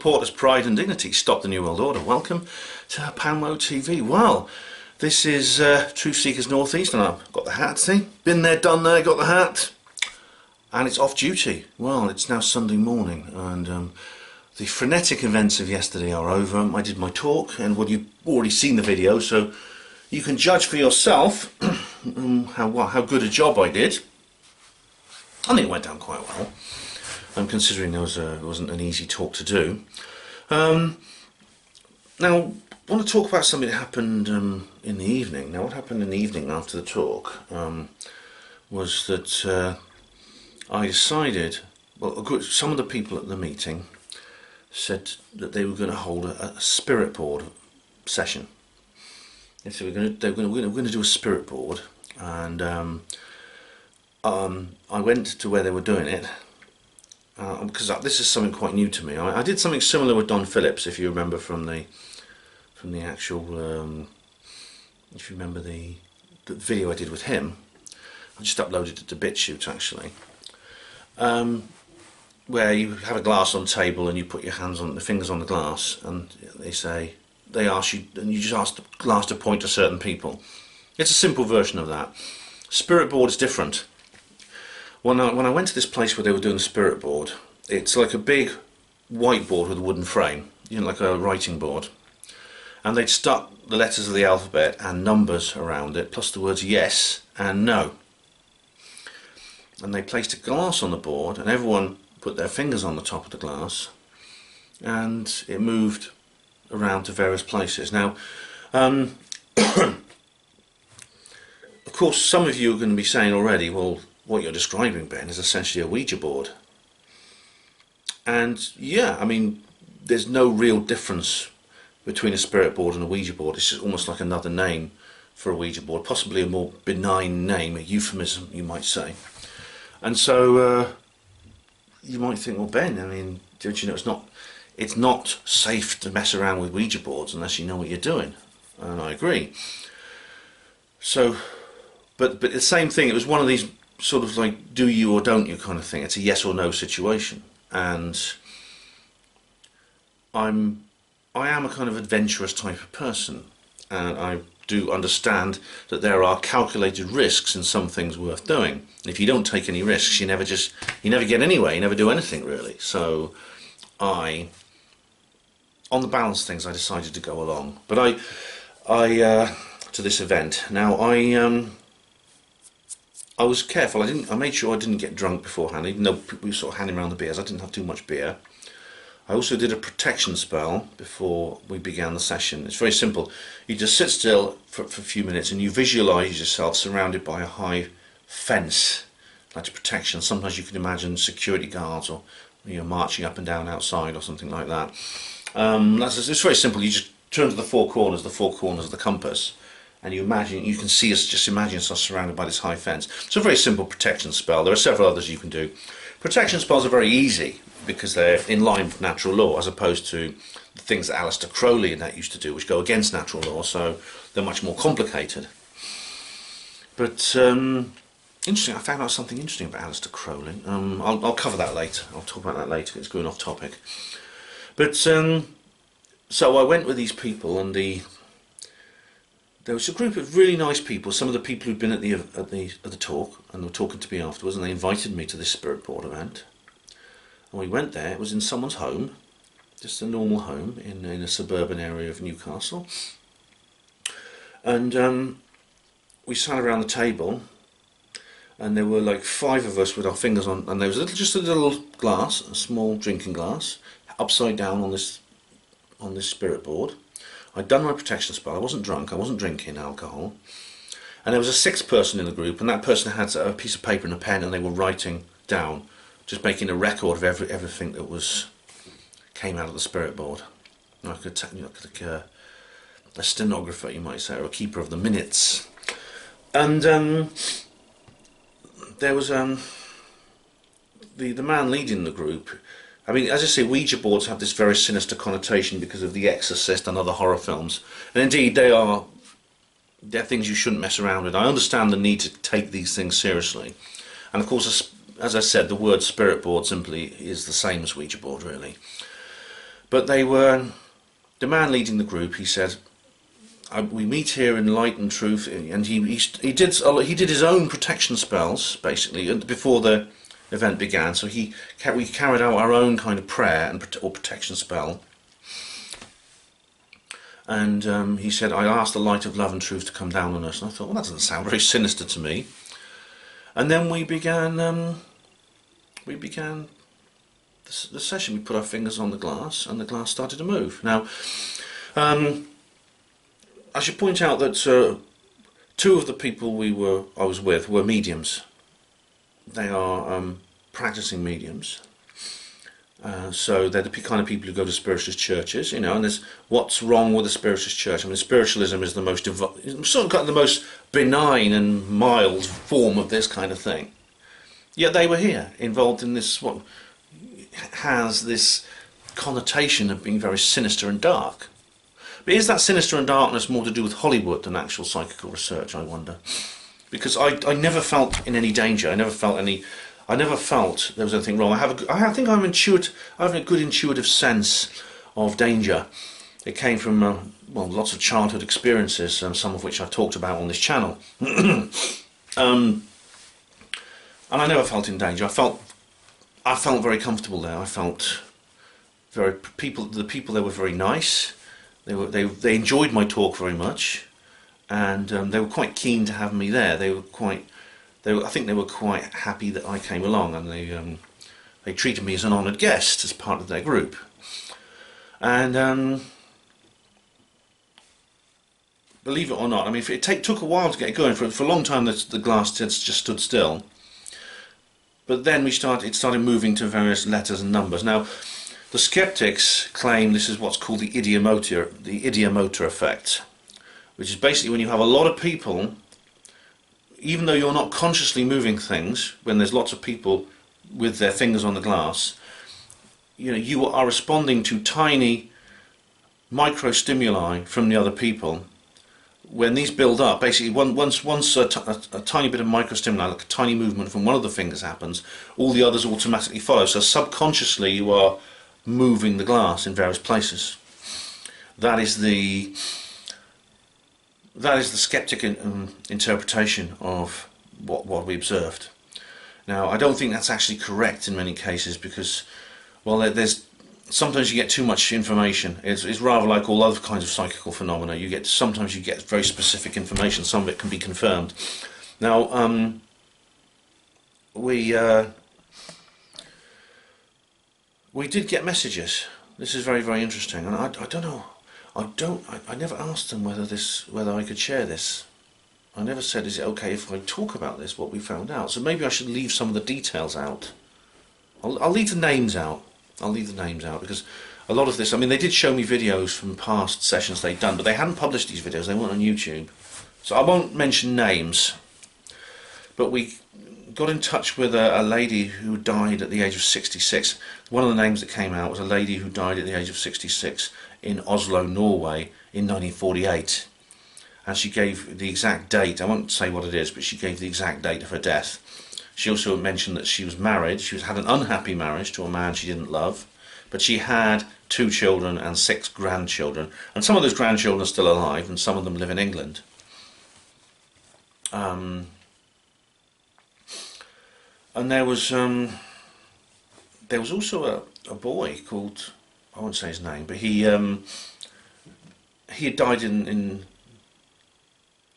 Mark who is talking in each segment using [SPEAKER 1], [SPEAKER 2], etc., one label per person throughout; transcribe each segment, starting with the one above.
[SPEAKER 1] support us, pride and dignity. Stop the New World Order. Welcome to Poundload TV. Well, this is Truth Seekers North East, and I've got the hat, see? Been there, done there, got the hat. And it's off duty. Well, it's now Sunday morning, and the frenetic events of yesterday are over. I did my talk, and well, you've already seen the video, so you can judge for yourself how good a job I did. I think it went down quite well. Considering it wasn't an easy talk to do. Now, I want to talk about something that happened in the evening. Now, what happened in the evening after the talk was that I decided, well, some of the people at the meeting said that they were going to hold a spirit board session. They said we're going to do a spirit board, and I went to where they were doing it. Because this is something quite new to me. I did something similar with Don Phillips, if you remember from the actual, if you remember the video I did with him. I just uploaded it to BitChute actually, where you have a glass on the table and you put your fingers on the glass, and they ask you, and you just ask the glass to point to certain people. It's a simple version of that. Spirit board is different. When I went to this place where they were doing the spirit board, it's like a big whiteboard with a wooden frame, you know, like a writing board, and they'd stuck the letters of the alphabet and numbers around it, plus the words yes and no, and they placed a glass on the board, and everyone put their fingers on the top of the glass, and it moved around to various places. Now, of course, some of you are going to be saying already, well, what you're describing, Ben, is essentially a Ouija board. And yeah, I mean, there's no real difference between a spirit board and a Ouija board. It's just almost like another name for a Ouija board, possibly a more benign name, a euphemism, you might say. And so you might think, well, Ben, I mean, don't you know it's not safe to mess around with Ouija boards unless you know what you're doing. And I agree. So, but the same thing, it was one of these sort of like do you or don't you kind of thing. It's a yes or no situation, and I am a kind of adventurous type of person, and I do understand that there are calculated risks in some things worth doing. And if you don't take any risks, you never get anywhere, you never do anything really. So on the balance things, I decided to go along. But I to this event. Now I was careful. I made sure I didn't get drunk beforehand, even though we were sort of handing around the beers. I didn't have too much beer. I also did a protection spell before we began the session. It's very simple. You just sit still for a few minutes and you visualise yourself surrounded by a high fence, like a protection. Sometimes you can imagine security guards, or you're marching up and down outside or something like that. It's very simple. You just turn to the four corners of the compass, and you can see us, just imagine yourself surrounded by this high fence. It's a very simple protection spell. There are several others you can do. Protection spells are very easy because they're in line with natural law, as opposed to the things that Aleister Crowley and that used to do, which go against natural law, so they're much more complicated. But interesting, I found out something interesting about Aleister Crowley. I'll cover that later. I'll talk about that later. It's going off topic. But so I went with these people, and there was a group of really nice people. Some of the people who'd been at the talk and were talking to me afterwards, and they invited me to this spirit board event. And we went there. It was in someone's home, just a normal home in a suburban area of Newcastle. And we sat around the table, and there were like 5 of us with our fingers on, and there was just a little glass, a small drinking glass, upside down on this spirit board. I'd done my protection spell. I wasn't drunk. I wasn't drinking alcohol. And there was a 6th person in the group, and that person had a piece of paper and a pen, and they were writing down, just making a record of everything that came out of the spirit board. Like a stenographer, you might say, or a keeper of the minutes. And there was the man leading the group. I mean, as I say, Ouija boards have this very sinister connotation because of The Exorcist and other horror films. And indeed, they're things you shouldn't mess around with. I understand the need to take these things seriously. And of course, as I said, the word spirit board simply is the same as Ouija board, really. But they were, the man leading the group, he said, we meet here in light and truth, and he did his own protection spells basically before the event began. So we carried out our own kind of prayer or protection spell, and he said, I asked the light of love and truth to come down on us. And I thought, well, that doesn't sound very sinister to me. And then we began the session. We put our fingers on the glass, and the glass started to move. Now, I should point out that two of the people I was with were mediums. They are practicing mediums. So they're the kind of people who go to spiritualist churches, you know. And there's what's wrong with the spiritualist church? I mean, spiritualism is the most sort of the most benign and mild form of this kind of thing. Yet they were here, involved in this what has this connotation of being very sinister and dark. But is that sinister and darkness more to do with Hollywood than actual psychical research, I wonder? Because I never felt in any danger. I never felt there was anything wrong. I think I have a good intuitive sense of danger. It came from well, lots of childhood experiences, some of which I talked about on this channel. And I never felt in danger. I felt very comfortable there. I felt the people there were very nice. They enjoyed my talk very much, and they were quite keen to have me there. I think they were quite happy that I came along, and they treated me as an honoured guest as part of their group. And believe it or not, I mean, it took a while to get going. For a long time, the glass just stood still. But then it started moving to various letters and numbers. Now, the skeptics claim this is what's called the ideomotor effect, which is basically when you have a lot of people, even though you're not consciously moving things, when there's lots of people with their fingers on the glass, you know, you are responding to tiny micro stimuli from the other people. When these build up, basically once a tiny bit of micro stimuli, like a tiny movement from one of the fingers happens, all the others automatically follow. So subconsciously you are moving the glass in various places. That is the skeptic interpretation of what we observed. Now, I don't think that's actually correct in many cases, because, well, sometimes you get too much information. It's rather like all other kinds of psychical phenomena. Sometimes you get very specific information. Some of it can be confirmed. Now, we did get messages. This is very, very interesting, and I don't know. I never asked them whether I could share this. I never said, is it okay if I talk about this, what we found out? So maybe I should leave some of the details out. I'll leave the names out. I'll leave the names out, because a lot of this, I mean, they did show me videos from past sessions they'd done, but they hadn't published these videos. They weren't on YouTube. So I won't mention names. But we got in touch with a lady who died at the age of 66. One of the names that came out was a lady who died at the age of 66 in Oslo, Norway in 1948. And she gave the exact date. I won't say what it is, but she gave the exact date of her death. She also mentioned that she was married. She had an unhappy marriage to a man she didn't love, but she had 2 children and 6 grandchildren. And some of those grandchildren are still alive, and some of them live in England. And there was also a boy called, I won't say his name, but he had died in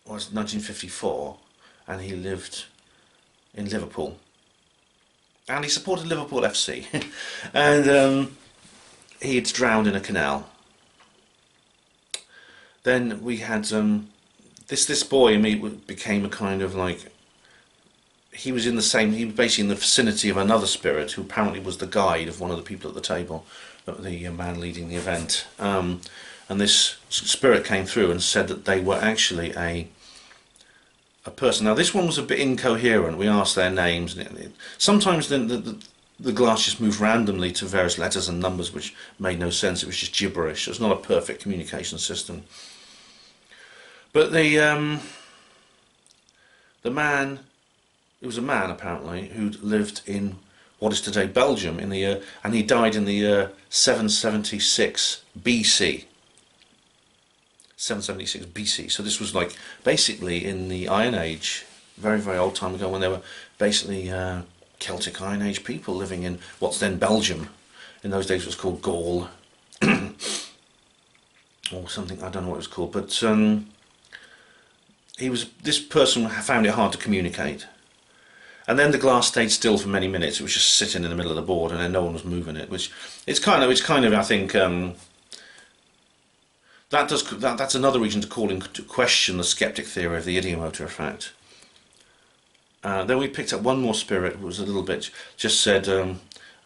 [SPEAKER 1] 1954, and he lived in Liverpool, and he supported Liverpool FC, and he had drowned in a canal. Then we had this boy and me became a kind of like, he was basically in the vicinity of another spirit who apparently was the guide of one of the people at the table, the man leading the event, and this spirit came through and said that they were actually a person. Now this one was a bit incoherent. We asked their names, and sometimes the glass just moved randomly to various letters and numbers which made no sense. It was just gibberish. It was not a perfect communication system. But the man, it was a man apparently, who'd lived in what is today Belgium in the year, and he died in the year 776 BC. 776 BC. So this was like basically in the Iron Age, very, very old time ago, when they were basically Celtic Iron Age people living in what's then Belgium. In those days it was called Gaul or something, I don't know what it was called, but this person found it hard to communicate. And then the glass stayed still for many minutes. It was just sitting in the middle of the board, and then no one was moving it. Which it's kind of I think that's another reason to call into question the skeptic theory of the idiomotor effect. Then we picked up one more spirit who was a little bit, just said,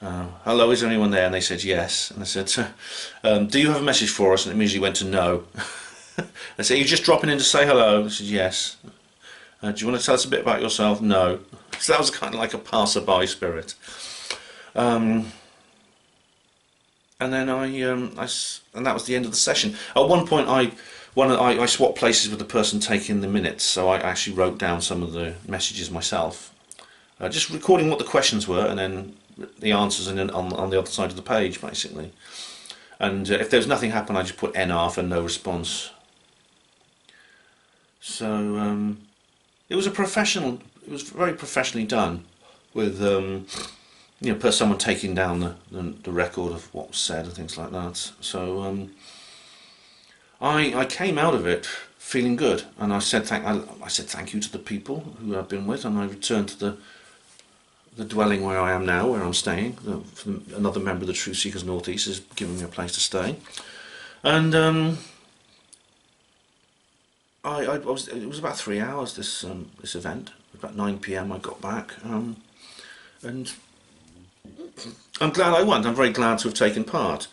[SPEAKER 1] hello, is there anyone there? And they said yes. And I said, do you have a message for us? And it immediately went to no. They said, are you just dropping in to say hello? I said yes. Do you want to tell us a bit about yourself? No. So that was kind of like a passerby spirit. And then and that was the end of the session. At one point I swapped places with the person taking the minutes, so I actually wrote down some of the messages myself, just recording what the questions were and then the answers on the other side of the page, basically. And if there was nothing happened, I just put NR for no response. So it was very professionally done, with someone taking down the record of what was said and things like that. So I came out of it feeling good, and I said thank you to the people who I've been with, and I returned to the dwelling where I am now, where I'm staying. Another member of the Truth Seekers Northeast is giving me a place to stay, and it was about 3 hours. This event. About 9 PM I got back, and I'm glad I went. I'm very glad to have taken part.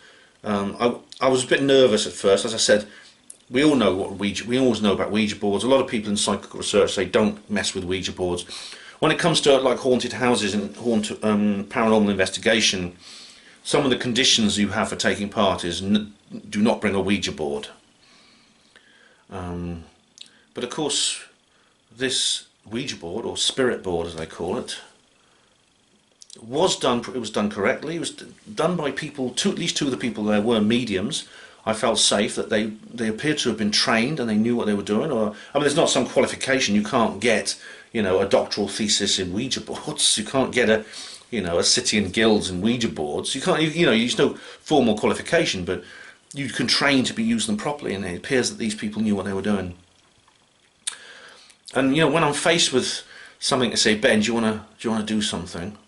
[SPEAKER 1] I was a bit nervous at first, as I said. We all know we always know about Ouija boards. A lot of people in psychical research say don't mess with Ouija boards. When it comes to like haunted houses and paranormal investigation, some of the conditions you have for taking part is do not bring a Ouija board. But of course, this Ouija board, or spirit board as they call it, was done correctly. It was done by people. At least two of the people there were mediums. I felt safe that they appeared to have been trained and they knew what they were doing. There's not some qualification. You can't get, a doctoral thesis in Ouija boards. You can't get a city and guilds in Ouija boards. You can't, there's no formal qualification, but you can train to use them properly. And it appears that these people knew what they were doing. And when I'm faced with something to say, Ben, do you want to do something?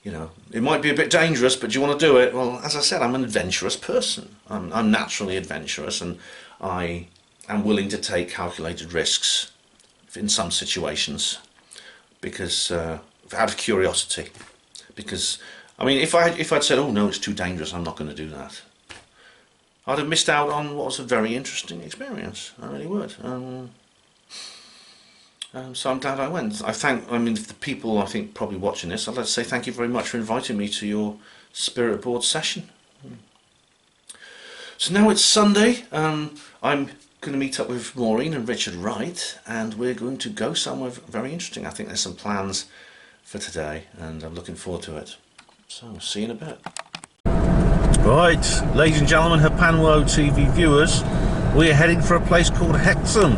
[SPEAKER 1] It might be a bit dangerous, but do you want to do it? Well, as I said, I'm an adventurous person. I'm naturally adventurous, and I am willing to take calculated risks in some situations, because out of curiosity. Because if I'd said, oh no, it's too dangerous, I'm not going to do that, I'd have missed out on what was a very interesting experience. I really would. So I'm glad I went. The people I think probably watching this, I'd like to say thank you very much for inviting me to your spirit board session. So now it's Sunday. I'm going to meet up with Maureen and Richard Wright, and we're going to go somewhere very interesting. I think there's some plans for today, and I'm looking forward to it. So see you in a bit. Right, ladies and gentlemen, Hapanwo TV viewers, we are heading for a place called Hexham,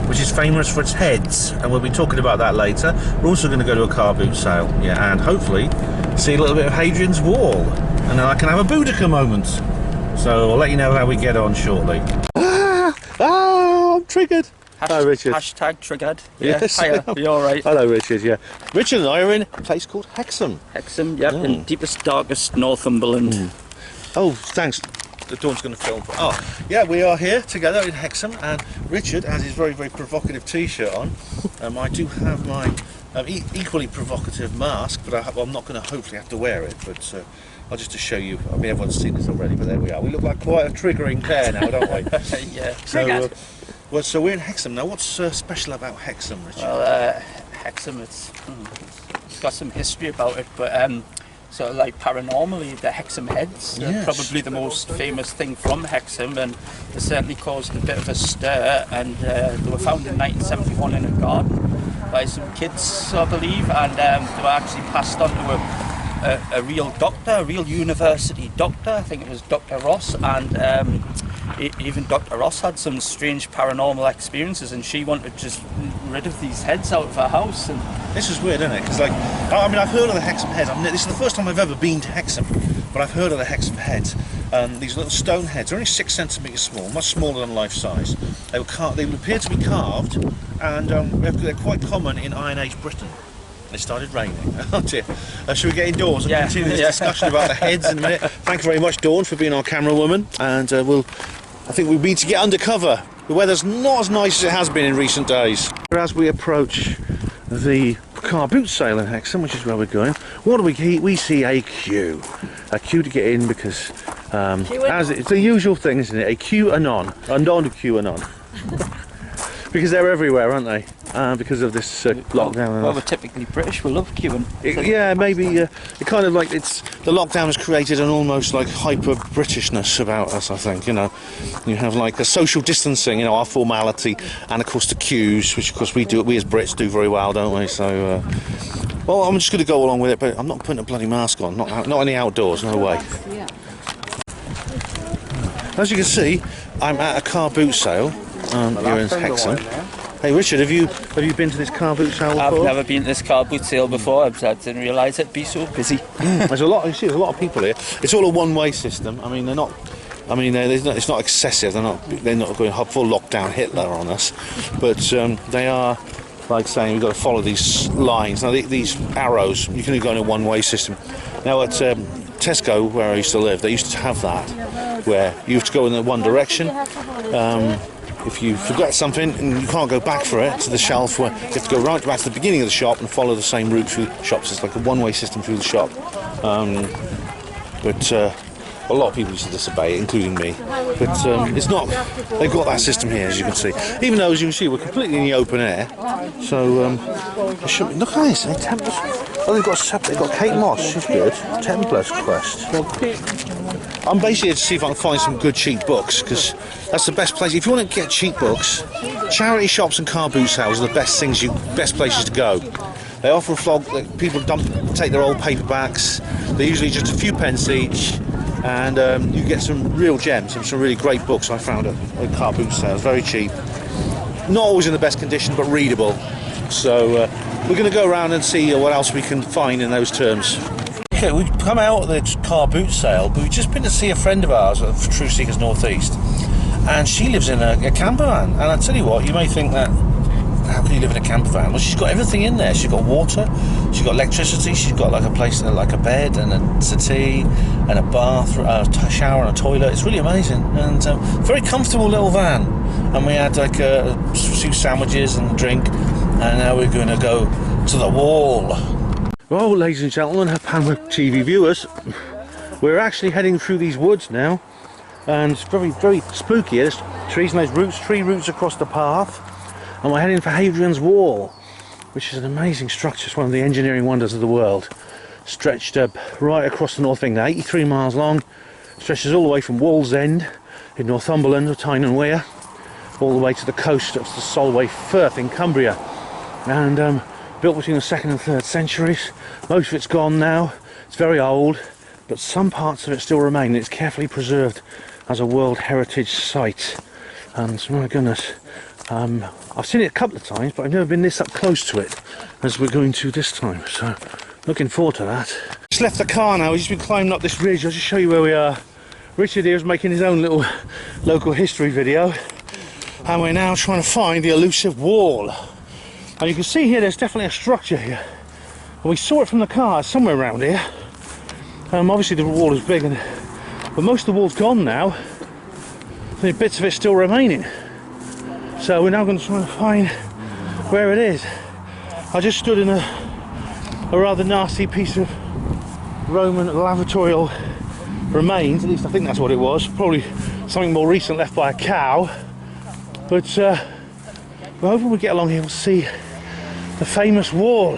[SPEAKER 1] which is famous for its heads, and we'll be talking about that later. We're also going to go to a car boot sale, and hopefully see a little bit of Hadrian's Wall, and then I can have a Boudica moment. So I'll let you know how we get on shortly. I'm triggered. Hello, Richard.
[SPEAKER 2] Hashtag triggered.
[SPEAKER 1] Yes.
[SPEAKER 2] Hiya, are you alright?
[SPEAKER 1] Hello, Richard, Richard and I are in a place called Hexham.
[SPEAKER 2] Hexham, yep, in deepest, darkest Northumberland.
[SPEAKER 1] Oh, thanks. The Dawn's going to film. We are here together in Hexham, and Richard has his very, very provocative t-shirt on. I do have my equally provocative mask, but I'm not going to hopefully have to wear it, but I'll just to show you. Everyone's seen this already, but there we are. We look like quite a triggering pair now, don't we?
[SPEAKER 2] Yeah.
[SPEAKER 1] So we're in Hexham now. What's special about Hexham, Richard?
[SPEAKER 2] Well, Hexham, it's got some history about it, but sort of like paranormally, the Hexham heads are probably the most famous thing from Hexham, and they certainly caused a bit of a stir, and they were found in 1971 in a garden, by some kids, I believe, and they were actually passed on to a real doctor, a real university doctor. I think it was Dr. Ross, and even Dr. Ross had some strange paranormal experiences, and she wanted just rid of these heads out of her house. And
[SPEAKER 3] this is weird, isn't it? Because, like, I mean, I've heard of the Hexham heads. This is the first time I've ever been to Hexham, but I've heard of the Hexham heads. These little stone heads are only 6 centimetres small, much smaller than life size. They would appear to be carved, and they're quite common in Iron Age Britain. It started raining. Oh dear. Should we get indoors and continue this discussion about the heads in a minute? Thank you very much, Dawn, for being our camera woman. And I think we need to get undercover. The weather's not as nice as it has been in recent days. As we approach the car boot sale in Hexham, which is where we're going, what do we see? We see a queue. A queue to get in because, as it's the usual thing, isn't it? A queue anon. A non-queue anon. Because they're everywhere, aren't they? Because of this lockdown.
[SPEAKER 2] Well, we're typically British. We love queuing.
[SPEAKER 3] Yeah, maybe it kind of like the lockdown has created an almost like hyper Britishness about us. I think, you know, you have like a social distancing, you know, our formality, and of course the queues, which of course we as Brits do very well, don't we? So, well, I'm just going to go along with it, but I'm not putting a bloody mask on. Not any outdoors, no way. As you can see, I'm at a car boot sale. Here in Hexham. Hey Richard, have you been to this car boot sale before?
[SPEAKER 2] I've never been to this car boot sale before. I didn't realise it'd be so busy.
[SPEAKER 3] There's a lot. You see, there's a lot of people here. It's all a one-way system. I mean, they're not. I mean, it's not excessive. They're not going full lockdown Hitler on us, but they are like saying we've got to follow these lines. Now these arrows, you can only go in a one-way system. Now at Tesco, where I used to live, they used to have that, where you have to go in the one direction. If you forget something and you can't go back for it to the shelf, where you have to go right back to the beginning of the shop and follow the same route through shops. It's like a one-way system through the shop. But a lot of people used to disobey it, including me. But it's not. They've got that system here, as you can see. Even though, as you can see, we're completely in the open air. So it should be, look at this. Templar's. Oh, they've got Kate Moss. She's good. Templar's Crest. I'm basically here to see if I can find some good cheap books, because that's the best place. If you want to get cheap books, charity shops and car boot sales are the best places to go. They offer a flog. People take their old paperbacks. They're usually just a few pence each, and you get some real gems and some really great books. I found at car boot sales, very cheap. Not always in the best condition, but readable. So we're going to go around and see what else we can find in those terms. Okay, we've come out of the car boot sale, but we've just been to see a friend of ours at True Seekers North East, and she lives in a camper van. And I tell you what, you may think that, how can you live in a camper van? Well, she's got everything in there. She's got water, she's got electricity, she's got like a place, like a bed and a settee and a bath, a shower and a toilet. It's really amazing, and very comfortable little van. And we had like a few sandwiches and a drink, and now we're going to go to the wall. Well, ladies and gentlemen, Panama TV viewers, we're actually heading through these woods now, and it's very, very spooky. There's trees and there's tree roots across the path, and we're heading for Hadrian's Wall, which is an amazing structure. It's one of the engineering wonders of the world. Stretched right across the north of England, 83 miles long, stretches all the way from Wallsend in Northumberland, or Tyne and Wear, all the way to the coast of the Solway Firth in Cumbria, and built between the 2nd and 3rd centuries. Most of it's gone now. It's very old, but some parts of it still remain. It's carefully preserved as a World Heritage Site. And my goodness, I've seen it a couple of times, but I've never been this up close to it as we're going to this time. So, looking forward to that. Just left the car now. We've just been climbing up this ridge. I'll just show you where we are. Richard here is making his own little local history video, and we're now trying to find the elusive wall. And you can see here there's definitely a structure here. And we saw it from the car somewhere around here. Obviously the wall is big, but most of the wall's gone now. The bits of it still remaining. So we're now going to try and find where it is. I just stood in a rather nasty piece of Roman lavatorial remains. At least I think that's what it was. Probably something more recent left by a cow. But we're hoping we get along here, we'll see the famous wall.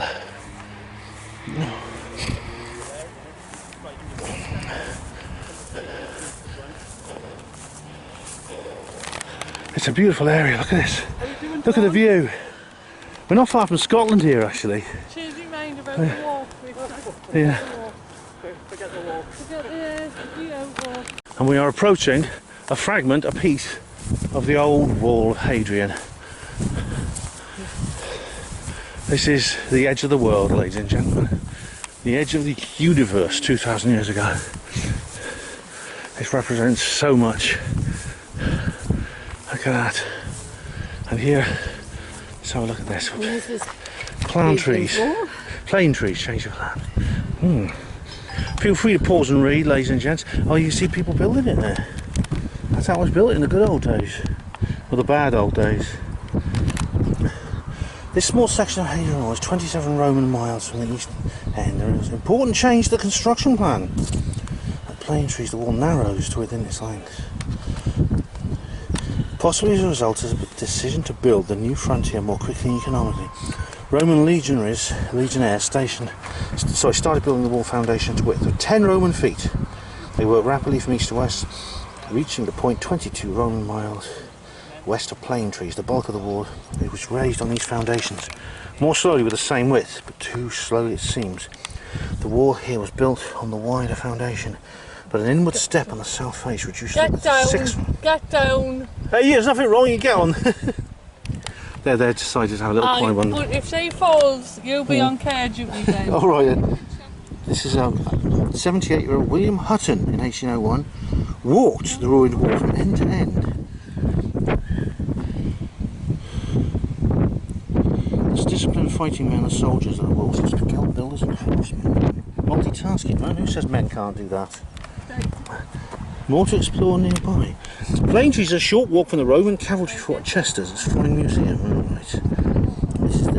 [SPEAKER 3] It's a beautiful area, look at this. Look at the view. We're not far from Scotland here, actually.
[SPEAKER 4] She's remind about the walk.
[SPEAKER 3] Yeah.
[SPEAKER 4] Forget the walk. Forget the walk.
[SPEAKER 3] And we are approaching a fragment, a piece of the old wall of Hadrian. This is the edge of the world, ladies and gentlemen. The edge of the universe 2,000 years ago. This represents so much. Look at that. And here, let's have a look at this. Plane trees. Plane trees, change of land. Feel free to pause and read, ladies and gents. Oh, you see people building it there. That's how it was built in the good old days. Or the bad old days. This small section of Hadrian Wall is 27 Roman miles from the east end. There is an important change to the construction plan. At plane trees, the wall narrows to within its length. Possibly as a result of the decision to build the new frontier more quickly and economically. Roman legionaries started building the wall foundation to a width of 10 Roman feet. They worked rapidly from east to west, reaching the point 22 Roman miles west of plane trees. The bulk of the wall was raised on these foundations, more slowly with the same width, but too slowly it seems. The wall here was built on the wider foundation, but an inward step on the south face reduced
[SPEAKER 4] Get
[SPEAKER 3] it
[SPEAKER 4] down!
[SPEAKER 3] 6.
[SPEAKER 4] Get down!
[SPEAKER 3] Hey, there's nothing wrong, you get on. They decided to have a little climb on.
[SPEAKER 4] But if she falls, you'll be on care duty then.
[SPEAKER 3] Alright then. This is 78-year-old William Hutton in 1801 walked the ruined wall from end to end. This disciplined fighting men and soldiers are the walls of skilled builders and craftsmen. Multitasking, man, who says men can't do that? More to explore nearby. Plane trees are a short walk from the Roman cavalry fort at Chester's. It's a fine museum. Right. This is the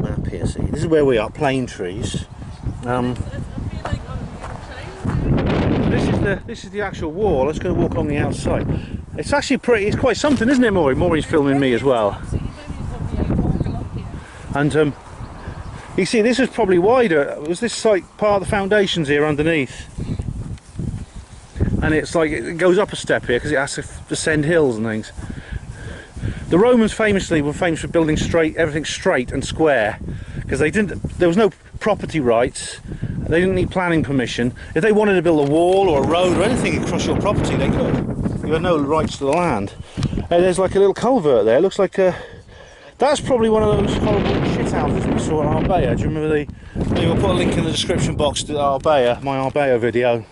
[SPEAKER 3] map here. See, this is where we are. Plane trees. This is the actual wall. Let's go walk on the outside. It's actually pretty. It's quite something, isn't it, Maury? Maury's filming me as well. And you see, this is probably wider. Was this like part of the foundations here underneath? And it's like it goes up a step here because it has to descend hills and things. The Romans famously were famous for building everything straight and square because there was no property rights. They didn't need planning permission. If they wanted to build a wall or a road or anything across your property, they could. You had no rights to the land. And there's like a little culvert there. It looks like that's probably one of those horrible shit houses we saw at Arbea. Do you remember maybe we'll put a link in the description box to Arbea, my Arbea video.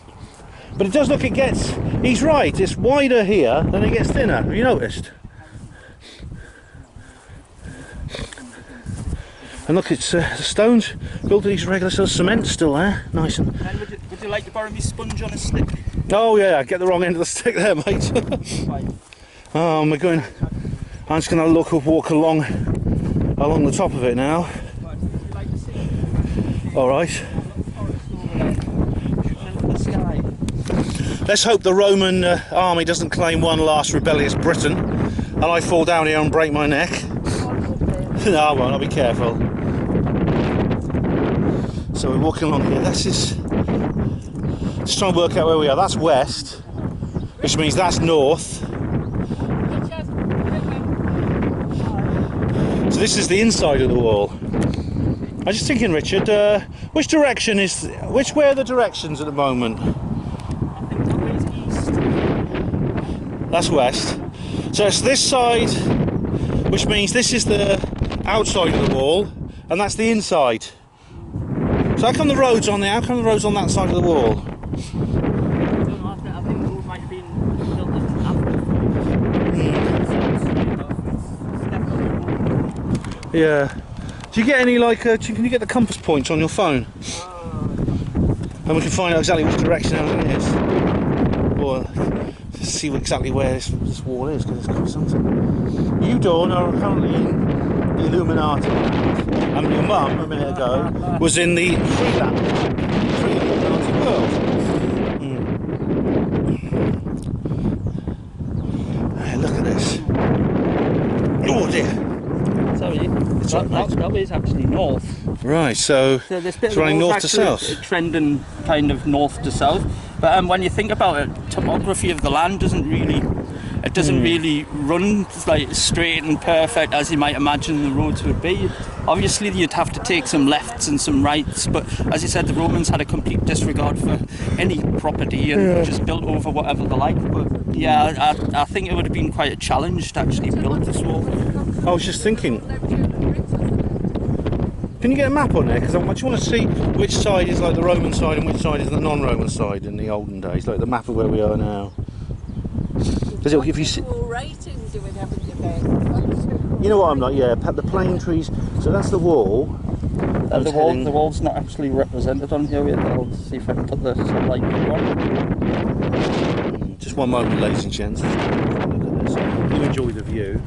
[SPEAKER 3] But it does look, he's right, it's wider here, then it gets thinner, have you noticed? And look, it's the stones built of these regular sort of cement still there, nice and...
[SPEAKER 2] Would you like to borrow me sponge on a stick?
[SPEAKER 3] Oh yeah, get the wrong end of the stick there, mate. Oh, I'm just going to walk along the top of it now. Alright. Let's hope the Roman army doesn't claim one last rebellious Britain and I fall down here and break my neck. No, I won't, I'll be careful. So we're walking along here. This is... Just trying to work out where we are. That's west, which means that's north. So this is the inside of the wall. I was just thinking, Richard, which way are the directions at the moment? That's west. So it's this side, which means this is the outside of the wall, and that's the inside. So how come the road's on there? How come the road's on that side of the wall?
[SPEAKER 2] I think the road might have been built after.
[SPEAKER 3] Yeah. Do you get any can you get the compass points on your phone? And we can find out exactly which direction everything is. Or see exactly where this wall is, because it's quite something. You, Dawn, are currently in the Illuminati, and your mum, a minute ago, was in the pre-Illuminati world. Hey, look at this. Oh dear.
[SPEAKER 2] Sorry, that is actually north.
[SPEAKER 3] Right, so it's running north to south.
[SPEAKER 2] Trending kind of north to south. But when you think about it, topography of the land doesn't really It doesn't really run like straight and perfect as you might imagine the roads would be. Obviously you'd have to take some lefts and some rights, but as you said, the Romans had a complete disregard for any property and just built over whatever they like. But yeah, I think it would have been quite a challenge to actually build this wall.
[SPEAKER 3] I was just thinking, can you get a map on there? Because I just want to see which side is like the Roman side and which side is the non-Roman side in the olden days, like the map of where we are now. Does it give you? You know what I'm like? Yeah, the plane trees. So that's the wall.
[SPEAKER 2] The wall's not actually represented on here yet. I'll see if I can put the sunlight on.
[SPEAKER 3] Just one moment, ladies and gents. Look at this. You enjoy the view.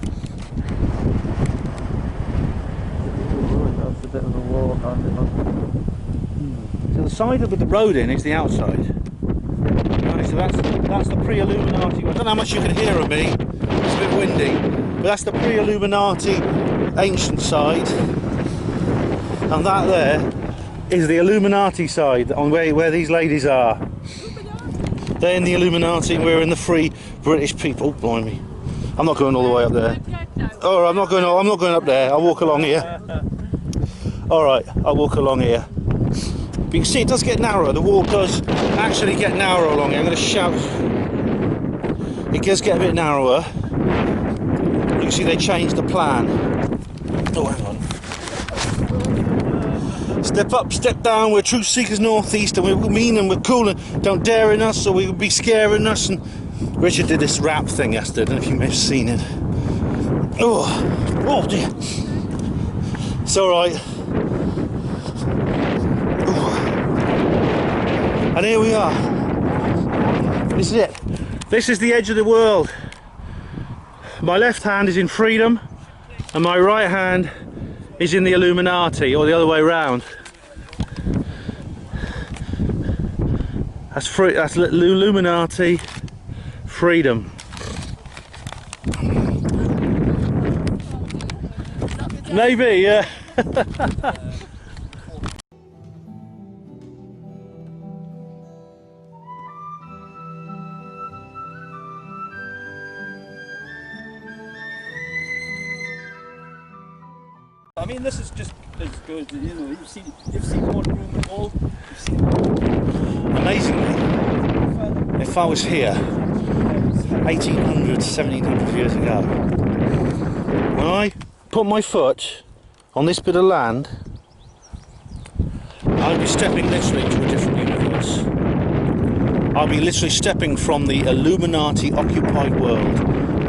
[SPEAKER 2] That's a bit of a wall.
[SPEAKER 3] So the side with the road in is the outside. Right, so that's the pre-Illuminati. I don't know how much you can hear of me. It's a bit windy, but that's the pre-Illuminati ancient side, and that there is the Illuminati side on where these ladies are. They're in the Illuminati, and we're in the free British people. Oh, blimey! I'm not going all the way up there. Oh, I'm not going up there. I'll walk along here. All right, I'll walk along here. But you can see it does get narrower. The wall does actually get narrower along here. I'm going to shout. It does get a bit narrower. You can see they changed the plan. Oh, hang on. Step up, step down. We're truth seekers northeast, and we're mean and we're cool and don't dare in us, or we would be scaring us. And Richard did this rap thing yesterday. I don't know if you may have seen it. Oh dear. It's all right. And here we are. This is it. This is the edge of the world. My left hand is in freedom and my right hand is in the Illuminati, or the other way around. That's free. That's Illuminati, freedom. Maybe, yeah.
[SPEAKER 2] I mean, this is just as good. You know, you've seen one Roman wall.
[SPEAKER 3] Amazingly, if I was here 1800, 1700 years ago, when I put my foot on this bit of land, I'd be stepping literally to a different universe. I'll be literally stepping from the Illuminati occupied world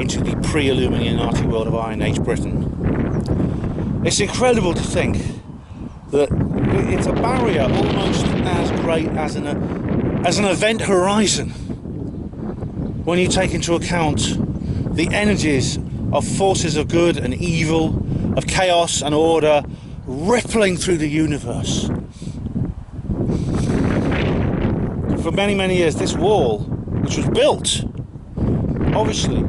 [SPEAKER 3] into the pre-Illuminati world of Iron Age Britain. It's incredible to think that it's a barrier almost as great as an event horizon when you take into account the energies of forces of good and evil, of chaos and order rippling through the universe. For many, many years, this wall, which was built, obviously,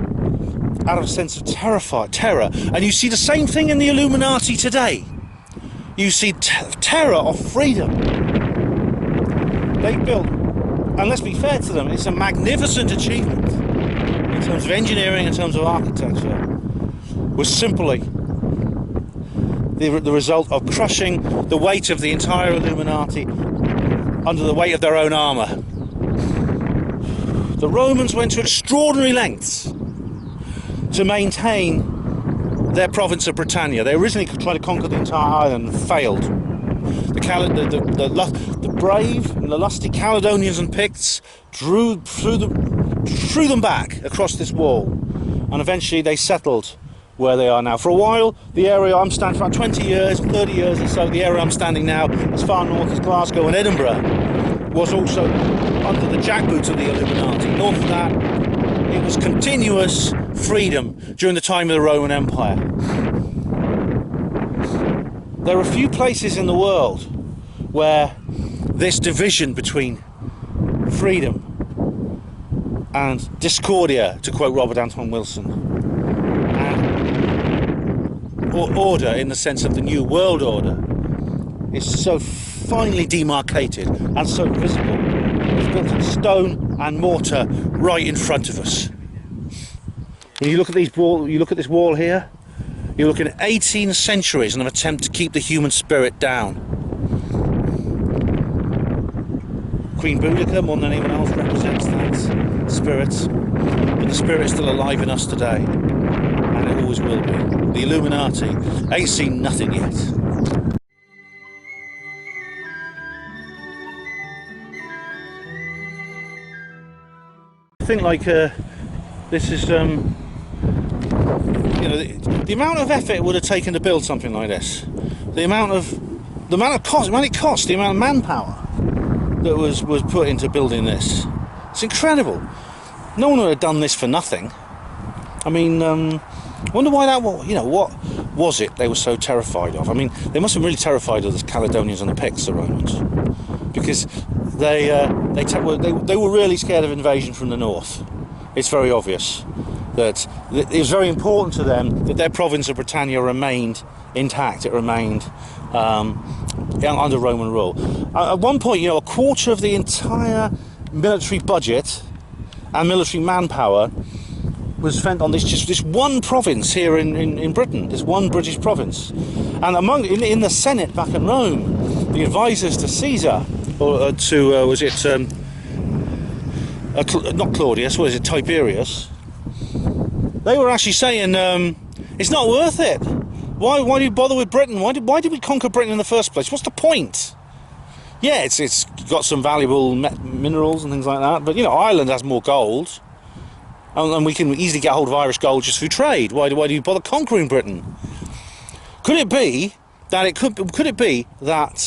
[SPEAKER 3] out of a sense of terror, and you see the same thing in the Illuminati today. You see terror of freedom. They built, and let's be fair to them, it's a magnificent achievement in terms of engineering, in terms of architecture, was simply the result of crushing the weight of the entire Illuminati under the weight of their own armour. The Romans went to extraordinary lengths to maintain their province of Britannia. They originally tried to conquer the entire island and failed. The brave and the lusty Caledonians and Picts threw them back across this wall, and eventually they settled where they are now. For a while, the area I'm standing for, about 20 years, 30 years or so, the area I'm standing now, as far north as Glasgow and Edinburgh, was also under the jackboots of the Illuminati. North of that, it was continuous freedom during the time of the Roman Empire. There are few places in the world where this division between freedom and discordia, to quote Robert Anton Wilson, and order in the sense of the New World Order, is so finely demarcated and so visible. It's built in stone and mortar right in front of us. When you look at these wall, you look at this wall here. You're looking at 18 centuries in an attempt to keep the human spirit down. Queen Boudica, more than anyone else, represents that spirit. But the spirit is still alive in us today, and it always will be. The Illuminati ain't seen nothing yet. I think like this is you know, the amount of effort it would have taken to build something like this, the amount of cost, the amount of manpower that was put into building this, it's incredible. No one would have done this for nothing. I mean, I wonder why that was. You know, what was it they were so terrified of? I mean, they must have been really terrified of the Caledonians and the Picts, the Romans, because they were really scared of invasion from the north. It's very obvious that it was very important to them that their province of Britannia remained intact. It remained under Roman rule. At one point, you know, a quarter of the entire military budget and military manpower was spent on this one province here in Britain, this one British province. And in the Senate back in Rome, the advisors to Caesar, or not Claudius, what is it, Tiberius, they were actually saying, it's not worth it. Why do you bother with Britain? Why did we conquer Britain in the first place? What's the point? Yeah, it's got some valuable minerals and things like that, but you know, Ireland has more gold, and we can easily get hold of Irish gold just through trade. Why do you bother conquering Britain? Could it be that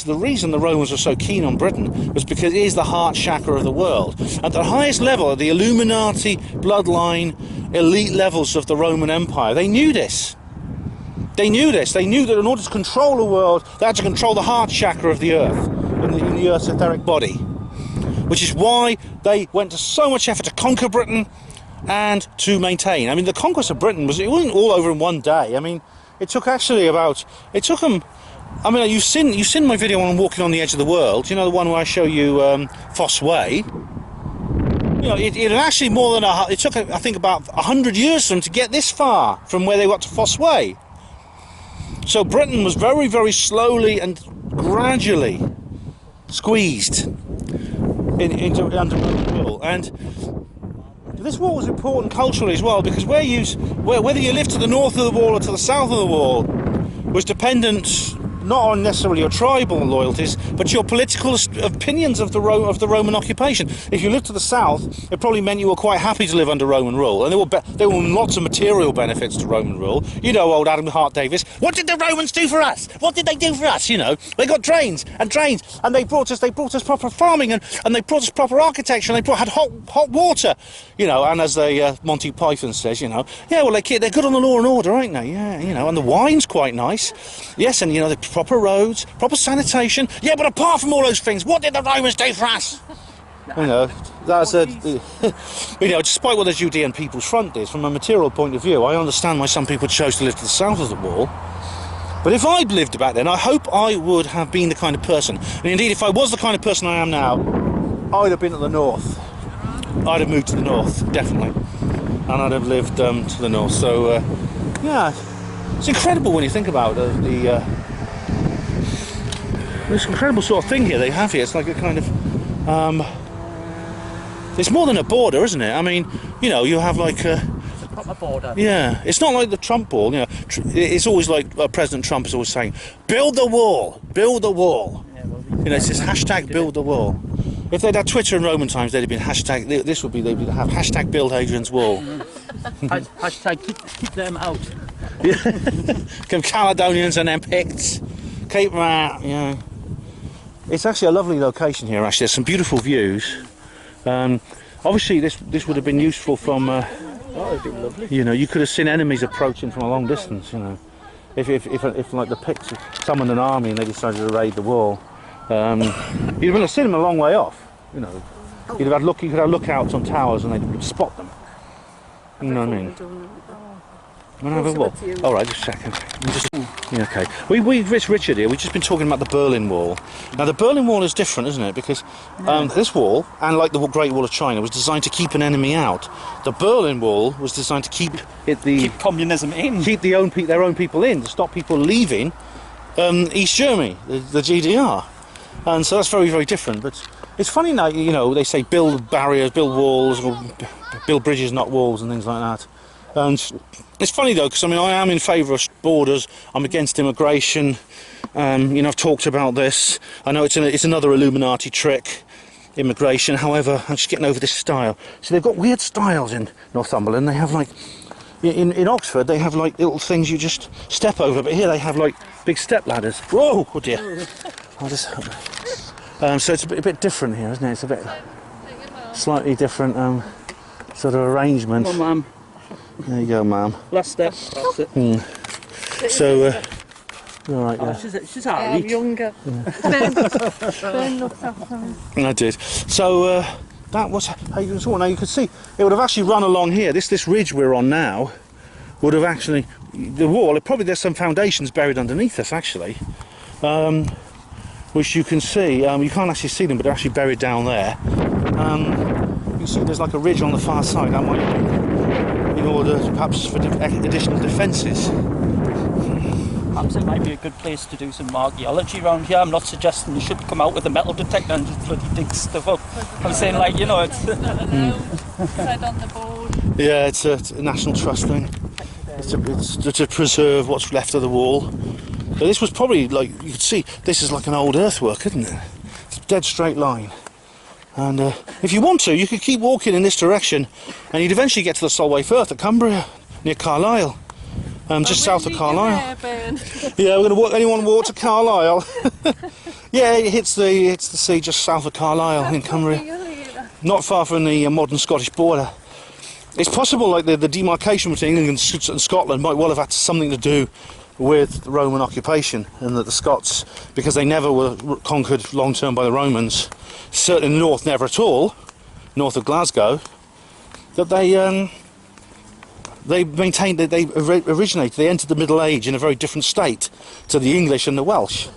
[SPEAKER 3] the reason the Romans were so keen on Britain was because it is the heart chakra of the world? At the highest level, the Illuminati bloodline elite levels of the Roman Empire, they knew this. They knew this. They knew that in order to control the world, they had to control the heart chakra of the earth, in the earth's etheric body. Which is why they went to so much effort to conquer Britain and to maintain. I mean, the conquest of Britain it wasn't all over in one day. I mean, it took them. I mean, you've seen my video on walking on the edge of the world. You know, the one where I show you Foss Way. You know, it actually it took, I think, about 100 years for them to get this far from where they got to Foss Way. So Britain was very, very slowly and gradually squeezed into under Roman rule. And this wall was important culturally as well, because whether you lived to the north of the wall or to the south of the wall was dependent not on necessarily your tribal loyalties, but your political opinions of the Roman occupation. If you lived to the south, it probably meant you were quite happy to live under Roman rule, and there were lots of material benefits to Roman rule. You know, old Adam Hart Davis. What did the Romans do for us? What did they do for us? You know, they got drains, and they brought us proper farming, and they brought us proper architecture, and had hot water. You know, and as Monty Python says, you know, yeah, well, they're good on the law and order, aren't they? Yeah, you know, and the wine's quite nice. Yes, and you know, the proper roads, proper sanitation. Yeah, but apart from all those things, what did the Romans do for us? You know, that's you know, despite what the Judean People's Front is, from a material point of view, I understand why some people chose to live to the south of the wall. But if I'd lived back then, I hope I would have been the kind of person, and indeed, if I was the kind of person I am now, I'd have been at the north. I'd have moved to the north, definitely, and I'd have lived to the north. So, yeah, it's incredible when you think about this incredible sort of thing here they have here. It's like a kind of it's more than a border, isn't it? I mean, you know, you have like
[SPEAKER 2] it's a proper border.
[SPEAKER 3] Yeah, it's not like the Trump wall. You know, it's always like President Trump is always saying, "Build the wall, build the wall." Yeah, well, you know, it's this hashtag "build the wall." If they'd had Twitter in Roman times, they'd have been hashtag. They'd have hashtag "build Hadrian's wall."
[SPEAKER 2] Hashtag keep them out.
[SPEAKER 3] Come Caledonians and then Picts. Keep them out. You know. It's actually a lovely location here. Actually, there's some beautiful views. Obviously, this would have been useful from.
[SPEAKER 2] It'd be lovely.
[SPEAKER 3] You know, you could have seen enemies approaching from a long distance. You know, if like the Picts summoned an army and they decided to raid the wall, you'd have seen them a long way off. You know, you could have lookouts on towers and they'd spot them. You know what I mean? Wanna have a look? All right, just a second. Yeah, okay. It's Richard here. We've just been talking about the Berlin Wall. Now, the Berlin Wall is different, isn't it? Because this wall, and like the Great Wall of China, was designed to keep an enemy out. The Berlin Wall was designed to keep
[SPEAKER 2] communism in.
[SPEAKER 3] Keep their own people in, to stop people leaving East Germany, the GDR. And so that's very, very different. But it's funny now, you know, they say build barriers, build walls, or build bridges, not walls, and things like that. And it's funny though, because I mean, I am in favour of borders. I'm against immigration. You know, I've talked about this. I know it's another Illuminati trick, immigration. However, I'm just getting over this style. So they've got weird styles in Northumberland. They have like in Oxford, they have like little things you just step over, but here they have like big step ladders. Whoa, oh dear! I'll just. So it's a bit different here, isn't it? It's a bit slightly different sort of arrangement.
[SPEAKER 2] Come on, ma'am.
[SPEAKER 3] There you go, ma'am.
[SPEAKER 2] Last step. That's it.
[SPEAKER 3] So, all right. Yeah.
[SPEAKER 2] She's alright.
[SPEAKER 4] Younger. Ben looks after me.
[SPEAKER 3] I did. So that was how you saw. Now you could see it would have actually run along here. This ridge we're on now would have actually the wall. There's some foundations buried underneath us actually, which you can see. You can't actually see them, but they're actually buried down there. You can see there's like a ridge on the far side. That might be in order, perhaps, for additional defences.
[SPEAKER 2] Perhaps it might be a good place to do some archaeology around here. I'm not suggesting you should come out with a metal detector and just bloody dig stuff up. I'm saying, like, you know, it's...
[SPEAKER 4] Said on the board.
[SPEAKER 3] Yeah, it's a National Trust thing. It's to preserve what's left of the wall. But this was probably, like, you could see, this is like an old earthwork, isn't it? It's a dead straight line. And if you want to, you could keep walking in this direction and you'd eventually get to the Solway Firth at Cumbria, near Carlisle. Just south of Carlisle. Yeah, we're going to walk. Anyone walk to Carlisle? Yeah, it hits the sea just south of Carlisle in Cumbria. Not far from the modern Scottish border. It's possible like the demarcation between England and Scotland might well have had something to do with the Roman occupation, and that the Scots, because they never were conquered long term by the Romans, certainly in the north never at all, north of Glasgow, that they maintained that they originated, they entered the Middle Age in a very different state to the English and the Welsh.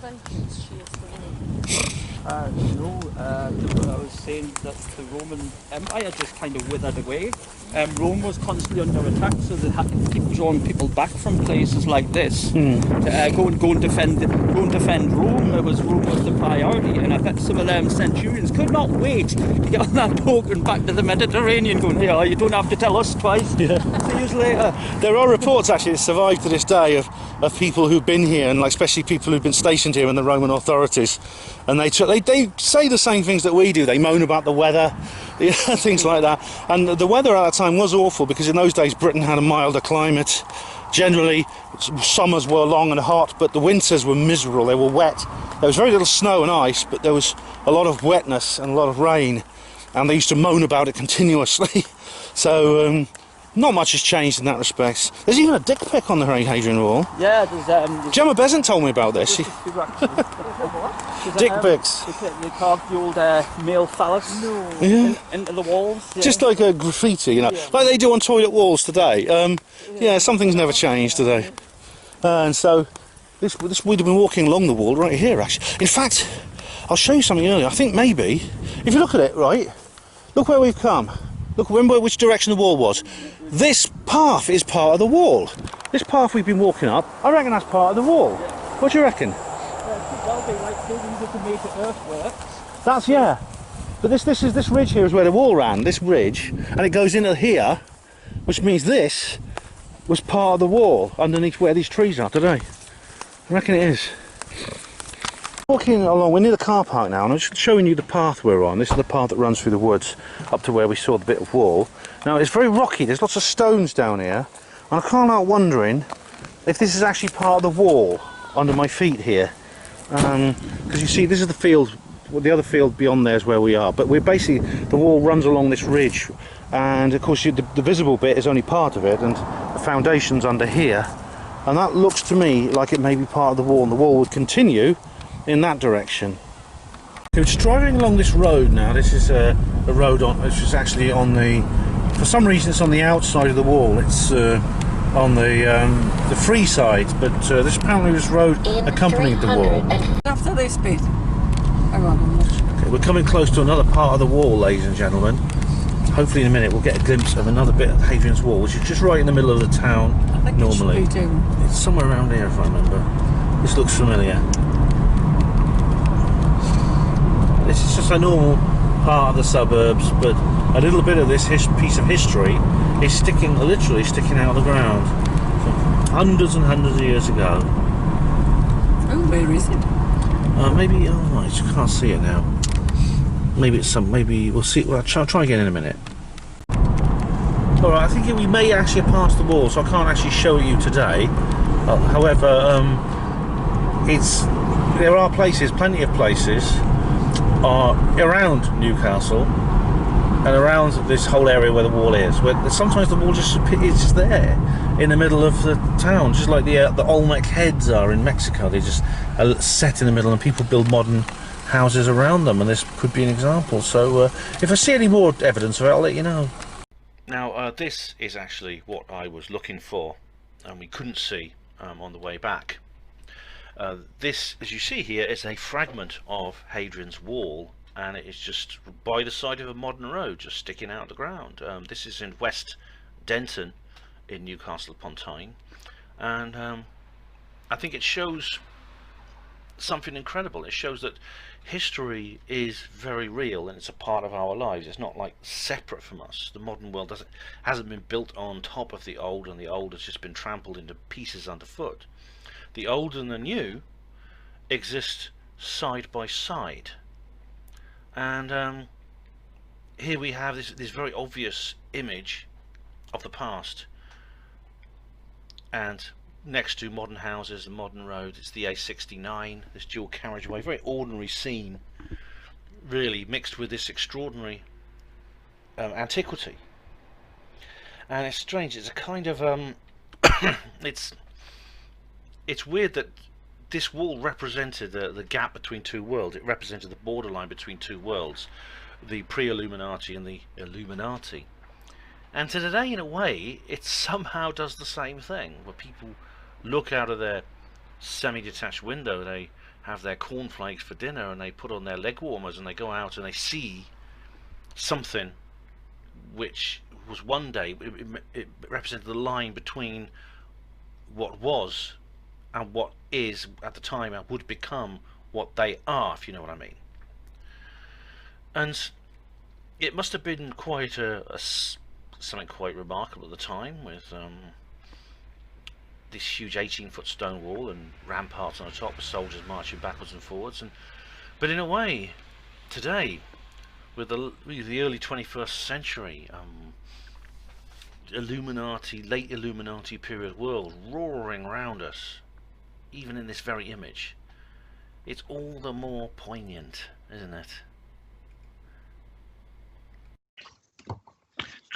[SPEAKER 2] No, I was saying that the Roman Empire just kind of withered away. Rome was constantly under attack, so they had to keep drawing people back from places like this to go and defend Rome. Rome was the priority, and I bet some of them centurions could not wait to get on that boat and back to the Mediterranean, going, "Hey, you don't have to tell us twice. Yeah. See you later."
[SPEAKER 3] There are reports actually that survive to this day of people who've been here, and like especially people who've been stationed here in the Roman authorities, and they say the same things that we do. They moan about the weather, things like that. And the weather at that time was awful because in those days Britain had a milder climate. Generally, summers were long and hot, but the winters were miserable. They were wet. There was very little snow and ice, but there was a lot of wetness and a lot of rain, and they used to moan about it continuously. So not much has changed in that respect. There's even a dick pic on the Hadrian Wall.
[SPEAKER 2] Yeah, there's
[SPEAKER 3] Gemma Besant told me about this. Dick pics.
[SPEAKER 2] They carved the old male phallus into the walls. Yeah.
[SPEAKER 3] Just like a graffiti, you know, like they do on toilet walls today. Yeah, something's never changed today. And so this we'd have been walking along the wall right here, actually. In fact, I'll show you something earlier. I think maybe, if you look at it, right, look where we've come. Look, remember which direction the wall was. This path is part of the wall. This path we've been walking up, I reckon that's part of the wall. What do you reckon? That's, yeah. But this ridge here is where the wall ran, this ridge, and it goes into here, which means this was part of the wall underneath where these trees are today. I reckon it is. Walking along, we're near the car park now, and I'm just showing you the path we're on. This is the path that runs through the woods up to where we saw the bit of wall. Now it's very rocky, there's lots of stones down here, and I can't help wondering if this is actually part of the wall under my feet here. Because you see, this is the field, well, the other field beyond there is where we are, but we're basically, the wall runs along this ridge, and of course the visible bit is only part of it, and the foundation's under here, and that looks to me like it may be part of the wall, and the wall would continue in that direction. We're just driving along this road now. This is a road which is actually on the, for some reason it's on the outside of the wall. It's on the free side, but this apparently was road accompanied the wall.
[SPEAKER 5] After this bit. Hang on a minute.
[SPEAKER 3] Okay, we're coming close to another part of the wall, ladies and gentlemen. Hopefully in a minute we'll get a glimpse of another bit of Hadrian's Wall, which is just right in the middle of the town.
[SPEAKER 5] I think
[SPEAKER 3] normally.
[SPEAKER 5] it should be too.
[SPEAKER 3] It's somewhere around here if I remember. This looks familiar. This is just a normal part of the suburbs, but a little bit of this piece of history is literally sticking out of the ground from hundreds and hundreds of years ago.
[SPEAKER 5] Oh, where is it?
[SPEAKER 3] Maybe, oh, I just can't see it now. Maybe it's maybe we'll see. Well, I'll try again in a minute. Alright, I think we may actually have passed the wall, so I can't actually show you today. However, there are places, plenty of places, around Newcastle and around this whole area where the wall is, where sometimes the wall is just there in the middle of the town, just like the Olmec heads are in Mexico. They just are set in the middle, and people build modern houses around them, and this could be an example. So if I see any more evidence of it, I'll let you know. Now this is actually what I was looking for, and we couldn't see on the way back. This, as you see here, is a fragment of Hadrian's Wall, and it is just by the side of a modern road, just sticking out of the ground. This is in West Denton in Newcastle-upon-Tyne, and I think it shows something incredible. It shows that history is very real, and it's a part of our lives. It's not like separate from us. The modern world hasn't been built on top of the old, and the old has just been trampled into pieces underfoot. The old and the new exist side by side, and here we have this very obvious image of the past, and next to modern houses and modern roads, it's the A69, this dual carriageway, very ordinary scene, really, mixed with this extraordinary antiquity. And it's strange, it's a kind of it's weird that this wall represented the gap between two worlds. It represented the borderline between two worlds, the pre-Illuminati and the Illuminati. And today, in a way, it somehow does the same thing, where people look out of their semi-detached window, they have their cornflakes for dinner, and they put on their leg warmers, and they go out and they see something which was one day, it represented the line between what was and what is at the time and would become what they are, if you know what I mean. And it must have been quite something quite remarkable at the time, with this huge 18-foot stone wall and ramparts on the top with soldiers marching backwards and forwards. But in a way, today, with the early 21st century, Illuminati, late Illuminati period world roaring around us, even in this very image, it's all the more poignant, isn't it?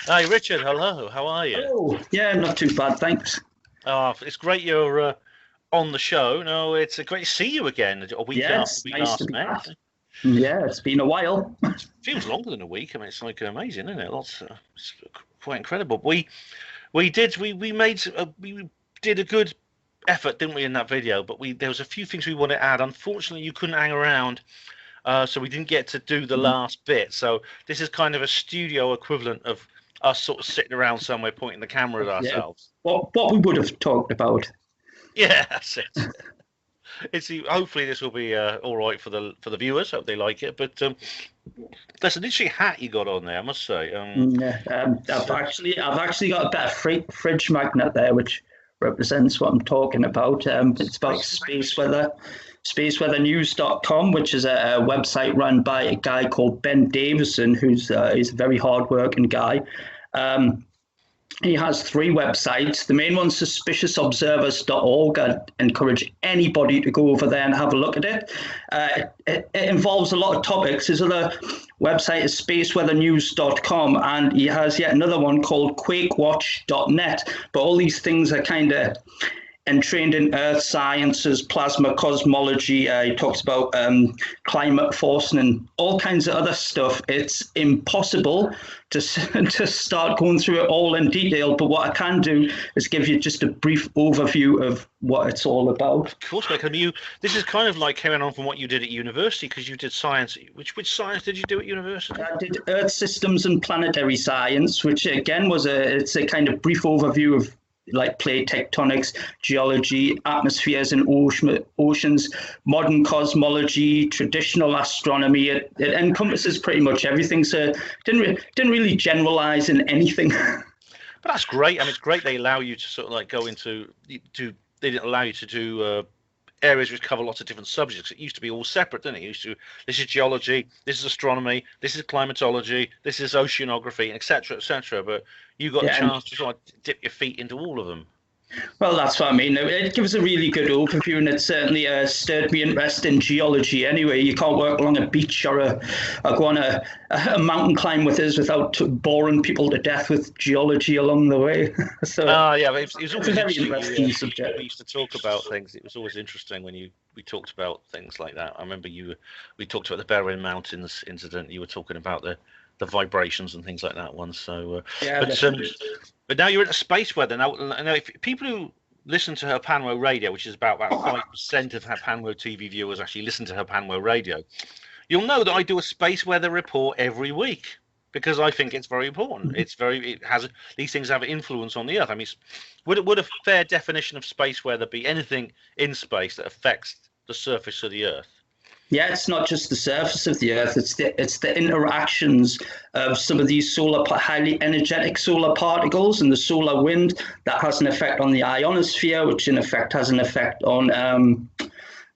[SPEAKER 3] Hi Richard, hello, how are you?
[SPEAKER 6] Oh, yeah, not too bad, thanks.
[SPEAKER 3] Oh, it's great you're on the show. No, it's great to see you again a week after we
[SPEAKER 6] nice
[SPEAKER 3] last
[SPEAKER 6] to be
[SPEAKER 3] met.
[SPEAKER 6] back. Yeah, it's been a while.
[SPEAKER 3] Feels longer than a week. I mean, it's like amazing, isn't it? It's quite incredible. We did a good effort, didn't we, in that video? But there was a few things we wanted to add. Unfortunately, you couldn't hang around, so we didn't get to do the last bit. So this is kind of a studio equivalent of us sort of sitting around somewhere pointing the camera at ourselves.
[SPEAKER 6] Yeah. What we would have talked about.
[SPEAKER 3] Yeah, that's it. Hopefully this will be all right for the viewers. Hope they like it. But that's an interesting hat you got on there, I must say.
[SPEAKER 6] I've actually got that fridge magnet there, which represents what I'm talking about. It's about spaceweathernews.com, which is a website run by a guy called Ben Davison, who's a very hard-working guy. He has 3 websites. The main one's suspiciousobservers.org. I encourage anybody to go over there and have a look at it. It involves a lot of topics. His other website is spaceweathernews.com, and he has yet another one called quakewatch.net. But all these things are kind of and trained in earth sciences, plasma cosmology. He talks about climate forcing and all kinds of other stuff. It's impossible to start going through it all in detail, but what I can do is give you just a brief overview of what it's all about.
[SPEAKER 3] Of course, mate. This is kind of like carrying on from what you did at university, because you did science. Which science did you do at university?
[SPEAKER 6] I did Earth systems and planetary science, which again it's a kind of brief overview of like plate tectonics, geology, atmospheres and oceans, modern cosmology, traditional astronomy. It encompasses pretty much everything. So didn't really generalize in anything.
[SPEAKER 3] But that's great. I mean, it's great they allow you to sort of like go into they didn't allow you to do areas which cover lots of different subjects. It used to be all separate, didn't it? This is geology, this is astronomy, this is climatology, this is oceanography, etc., etc. But you got a chance to sort of dip your feet into all of them.
[SPEAKER 6] Well, that's what I mean. It gives a really good overview, and it certainly stirred me interest in geology. Anyway, you can't work along a beach or go on a mountain climb with us without boring people to death with geology along the way. So,
[SPEAKER 3] yeah, but it was always
[SPEAKER 6] a very interesting subject.
[SPEAKER 3] We used to talk about things. It was always interesting when we talked about things like that. I remember we talked about the Berwyn Mountains incident. You were talking about the vibrations and things like that once. So, but now you're into space weather. Now, if people who listen to Herpanwo Radio, which is about 5% of Herpanwo TV viewers actually listen to Herpanwo Radio, you'll know that I do a space weather report every week, because I think it's very important. These things have an influence on the Earth. I mean, would a fair definition of space weather be anything in space that affects the surface of the Earth?
[SPEAKER 6] Yeah, it's not just the surface of the Earth. It's the interactions of some of these highly energetic solar particles and the solar wind that has an effect on the ionosphere, which in effect has an effect on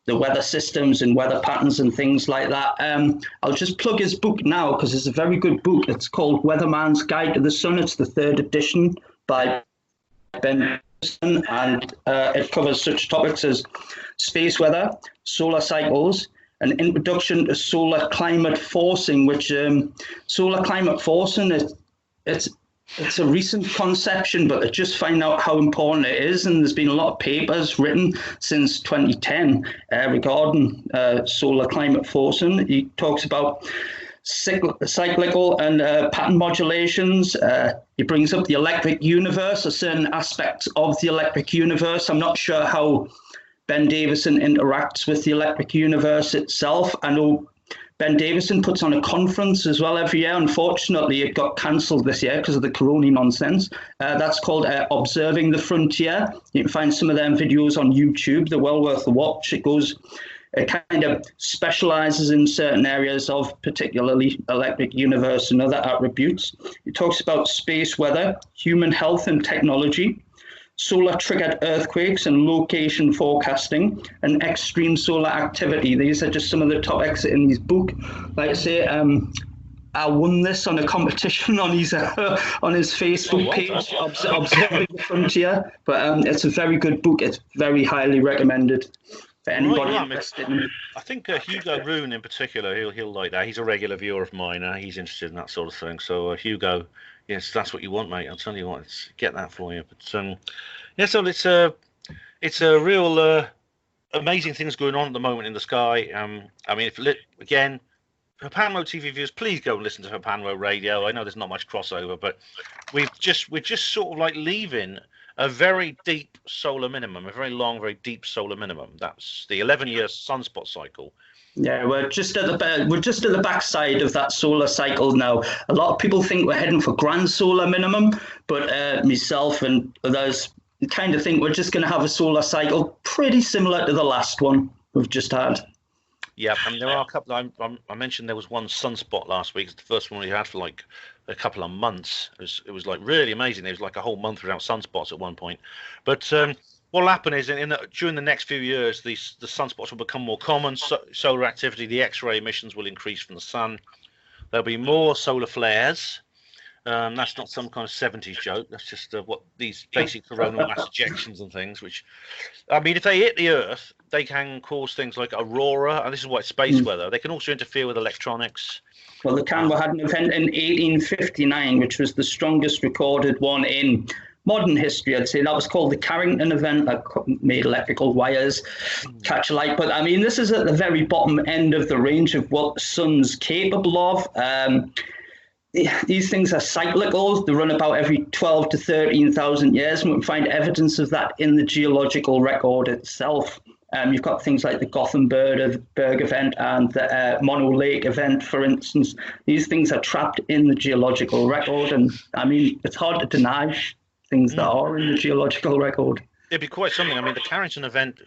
[SPEAKER 6] the weather systems and weather patterns and things like that. I'll just plug his book now, because it's a very good book. It's called Weatherman's Guide to the Sun. It's the 3rd edition by Ben, and it covers such topics as space weather, solar cycles, an introduction to solar climate forcing, which solar climate forcing, it's a recent conception, but I just find out how important it is. And there's been a lot of papers written since 2010 regarding solar climate forcing. He talks about cyclical and pattern modulations. He brings up the electric universe, or certain aspects of the electric universe. I'm not sure how Ben Davison interacts with the electric universe itself. I know Ben Davison puts on a conference as well every year. Unfortunately, it got cancelled this year because of the corona nonsense. That's called Observing the Frontier. You can find some of them videos on YouTube. They're well worth a watch. It kind of specializes in certain areas of particularly electric universe and other attributes. It talks about space weather, human health and technology, solar-triggered earthquakes and location forecasting, and extreme solar activity. These are just some of the topics in his book. Like I say, I won this on a competition on his Facebook page, Observing the Frontier. But it's a very good book. It's very highly recommended for anybody interested in it.
[SPEAKER 3] I think Hugo Roon in particular, he'll like that. He's a regular viewer of mine. He's interested in that sort of thing. So Hugo, yes, that's what you want, mate. I'll tell you what, let's get that for you. But so it's a real amazing things going on at the moment in the sky. I mean, again, Herpanwo TV viewers, please go and listen to Herpanwo Radio. I know there's not much crossover, but we're just sort of like leaving a very deep solar minimum, a very long, very deep solar minimum. That's the 11-year sunspot cycle.
[SPEAKER 6] Yeah, we're just at the backside of that solar cycle now. A lot of people think we're heading for grand solar minimum, but myself and others kind of think we're just going to have a solar cycle pretty similar to the last one we've just had.
[SPEAKER 3] Yeah, I mean, there are a couple. I mentioned there was one sunspot last week. It's the first one we had for like a couple of months. It was like really amazing. There was like a whole month without sunspots at one point. But what will happen is during the next few years, the sunspots will become more common. Solar activity, the X-ray emissions will increase from the sun. There'll be more solar flares. That's not some kind of 70s joke. That's just what these basic coronal mass ejections and things, which, I mean, if they hit the Earth, they can cause things like aurora, and this is what space weather. They can also interfere with electronics.
[SPEAKER 6] Well, the Canberra had an event in 1859, which was the strongest recorded one in modern history, I'd say that was called the Carrington event. That made electrical wires catch light. But I mean, this is at the very bottom end of the range of what the sun's capable of. These things are cyclical. They run about every 12 to 13,000 years, and we can find evidence of that in the geological record itself. You've got things like the Gothenburg event and the Mono Lake event, for instance. These things are trapped in the geological record, and I mean, it's hard to deny things that are in the geological record.
[SPEAKER 3] It'd be quite something. I mean, the Carrington event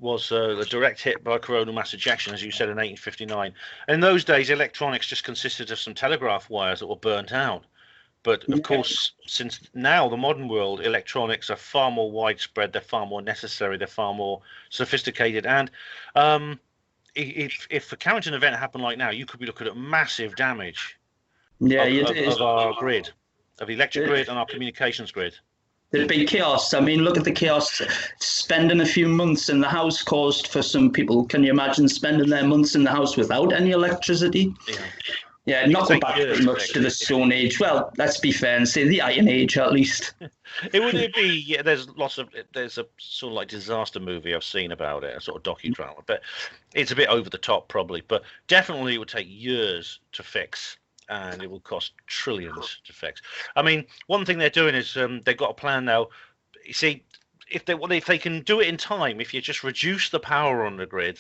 [SPEAKER 3] was a direct hit by coronal mass ejection, as you said, in 1859. In those days, electronics just consisted of some telegraph wires that were burnt out. But of course, since now the modern world, electronics are far more widespread, they're far more necessary, they're far more sophisticated. And if the Carrington event happened like now, you could be looking at massive damage of our grid, of the electric grid and our communications grid.
[SPEAKER 6] There'd be chaos. I mean, look at the chaos spending a few months in the house caused for some people. Can you imagine spending their months in the house without any electricity? Yeah, not go back very much to the Stone Age. Well, let's be fair and say the Iron Age at least.
[SPEAKER 3] It be. Yeah, there's a sort of like disaster movie I've seen about it, a sort of docudrama, but it's a bit over the top probably. But definitely it would take years to fix. And it will cost trillions to fix. I mean, one thing they're doing is they've got a plan now. You see, if they can do it in time, if you just reduce the power on the grid,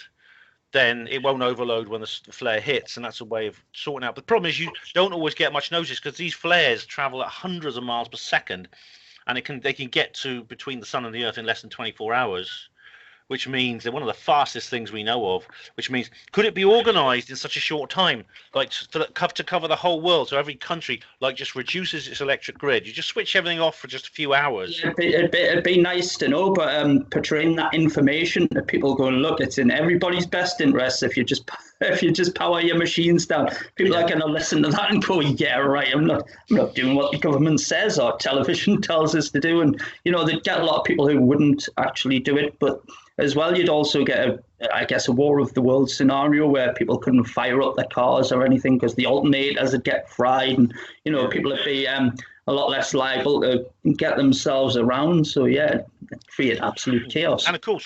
[SPEAKER 3] then it won't overload when the flare hits, and that's a way of sorting out. But the problem is you don't always get much notice because these flares travel at hundreds of miles per second, and they can get to between the sun and the earth in less than 24 hours. Which means they're one of the fastest things we know of, which means could it be organized in such a short time, like to cover the whole world? So every country like just reduces its electric grid. You just switch everything off for just a few hours.
[SPEAKER 6] It'd be nice to know, but portraying that information to people going, look, it's in everybody's best interest if you just power your machines down. People are going to listen to that and go, yeah, right, I'm not doing what the government says or television tells us to do. And, you know, they'd get a lot of people who wouldn't actually do it, but as well, you'd also get, a war of the world scenario where people couldn't fire up their cars or anything because the alternators would get fried, and people would be a lot less liable to get themselves around. So yeah, create absolute chaos.
[SPEAKER 3] And of course,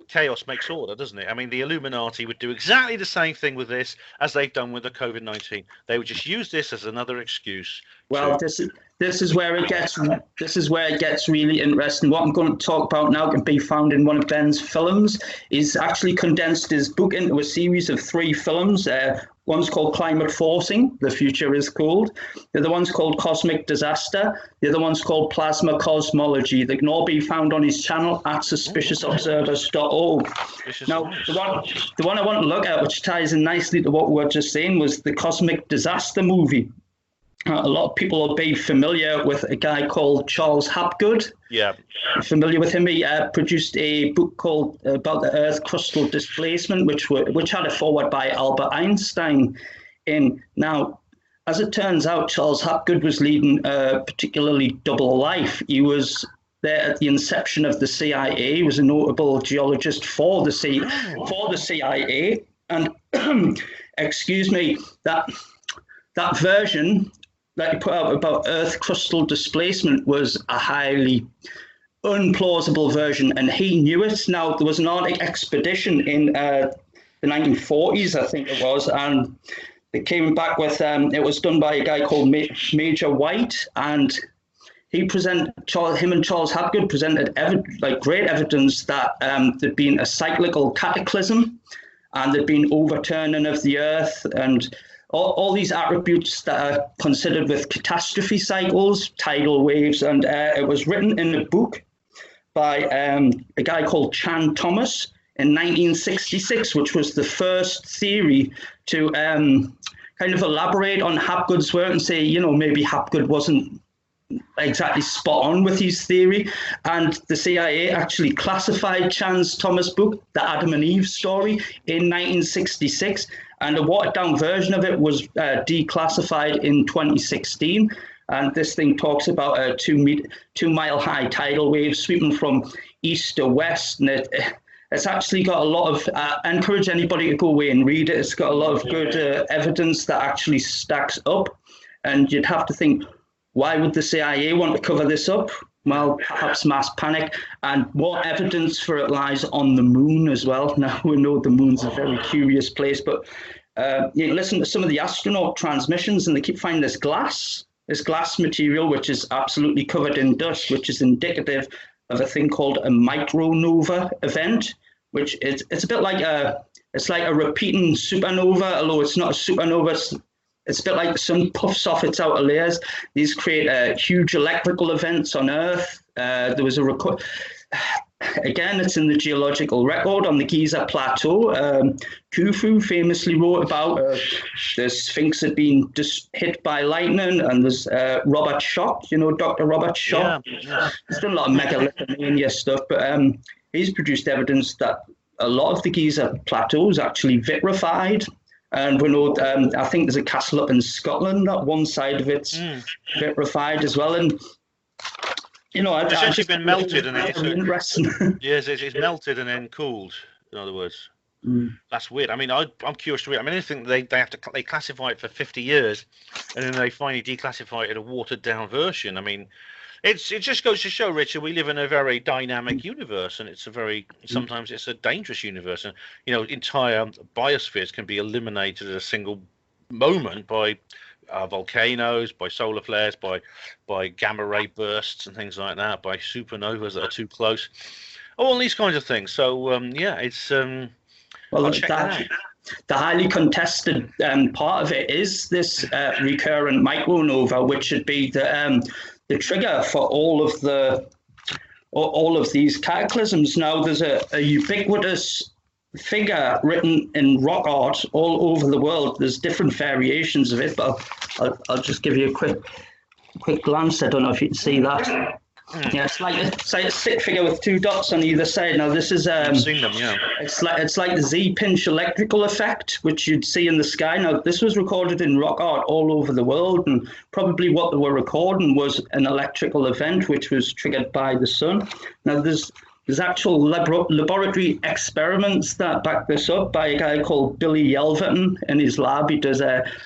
[SPEAKER 3] chaos makes order, doesn't it? I mean, the Illuminati would do exactly the same thing with this as they've done with the COVID-19. They would just use this as another excuse.
[SPEAKER 6] Well, this is where it gets really interesting. What I'm going to talk about now can be found in one of Ben's films. He's actually condensed his book into a series of 3 films. One's called Climate Forcing, The Future is Called. The other one's called Cosmic Disaster. The other one's called Plasma Cosmology. They can all be found on his channel at suspiciousobservers.org. Now, the one I want to look at, which ties in nicely to what we were just saying, was the Cosmic Disaster movie. A lot of people will be familiar with a guy called Charles Hapgood.
[SPEAKER 3] Yeah.
[SPEAKER 6] Familiar with him? He produced a book called about the Earth crustal displacement, which had a foreword by Albert Einstein. Now, as it turns out, Charles Hapgood was leading a particularly double life. He was there at the inception of the CIA. He was a notable geologist for the CIA. And excuse me, that version that he put out about Earth crustal displacement was a highly unplausible version, and he knew it. Now, there was an Arctic expedition in the 1940s, I think it was, and they came back with, it was done by a guy called Major White, and him and Charles Hapgood presented great evidence that there'd been a cyclical cataclysm, and there'd been overturning of the Earth, and all these attributes that are considered with catastrophe cycles, tidal waves, and it was written in a book by a guy called Chan Thomas in 1966, which was the first theory to kind of elaborate on Hapgood's work and say, maybe Hapgood wasn't exactly spot on with his theory. And the CIA actually classified Chan Thomas' book, The Adam and Eve Story, in 1966. And a watered-down version of it was declassified in 2016. And this thing talks about a 2-mile-high tidal wave sweeping from east to west. And it's actually got a lot of, I encourage anybody to go away and read it. It's got a lot of good evidence that actually stacks up. And you'd have to think, Why would the CIA want to cover this up? Well, perhaps mass panic, and more evidence for it lies on the moon as well. Now, we know the moon's a very curious place, but you listen to some of the astronaut transmissions and they keep finding this glass material, which is absolutely covered in dust, which is indicative of a thing called a micronova event, which it's a bit like it's like a repeating supernova, although it's not a supernova. It's a bit like the sun puffs off its outer layers. These create huge electrical events on Earth. There was a record. Again, it's in the geological record on the Giza Plateau. Khufu famously wrote about the Sphinx had been just hit by lightning, and there's Robert Schoch, Dr. Robert Schoch. Yeah. He's done a lot of megalithomania stuff, but he's produced evidence that a lot of the Giza Plateau is actually vitrified. And we know, I think there's a castle up in Scotland that one side of it's vitrified as well. And
[SPEAKER 3] it's actually been melted and it's
[SPEAKER 6] interesting.
[SPEAKER 3] Yes, it's melted and then cooled. In other words, that's weird. I mean, I'm curious to read. I mean, anything they classify it for 50 years, and then they finally declassify it in a watered down version. I mean, it just goes to show, Richard, we live in a very dynamic universe, and sometimes it's a dangerous universe, and entire biospheres can be eliminated at a single moment by volcanoes, by solar flares, by gamma ray bursts and things like that, by supernovas that are too close, all these kinds of things. So it's
[SPEAKER 6] the highly contested part of it is this recurrent micronova, which should be the trigger for all of these cataclysms. Now, there's a ubiquitous figure written in rock art all over the world. There's different variations of it, but I'll just give you a quick glance. I don't know if you can see that. Yeah, it's like a stick figure with two dots on either side. Now this is
[SPEAKER 3] I've seen them, yeah.
[SPEAKER 6] It's like the Z-pinch electrical effect, which you'd see in the sky. Now this was recorded in rock art all over the world, and probably what they were recording was an electrical event which was triggered by the sun. Now there's actual laboratory experiments that back this up by a guy called Billy Yelverton in his lab. He does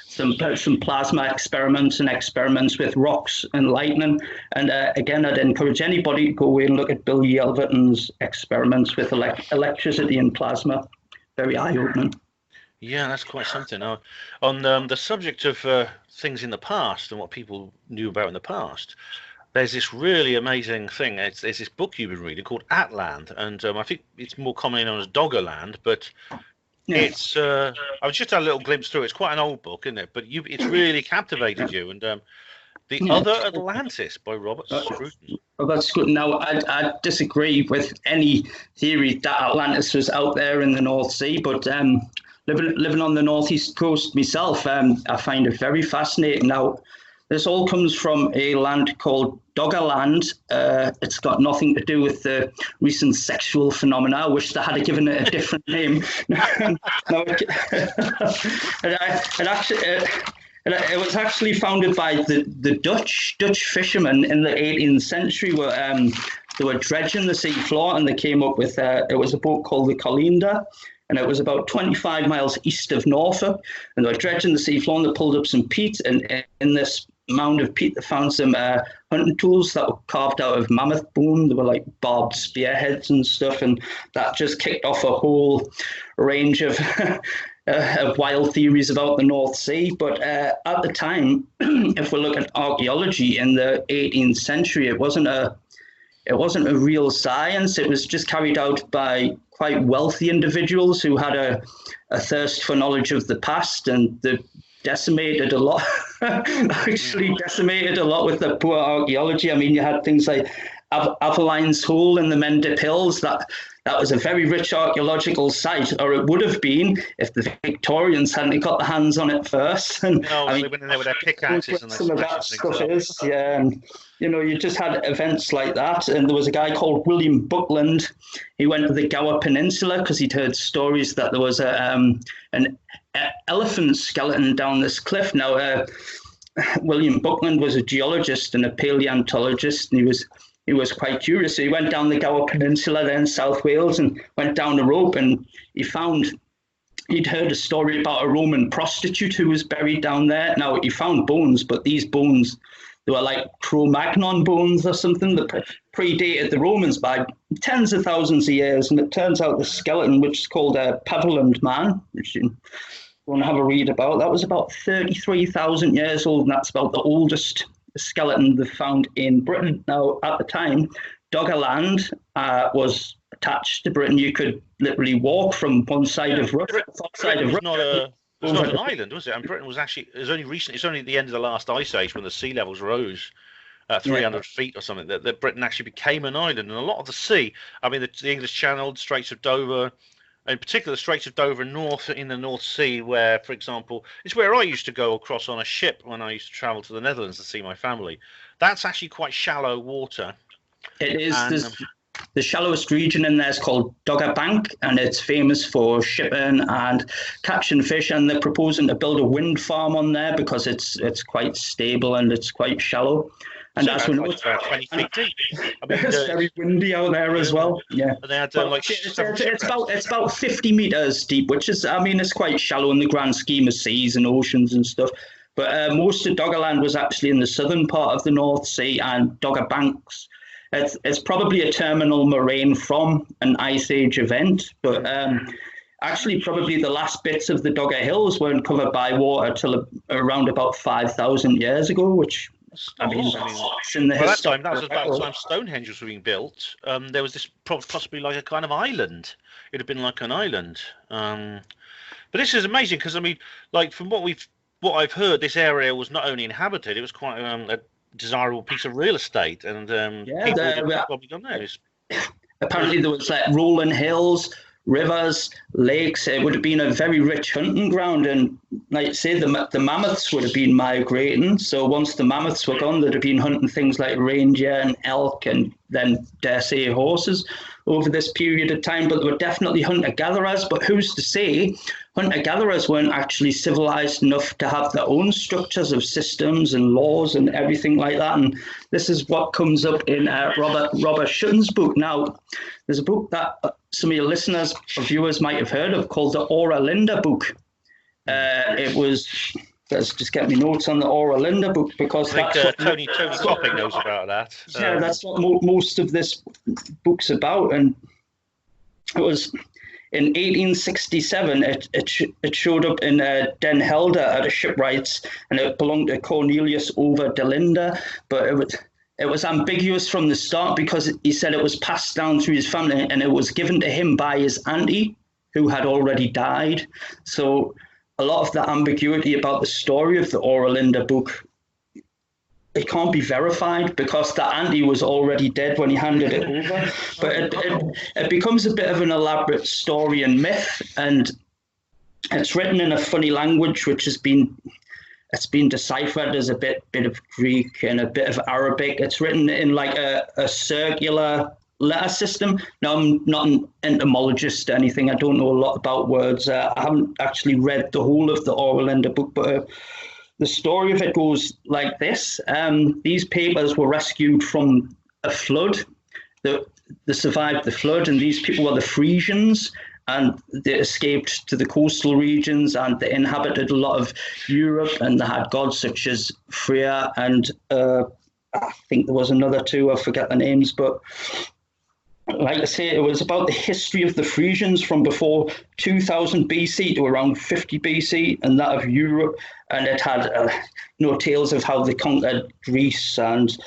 [SPEAKER 6] some plasma experiments and experiments with rocks and lightning. And again, I'd encourage anybody to go away and look at Billy Yelverton's experiments with electricity and plasma. Very eye-opening.
[SPEAKER 3] Yeah, that's quite something. Now, on the subject of things in the past and what people knew about in the past, there's this really amazing thing. There's this book you've been reading called Atland, and I think it's more commonly known as Doggerland, but it's I've just had a little glimpse through it. It's quite an old book, isn't it? But it's really captivated you. And The Other Atlantis by Robert Scruton.
[SPEAKER 6] Robert Scruton. Now, I disagree with any theory that Atlantis was out there in the North Sea, but living on the northeast coast myself, I find it very fascinating. Now, this all comes from a land called Doggerland. It's got nothing to do with the recent sexual phenomena. I wish they had given it a different name. It was actually founded by the Dutch fishermen in the 18th century. They were dredging the sea floor, and they came up with it was a boat called the Colinda. And it was about 25 miles east of Norfolk. And they were dredging the sea floor, and they pulled up some peat. And in this mound of peat, they found some hunting tools that were carved out of mammoth bone. They were like barbed spearheads and stuff. And that just kicked off a whole range of wild theories about the North Sea. But at the time, if we look at archaeology in the 18th century, it wasn't a real science. It was just carried out by quite wealthy individuals who had a thirst for knowledge of the past, and they decimated a lot with the poor archaeology. I mean, you had things like Aveline's Hole in the Mendip Hills. That was a very rich archaeological site, or it would have been if the Victorians hadn't got their hands on it first. And
[SPEAKER 3] no, they went in there with their pickaxes and
[SPEAKER 6] some of that stuff is, yeah. And, you just had events like that. And there was a guy called William Buckland. He went to the Gower Peninsula because he'd heard stories that there was an elephant skeleton down this cliff. Now, William Buckland was a geologist and a paleontologist, and he was quite curious. So he went down the Gower Peninsula there in South Wales and went down the rope, and he'd heard a story about a Roman prostitute who was buried down there. Now, he found bones, but these bones They were like Cro-Magnon bones or something that predated the Romans by tens of thousands of years. And it turns out the skeleton, which is called a Paviland man, which you want to have a read about, that was about 33,000 years old, and that's about the oldest skeleton they've found in Britain. Now, at the time, Doggerland was attached to Britain. You could literally walk from one side of Russia to the side of Russia.
[SPEAKER 3] It was not an island, was it? And Britain was actually, it was only recently, it's only at the end of the last ice age when the sea levels rose 300 feet or something, that Britain actually became an island. And a lot of the sea, I mean, the English Channel, Straits of Dover, in particular the Straits of Dover north in the North Sea, where, for example, it's where I used to go across on a ship when I used to travel to the Netherlands to see my family. That's actually quite shallow water.
[SPEAKER 6] It is. The shallowest region in there is called Dogger Bank, and it's famous for shipping and catching fish. And they're proposing to build a wind farm on there because it's quite stable and it's quite shallow. And
[SPEAKER 3] so
[SPEAKER 6] that's when
[SPEAKER 3] it's about 20 feet deep. I mean,
[SPEAKER 6] it's very windy out there as well. Yeah,
[SPEAKER 3] and they had,
[SPEAKER 6] it's about 50 meters deep, which is, I mean, it's quite shallow in the grand scheme of seas and oceans and stuff. But most of Doggerland was actually in the southern part of the North Sea, and Dogger Banks. It's probably a terminal moraine from an Ice Age event, but actually probably the last bits of the Dogger Hills weren't covered by water till around about 5,000 years ago, which, I mean, it's in the history.
[SPEAKER 3] That was about the time Stonehenge was being built. There was this possibly like a kind of island. It'd have been like an island. But this is amazing because, I mean, like from what I've heard, this area was not only inhabited, it was quite a desirable piece of real estate, and probably don't know.
[SPEAKER 6] Apparently there was like rolling hills, rivers, lakes. It would have been a very rich hunting ground, and like say the mammoths would have been migrating. So once the mammoths were gone, they'd have been hunting things like reindeer and elk, and then dare say horses over this period of time. But they were definitely hunter-gatherers. But who's to say hunter-gatherers weren't actually civilized enough to have their own structures of systems and laws and everything like that? And this is what comes up in Robert Shutton's book. Now, there's a book that some of your listeners or viewers might have heard of called the Oera Linda book. It was... Let's just get me notes on the Oera Linda book, because
[SPEAKER 3] I think Tony Copping knows about that.
[SPEAKER 6] Yeah, that's what most of this book's about. And it was in 1867. It showed up in Den Helder at a shipwrights, and it belonged to Cornelius over de Linda. But it was ambiguous from the start, because he said it was passed down through his family, and it was given to him by his auntie, who had already died. So a lot of the ambiguity about the story of the Oera Linda book, it can't be verified because the auntie was already dead when he handed it over. But it becomes a bit of an elaborate story and myth, and it's written in a funny language, which it's been deciphered as a bit of Greek and a bit of Arabic. It's written in like a circular letter system. Now, I'm not an entomologist or anything. I don't know a lot about words. I haven't actually read the whole of the Oera Linda book, but the story of it goes like this. These papers were rescued from a flood. They survived the flood, and these people were the Frisians, and they escaped to the coastal regions, and they inhabited a lot of Europe, and they had gods such as Freya, and I think there was another two, I forget the names, but like I say, it was about the history of the Frisians from before 2000 BC to around 50 BC, and that of Europe. And it had tales of how they conquered Greece and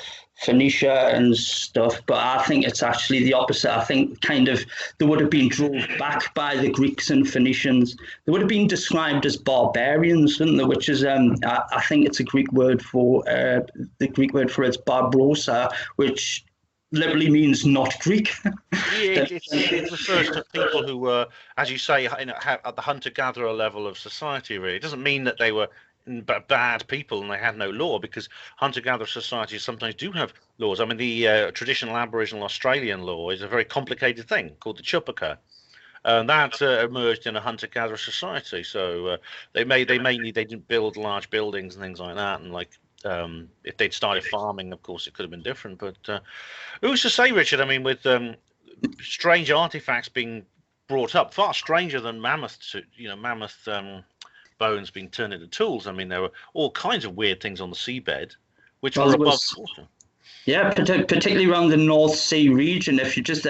[SPEAKER 6] Phoenicia and stuff. But I think it's actually the opposite. I think kind of they would have been drove back by the Greeks and Phoenicians. They would have been described as barbarians, wouldn't they? Which is, I think it's a Greek word for, the Greek word for it's Barbrosa, which literally means not Greek.
[SPEAKER 3] It refers to people who were, as you say, at the hunter-gatherer level of society, really. It doesn't mean that they were bad people and they had no law, because hunter-gatherer societies sometimes do have laws. I mean, the traditional Aboriginal Australian law is a very complicated thing called the Chupaka. And that emerged in a hunter-gatherer society. So they didn't build large buildings and things like that, and like if they'd started farming, of course, it could have been different. But who's to say, Richard? I mean, with strange artifacts being brought up, far stranger than mammoth bones being turned into tools. I mean, there were all kinds of weird things on the seabed, which
[SPEAKER 6] Well,
[SPEAKER 3] were
[SPEAKER 6] it
[SPEAKER 3] above
[SPEAKER 6] was-
[SPEAKER 3] water.
[SPEAKER 6] Yeah, particularly around the North Sea region. If you just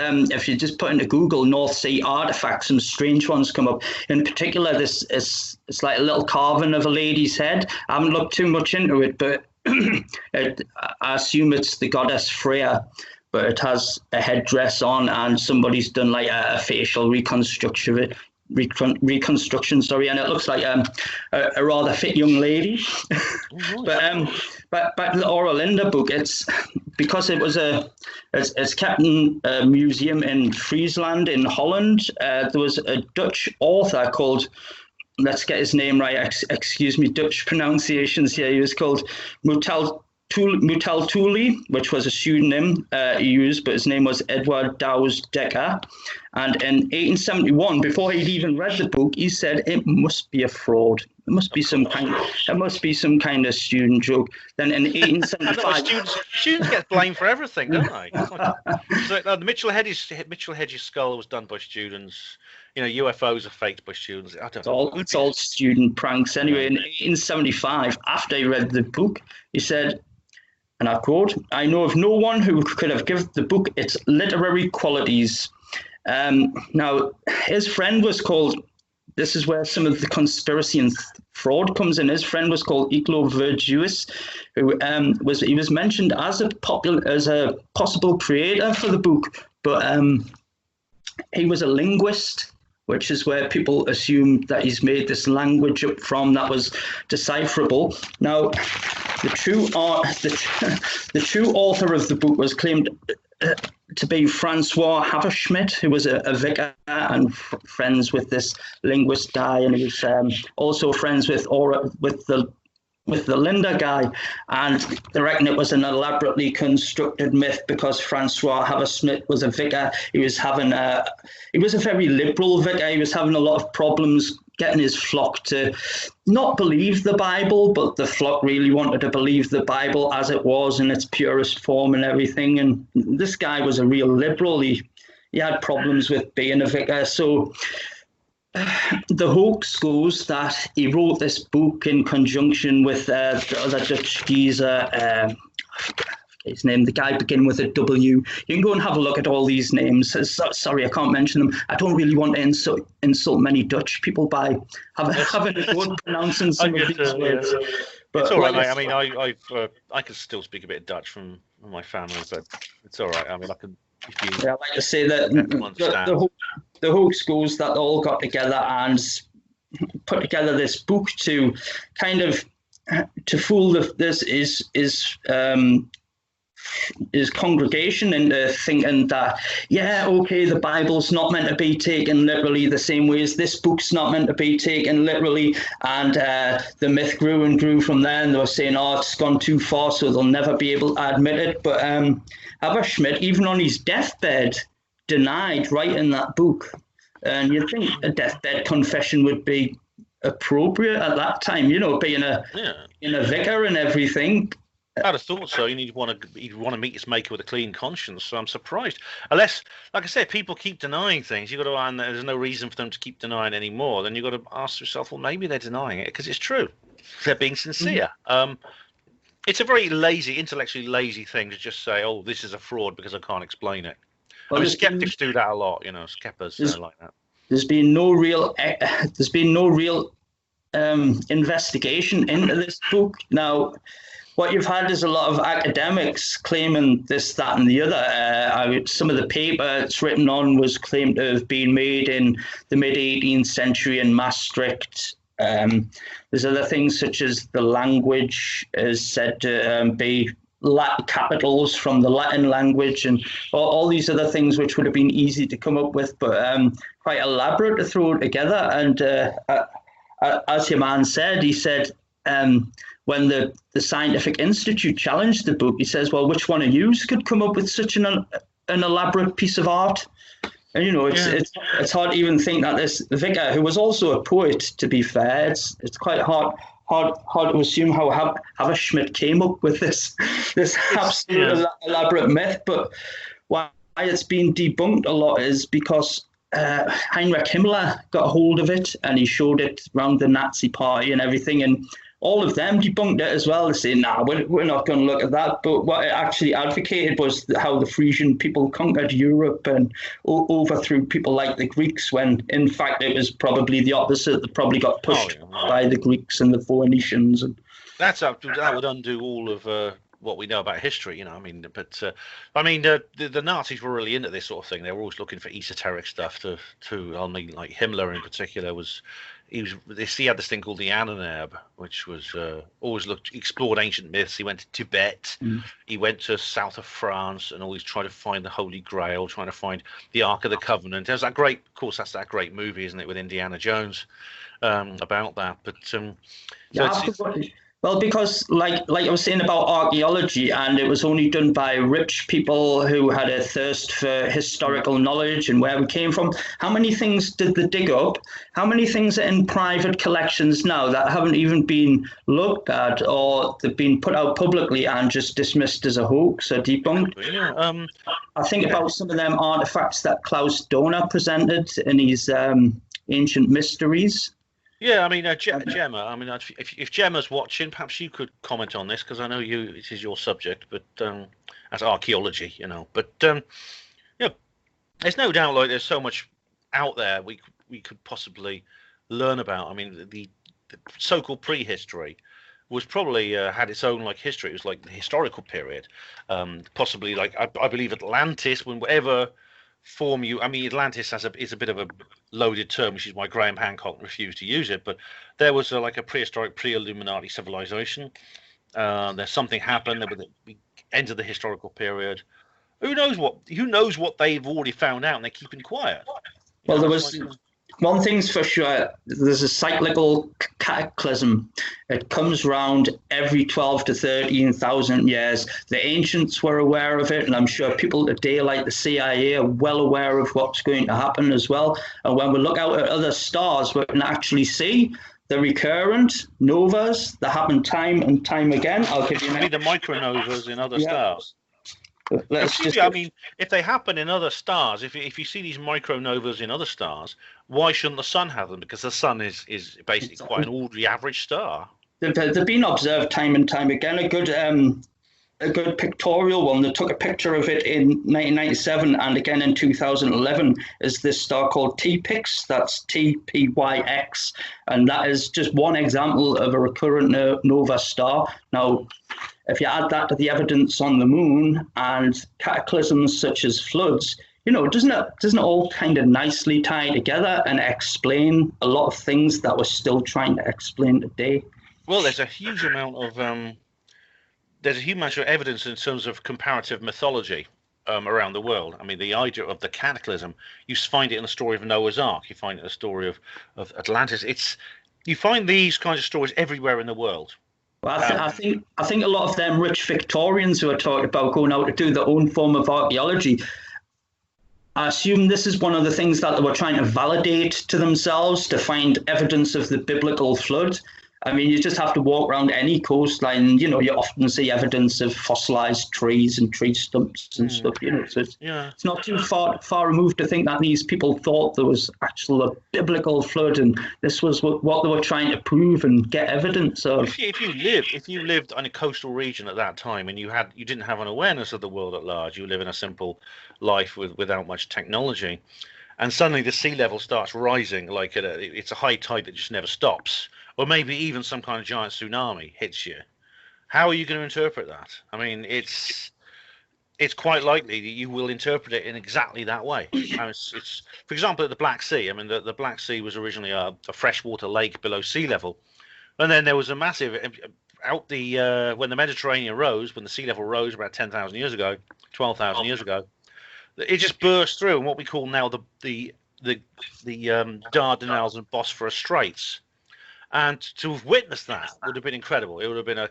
[SPEAKER 6] put into Google North Sea artifacts, some strange ones come up. In particular, this is it's like a little carving of a lady's head. I haven't looked too much into it, but I assume it's the goddess Freya. But it has a headdress on, and somebody's done like a facial reconstruction. Sorry, and it looks like a rather fit young lady. But back to the Oera Linda book, it's because it's kept in a museum in Friesland in Holland. There was a Dutch author called, let's get his name right, excuse me, Dutch pronunciations here. He was called Muteltuli, which was a pseudonym he used, but his name was Edward Douws Dekker. And in 1871, before he'd even read the book, he said it must be a fraud. It must be some kind of student joke. Then in 1875,
[SPEAKER 3] students get blamed for everything, don't they? It's like, the Mitchell Hedges skull was done by students. You know, UFOs are faked by students. I don't know.
[SPEAKER 6] it's all student pranks. Anyway, in 1875, after he read the book, he said, and I quote, "I know of no one who could have given the book its literary qualities." Now, his friend was called, this is where some of the conspiracy and fraud comes in. His friend was called Iclo Verjuis, who was mentioned as a possible creator for the book, but he was a linguist, which is where people assume that he's made this language up from that was decipherable. Now, the true author of the book was claimed to be Francois Haverschmidt, who was a vicar and friends with this linguist guy, and he was also friends with the Linda guy, and they reckon it was an elaborately constructed myth because Francois Haverschmidt was a vicar. He was a very liberal vicar. He was having a lot of problems getting his flock to not believe the Bible, but the flock really wanted to believe the Bible as it was in its purest form and everything. And this guy was a real liberal. He had problems with being a vicar. So the hoax goes that he wrote this book in conjunction with the other Dutch geezer, his name, the guy beginning with a W. You can go and have a look at all these names. Sorry, I can't mention them. I don't really want to insult many Dutch people by having a good pronouncing some of these words. But
[SPEAKER 3] it's all right, mate. I mean, I can still speak a bit of Dutch from my family, but it's all right. I mean, I can.
[SPEAKER 6] Yeah, I like to say that the hoax goes that they all got together and put together this book to kind of to fool his congregation into thinking that, yeah, okay, the Bible's not meant to be taken literally the same way as this book's not meant to be taken literally. And the myth grew and grew from there, and they were saying, oh, it's gone too far, so they'll never be able to admit it. But Haverschmidt, even on his deathbed, denied writing that book. And you'd think a deathbed confession would be appropriate at that time, you know, being a vicar and everything.
[SPEAKER 3] I'd have thought so. You'd want to meet his maker with a clean conscience. So I'm surprised. Unless, like I said, people keep denying things. You've got to, and there's no reason for them to keep denying anymore. Then you've got to ask yourself, well, maybe they're denying it because it's true. They're being sincere. It's a very intellectually lazy thing to just say, oh, this is a fraud because I can't explain it.
[SPEAKER 6] Well,
[SPEAKER 3] I mean, skeptics do that a lot. You know, skeppers like that.
[SPEAKER 6] There's been no real investigation into this book. Now, what you've had is a lot of academics claiming this, that, and the other. Some of the paper it's written on was claimed to have been made in the mid-18th century in Maastricht. There's other things such as the language is said to be Latin capitals from the Latin language, and all these other things which would have been easy to come up with, but quite elaborate to throw together. And as your man said, he said, when the Scientific Institute challenged the book, he says, well, which one of you could come up with such an elaborate piece of art? And, you know, it's hard to even think that this vicar, who was also a poet, to be fair, it's quite hard to assume how Haverschmidt came up with this absolute elaborate myth. But why it's been debunked a lot is because Heinrich Himmler got a hold of it, and he showed it around the Nazi party and everything, and all of them debunked it as well. They say, nah, we're not going to look at that. But what it actually advocated was how the Frisian people conquered Europe and overthrew people like the Greeks, when in fact it was probably the opposite. They probably got pushed by the Greeks and the Phoenicians. And
[SPEAKER 3] that would undo all of what we know about history, you know. I mean, but the Nazis were really into this sort of thing. They were always looking for esoteric stuff to I mean, like Himmler in particular he had this thing called the Ananab, which was always explored ancient myths. He went to Tibet, he went to south of France, and always tried to find the Holy Grail, trying to find the Ark of the Covenant. There's that great, of course, that's that great movie, isn't it, with Indiana Jones, about that. But
[SPEAKER 6] well, because like I was saying about archaeology, and it was only done by rich people who had a thirst for historical knowledge and where we came from. How many things did they dig up? How many things are in private collections now that haven't even been looked at, or they've been put out publicly and just dismissed as a hoax or debunked?
[SPEAKER 3] Yeah,
[SPEAKER 6] I think about some of them artifacts that Klaus Donner presented in his Ancient Mysteries.
[SPEAKER 3] Yeah, I mean, Gemma. I mean, if Gemma's watching, perhaps you could comment on this, because I know it is your subject, but as archaeology, you know. But there's no doubt, like, there's so much out there we could possibly learn about. I mean, the so-called prehistory was probably had its own like history. It was like the historical period, possibly like I believe Atlantis, whatever form I mean, Atlantis is a bit of a loaded term, which is why Graham Hancock refused to use it. But there was like a prehistoric, pre-Illuminati civilization. There's something happened. We entered the historical period. Who knows what they've already found out, and they're keeping quiet.
[SPEAKER 6] Well, there was one thing's for sure. There's a cyclical cataclysm. It comes round every 12 to 13,000 years. The ancients were aware of it, and I'm sure people today, like the CIA, are well aware of what's going to happen as well. And when we look out at other stars, we can actually see the recurrent novas that happen time and time again. I'll give you
[SPEAKER 3] the micronovas in other stars.
[SPEAKER 6] I
[SPEAKER 3] mean, if they happen in other stars, if you see these micronovas in other stars, why shouldn't the sun have them? Because the sun is basically quite an ordinary average star.
[SPEAKER 6] They've been observed time and time again. A good pictorial one. They took a picture of it in 1997 and again in 2011. Is this star called T-Pix? That's TPYX, and that is just one example of a recurrent nova star. Now, if you add that to the evidence on the moon and cataclysms such as floods, you know, doesn't it all kind of nicely tie together and explain a lot of things that we're still trying to explain today?
[SPEAKER 3] Well, there's a huge amount of evidence in terms of comparative mythology around the world. I mean, the idea of the cataclysm, you find it in the story of Noah's Ark. You find it in the story of Atlantis. You find these kinds of stories everywhere in the world.
[SPEAKER 6] Well, I think a lot of them rich Victorians who are talking about going out to do their own form of archaeology, I assume this is one of the things that they were trying to validate to themselves, to find evidence of the biblical flood. I mean, you just have to walk around any coastline, you know, you often see evidence of fossilized trees and tree stumps and stuff, you know. So it's not too far removed to think that these people thought there was actually a biblical flood, and this was what they were trying to prove and get evidence of.
[SPEAKER 3] If you lived in a coastal region at that time and you didn't have an awareness of the world at large, you live in a simple life without much technology, and suddenly the sea level starts rising, like it's a high tide that just never stops, or maybe even some kind of giant tsunami hits you. How are you going to interpret that? I mean, it's quite likely that you will interpret it in exactly that way. It's for example, at the Black Sea. I mean, the Black Sea was originally a freshwater lake below sea level, and then there was a massive when the Mediterranean rose, when the sea level rose about 10,000 years ago, 12,000 years ago, it just burst through, and what we call now the Dardanelles and Bosphorus Straits. And to have witnessed that would have been incredible. It would have been a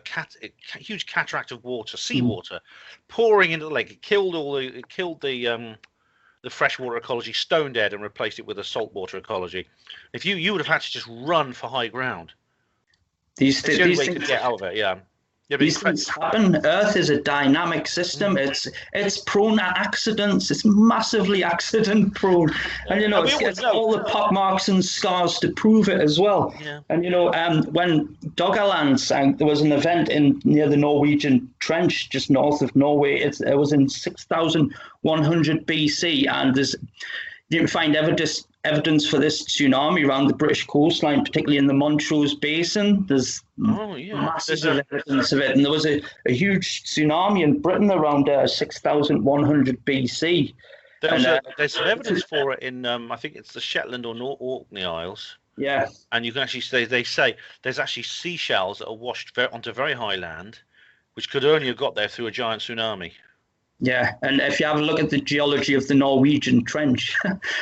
[SPEAKER 3] huge cataract of water, seawater, pouring into the lake. It killed the freshwater ecology stone dead and replaced it with a saltwater ecology. If you would have had to just run for high ground.
[SPEAKER 6] These
[SPEAKER 3] the only way you could get out of it, yeah.
[SPEAKER 1] Yeah, but
[SPEAKER 6] These things happen. Earth is a dynamic system. It's prone to accidents. It's massively accident prone, and you know
[SPEAKER 1] And we
[SPEAKER 6] it's
[SPEAKER 1] always
[SPEAKER 6] got all the pockmarks and scars to prove it as well.
[SPEAKER 1] Yeah.
[SPEAKER 6] And you know, when Doggerland sank, there was an event near the Norwegian Trench, just north of Norway. It was in 6,100 BC, and you can find evidence for this tsunami around the British coastline, particularly in the Montrose Basin. There's massive evidence of it. And there was a huge tsunami in Britain around 6,100 BC.
[SPEAKER 1] There's some evidence for it in, I think it's the Shetland or Orkney Isles.
[SPEAKER 6] Yeah.
[SPEAKER 1] And you can actually they say there's actually seashells that are washed onto very high land, which could only have got there through a giant tsunami.
[SPEAKER 6] Yeah, and if you have a look at the geology of the Norwegian Trench,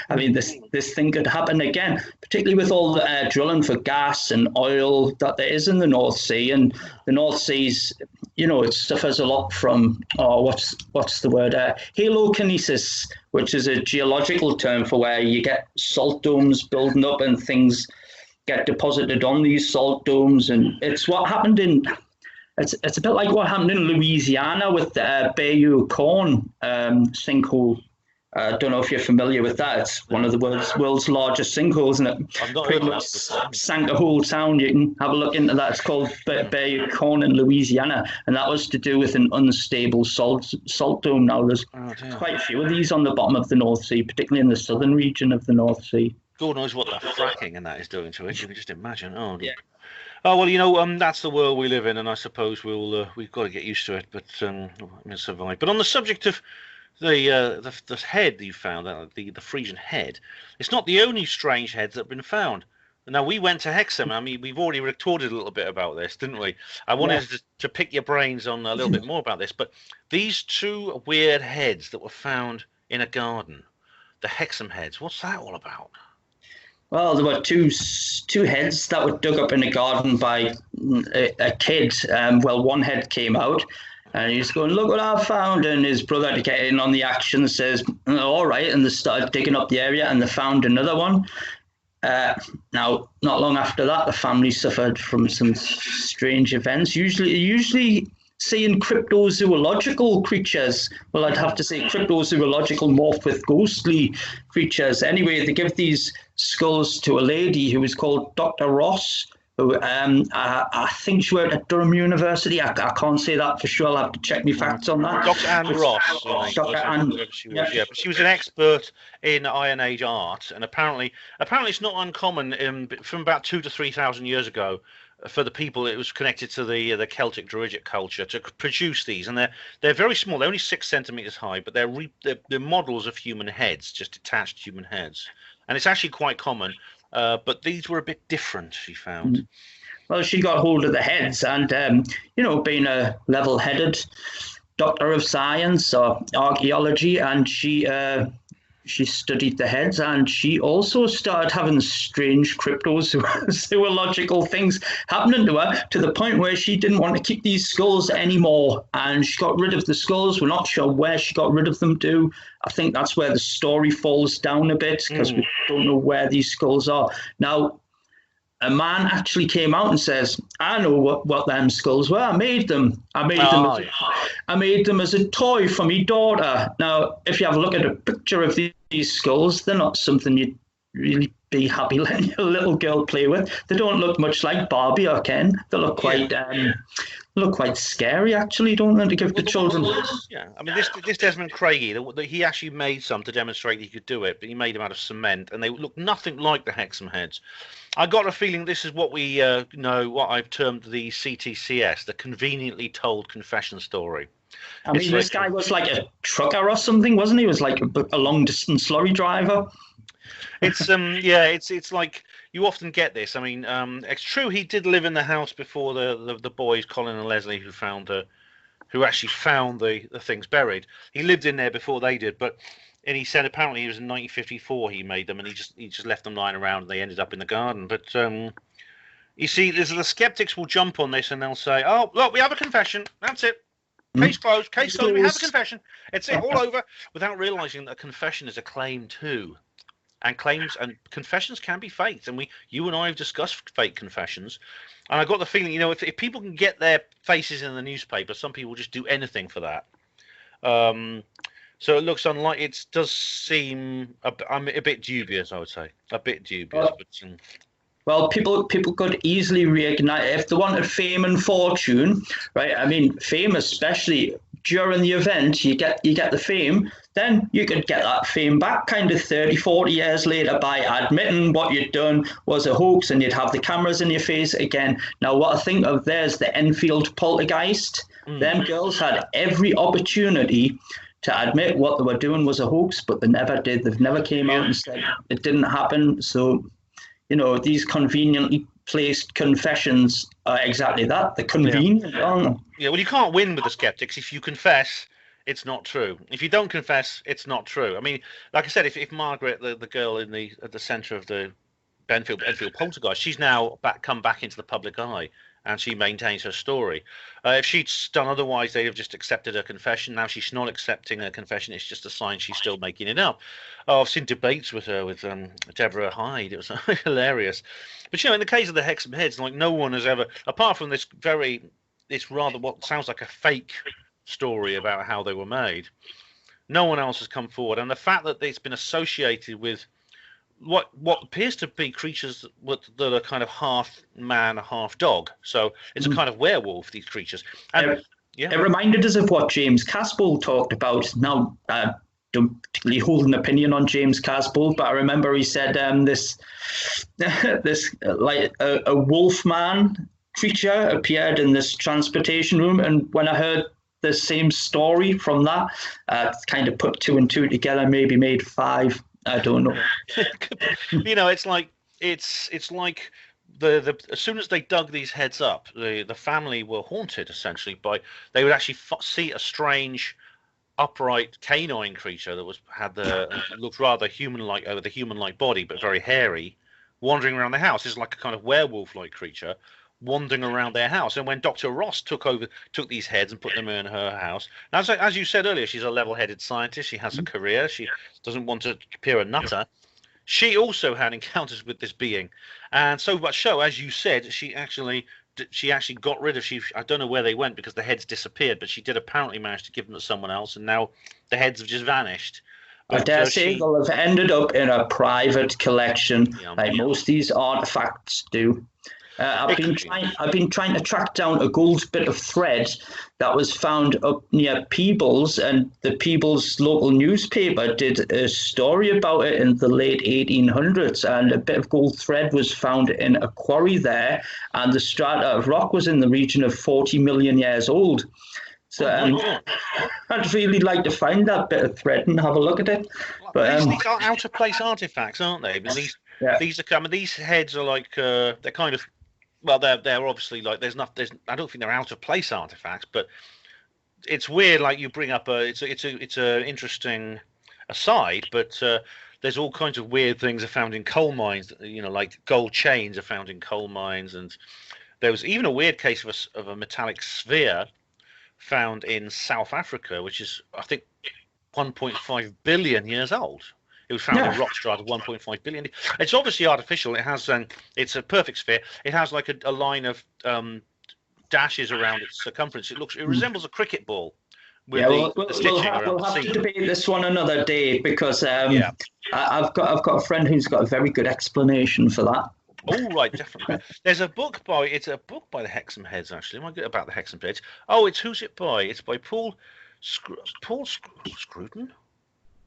[SPEAKER 6] I mean, this thing could happen again, particularly with all the drilling for gas and oil that there is in the North Sea. And the North Sea's, you know, it suffers a lot from, what's the word, halokinesis, which is a geological term for where you get salt domes building up and things get deposited on these salt domes. And it's what happened It's a bit like what happened in Louisiana with the Bayou Corn sinkhole. I don't know if you're familiar with that. It's one of the world's largest sinkholes, and it sank a whole town. You can have a look into that. It's called Bayou Corn in Louisiana, and that was to do with an unstable salt dome. Now there's quite a few of these on the bottom of the North Sea, particularly in the southern region of the North Sea.
[SPEAKER 1] God knows what the fracking and that is doing to it. You can just imagine. Oh, yeah. Oh well, you know, that's the world we live in, and I suppose we've got to get used to it, but survive. But on the subject of the head that you found, the Frisian head, it's not the only strange heads that have been found. Now we went to Hexham. I mean, we've already recorded a little bit about this, didn't we? I wanted to pick your brains on a little bit more about this, but these two weird heads that were found in a garden, the Hexham heads. What's that all about?
[SPEAKER 6] Well, there were two heads that were dug up in a garden by a kid. One head came out, and he's going, "Look what I found!" And his brother, to get in on the action, says, "All right." And they started digging up the area, and they found another one. Now, not long after that, the family suffered from some strange events. Usually seeing cryptozoological creatures. Well, I'd have to say cryptozoological morph with ghostly creatures. Anyway, they give these skulls to a lady who was called Dr. Ross, who I think she worked at Durham University. I can't say that for sure. I'll have to check my facts on that.
[SPEAKER 1] Dr. Anne Ross.
[SPEAKER 6] Dr. Anne.
[SPEAKER 1] But she was an expert in Iron Age art, and apparently it's not uncommon from about 2,000 to 3,000 years ago for the people. It was connected to the Celtic Druidic culture to produce these, and they're very small. They're only 6 centimeters high, but they're models of human heads, just detached human heads, and it's actually quite common. But these were a bit different, she found.
[SPEAKER 6] Well, she got hold of the heads, and being a level-headed doctor of science or archaeology, and she studied the heads, and she also started having strange cryptozoological things happening to her, to the point where she didn't want to keep these skulls anymore, and she got rid of the skulls. We're not sure where she got rid of them to. I think that's where the story falls down a bit, because we don't know where these skulls are. Now, a man actually came out and says, "I know what them skulls were. I made them. I made them as a toy for my daughter." Now, if you have a look at a picture of these skulls, they're not something you'd really be happy letting your little girl play with. They don't look much like Barbie or Ken. They look quite scary, actually, don't they, to give the children?
[SPEAKER 1] Yeah, I mean, this Desmond Craigie, he actually made some to demonstrate he could do it, but he made them out of cement, and they look nothing like the Hexham heads. I got a feeling this is what we know, what I've termed the CTCS, the conveniently told confession story.
[SPEAKER 6] I mean, this guy was like a trucker or something, wasn't he? He was like a long-distance lorry driver.
[SPEAKER 1] It's it's like you often get this. I mean, it's true he did live in the house before the boys, Colin and Leslie, who actually found the things buried. He lived in there before they did, and he said apparently it was in 1954 he made them, and he just left them lying around, and they ended up in the garden. But you see, the skeptics will jump on this and they'll say, "Oh, look, we have a confession. That's it. Case closed. Case closed. We have a confession. It's it all over," without realizing that a confession is a claim too. and claims and confessions can be faked. And you and I have discussed fake confessions. And I got the feeling, if people can get their faces in the newspaper, some people will just do anything for that. So it looks unlikely. It does seem I'm a bit dubious, I would say. A bit dubious.
[SPEAKER 6] Well, people could easily reignite if they wanted fame and fortune, right? I mean, fame, especially during the event, you get the fame, then you could get that fame back kind of 30, 40 years later by admitting what you'd done was a hoax, and you'd have the cameras in your face again. Now, what I think of there's the Enfield poltergeist. Them girls had every opportunity to admit what they were doing was a hoax, but they never did. They've never came out and said it didn't happen. So, these conveniently placed confessions are exactly that. They're convenient, aren't they?
[SPEAKER 1] Yeah, well, you can't win with the skeptics. If you confess, it's not true. If you don't confess, it's not true. I mean, like I said, if Margaret, the girl at the centre of the Enfield poltergeist, she's now come back into the public eye, and she maintains her story. If she'd done otherwise, they'd have just accepted her confession. Now she's not accepting her confession. It's just a sign she's still making it up. I've seen debates with her, with Deborah Hyde. It was hilarious. But, in the case of the Hexham heads, like, no one has ever, apart from this rather what sounds like a fake story about how they were made, no one else has come forward. And the fact that it's been associated with what appears to be creatures that are kind of half man, half dog. So it's a kind of werewolf, these creatures. And it
[SPEAKER 6] reminded us of what James Caspel talked about. Now, don't particularly hold an opinion on James Caspel, but I remember he said this like a wolf man creature appeared in this transportation room, and when I heard the same story from that, kind of put two and two together, maybe made five. I don't know.
[SPEAKER 1] It's like the as soon as they dug these heads up, the family were haunted essentially by, they would actually see a strange upright canine creature that looked rather human-like, with a human-like body but very hairy, wandering around the house. It's like a kind of werewolf-like creature wandering around their house. And when Dr. Ross took these heads and put them in her house, now, as you said earlier, she's a level-headed scientist. She has a career. She doesn't want to appear a nutter. She also had encounters with this being, and so much so, as you said, she actually got rid of. I don't know where they went because the heads disappeared, but she did apparently manage to give them to someone else, and now the heads have just vanished.
[SPEAKER 6] I dare say they'll have ended up in a private collection, like most of these artifacts do. I've been trying to track down a gold bit of thread that was found up near Peebles, and the Peebles local newspaper did a story about it in the late 1800s, and a bit of gold thread was found in a quarry there, and the strata of rock was in the region of 40 million years old. So I'd really like to find that bit of thread and have a look at it. But
[SPEAKER 1] these are out of place artifacts, aren't they? But these heads are like they're kind of, well, they're obviously like I don't think they're out of place artifacts, but it's weird. Like you bring up it's a interesting aside, but there's all kinds of weird things are found in coal mines. Like gold chains are found in coal mines, and there was even a weird case of a metallic sphere found in South Africa, which is, I think, 1.5 billion years old. It was found in rock strata 1.5 billion. It's obviously artificial. It has it's a perfect sphere. It has like a line of dashes around its circumference. It resembles a cricket ball. We'll have
[SPEAKER 6] to debate this one another day, because I've got a friend who's got a very good explanation for that.
[SPEAKER 1] Oh, right, definitely. There's a book by the Hexham Heads, actually. Am I good about the Hexham Heads? Oh, who's it by? It's by Paul Scruton?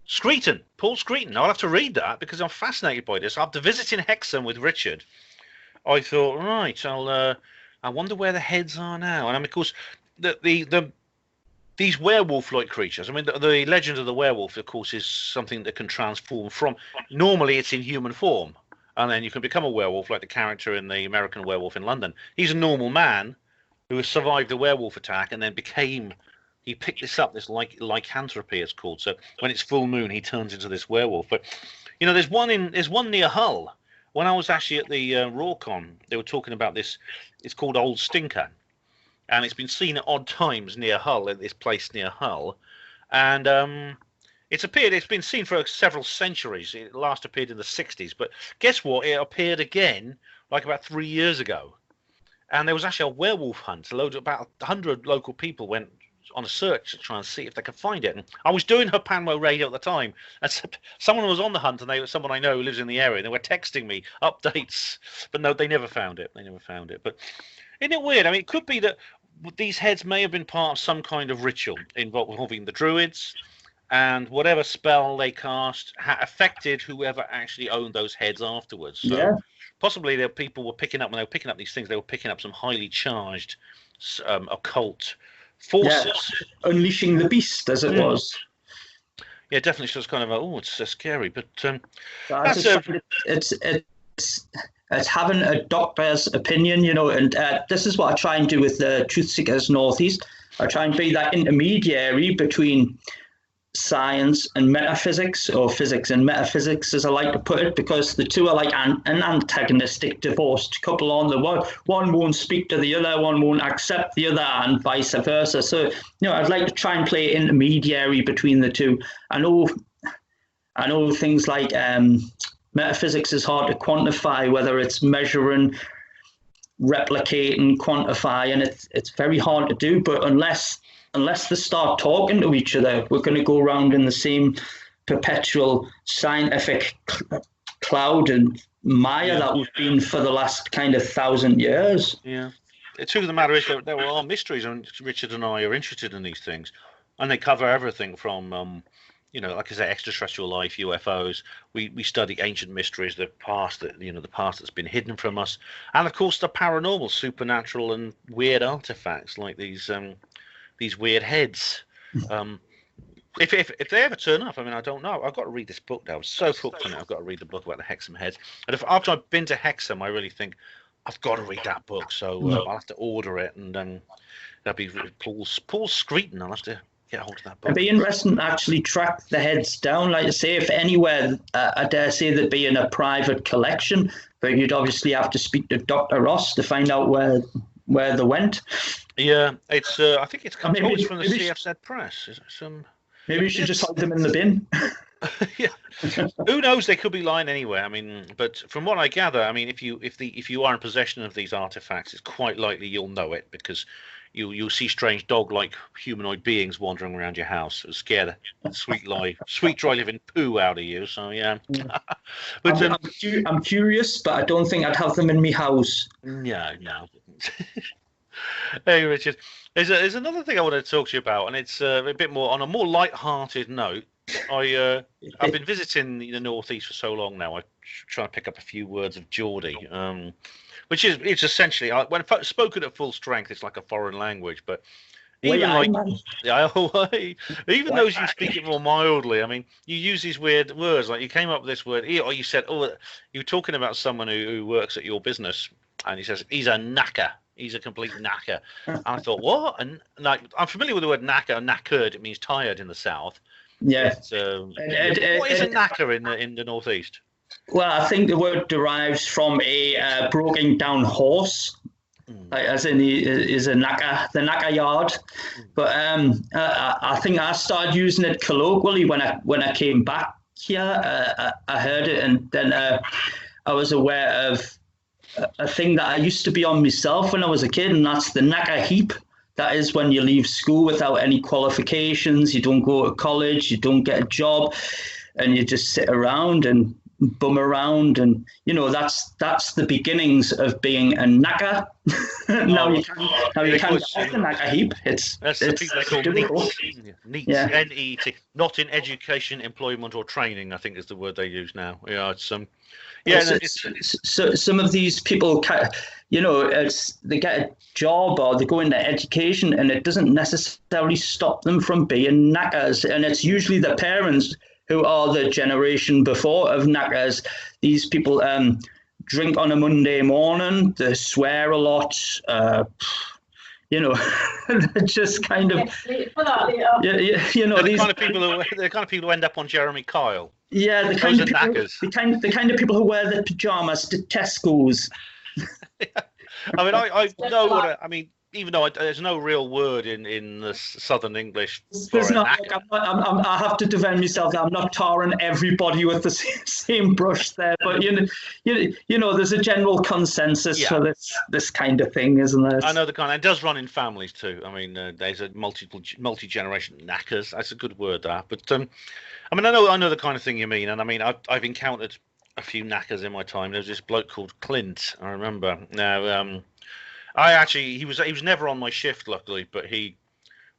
[SPEAKER 1] Screeton. Paul Screeton. I'll have to read that because I'm fascinated by this. After visiting Hexham with Richard, I thought, right, I wonder where the heads are now. And of course, these werewolf-like creatures. I mean, the legend of the werewolf, of course, is something that can transform from. Normally, it's in human form. And then you can become a werewolf, like the character in the American Werewolf in London. He's a normal man who has survived a werewolf attack and then he picked this up, this lycanthropy it's called. So when it's full moon, he turns into this werewolf. But, there's one near Hull. When I was actually at the Rawcon, they were talking about this. It's called Old Stinker. And it's been seen at odd times near Hull, at this place near Hull. And
[SPEAKER 7] It's appeared. It's been seen for several centuries. It last appeared in the 60s, but guess what? It appeared again like about 3 years ago, and there was actually a werewolf hunt. About 100 local people went on a search to try and see if they could find it. And I was doing her Panmo radio at the time, and someone was on the hunt, and someone I know who lives in the area. And they were texting me updates, but no, they never found it. But isn't it weird? I mean, it could be that these heads may have been part of some kind of ritual involving the Druids. And whatever spell they cast affected whoever actually owned those heads afterwards. So possibly people were picking up, when they were picking up these things, they were picking up some highly charged occult forces.
[SPEAKER 6] Yeah. Unleashing the beast, as it was.
[SPEAKER 7] Yeah, definitely. So it's kind of it's so scary. But
[SPEAKER 6] it's having a doctor's opinion, and this is what I try and do with the Truth Seekers Northeast. I try and be that intermediary between science and metaphysics, or physics and metaphysics, as I like to put it, because the two are like an antagonistic divorced couple. On the one won't speak to the other, one won't accept the other, and vice versa. So I'd like to try and play intermediary between the two. I know things like metaphysics is hard to quantify, whether it's measuring, replicating, quantify, and it's very hard to do. But unless they start talking to each other, we're going to go around in the same perpetual scientific cloud and mire that we've been for the last kind of 1,000 years.
[SPEAKER 7] Yeah. The truth of the matter is there are mysteries, and Richard and I are interested in these things, and they cover everything from, like I say, extraterrestrial life, UFOs. We study ancient mysteries, the past that's been hidden from us, and of course the paranormal, supernatural, and weird artifacts like these weird heads. If they ever turn up, I mean, I don't know. I've got to read this book now. I was so hooked on it. I've got to read the book about the Hexham heads. And after I've been to Hexham, I really think I've got to read that book. So I'll have to order it, and that'll be Paul's Screeton. I'll have to get hold of that book.
[SPEAKER 6] It'd be interesting to actually track the heads down. Like I say, if anywhere, I dare say they'd be in a private collection, but you'd obviously have to speak to Dr. Ross to find out where they went.
[SPEAKER 7] Yeah, it's. I think it's from the CFZ Press.
[SPEAKER 6] Maybe you should just hide them in the bin.
[SPEAKER 7] Yeah, who knows? They could be lying anywhere. I mean, but from what I gather, I mean, if you are in possession of these artifacts, it's quite likely you'll know it, because you'll see strange dog-like humanoid beings wandering around your house. It'll scare the sweet dry living poo out of you. So yeah. But
[SPEAKER 6] I'm curious, but I don't think I'd have them in my house.
[SPEAKER 7] No. Hey Richard, there's another thing I want to talk to you about, and it's a bit more on a more light-hearted note. I've been visiting the Northeast for so long now. I try to pick up a few words of Geordie, which is it's essentially, when spoken at full strength, it's like a foreign language. But even even those you speak it more mildly, I mean, you use these weird words. Like you came up with this word, or you said, you were talking about someone who works at your business, and he says he's a knacker. He's a complete knacker. And I thought, what? And like, I'm familiar with the word knacker. Knackered, it means tired in the south.
[SPEAKER 6] Yeah.
[SPEAKER 7] What is a knacker in the Northeast?
[SPEAKER 6] Well, I think the word derives from a broken down horse, as in is a knacker, the knacker yard. But I think I started using it colloquially when I came back here. I heard it, and then I was aware of a thing that I used to be on myself when I was a kid, and that's the knacker heap. That is when you leave school without any qualifications, you don't go to college, you don't get a job, and you just sit around and bum around, and that's the beginnings of being a knacker. Now you can't get the knacker heap. That's the people they call
[SPEAKER 7] NEET, N-E-T, not in education, employment, or training, I think is the word they use now. Yeah, it's so
[SPEAKER 6] some of these people, they get a job or they go into education, and it doesn't necessarily stop them from being knackers. And it's usually the parents who are the generation before of knackers. These people drink on a Monday morning, they swear a lot, just kind of,
[SPEAKER 7] the kind of people who end up on Jeremy Kyle.
[SPEAKER 6] Yeah, the kind of people who wear the pajamas to Tesco's.
[SPEAKER 7] I mean, I know what I mean. even though there's no real word in the Southern English for
[SPEAKER 6] There's
[SPEAKER 7] a
[SPEAKER 6] not.
[SPEAKER 7] knacker.
[SPEAKER 6] I have to defend myself. I'm not tarring everybody with the same brush there, but there's a general consensus for this kind of thing, isn't there?
[SPEAKER 7] I know the kind. It does run in families too. I mean, there's a multi-generation knackers. That's a good word, that. But I mean, I know the kind of thing you mean, and I mean, I've encountered a few knackers in my time. There was this bloke called Clint. I remember now. He was never on my shift, luckily, but he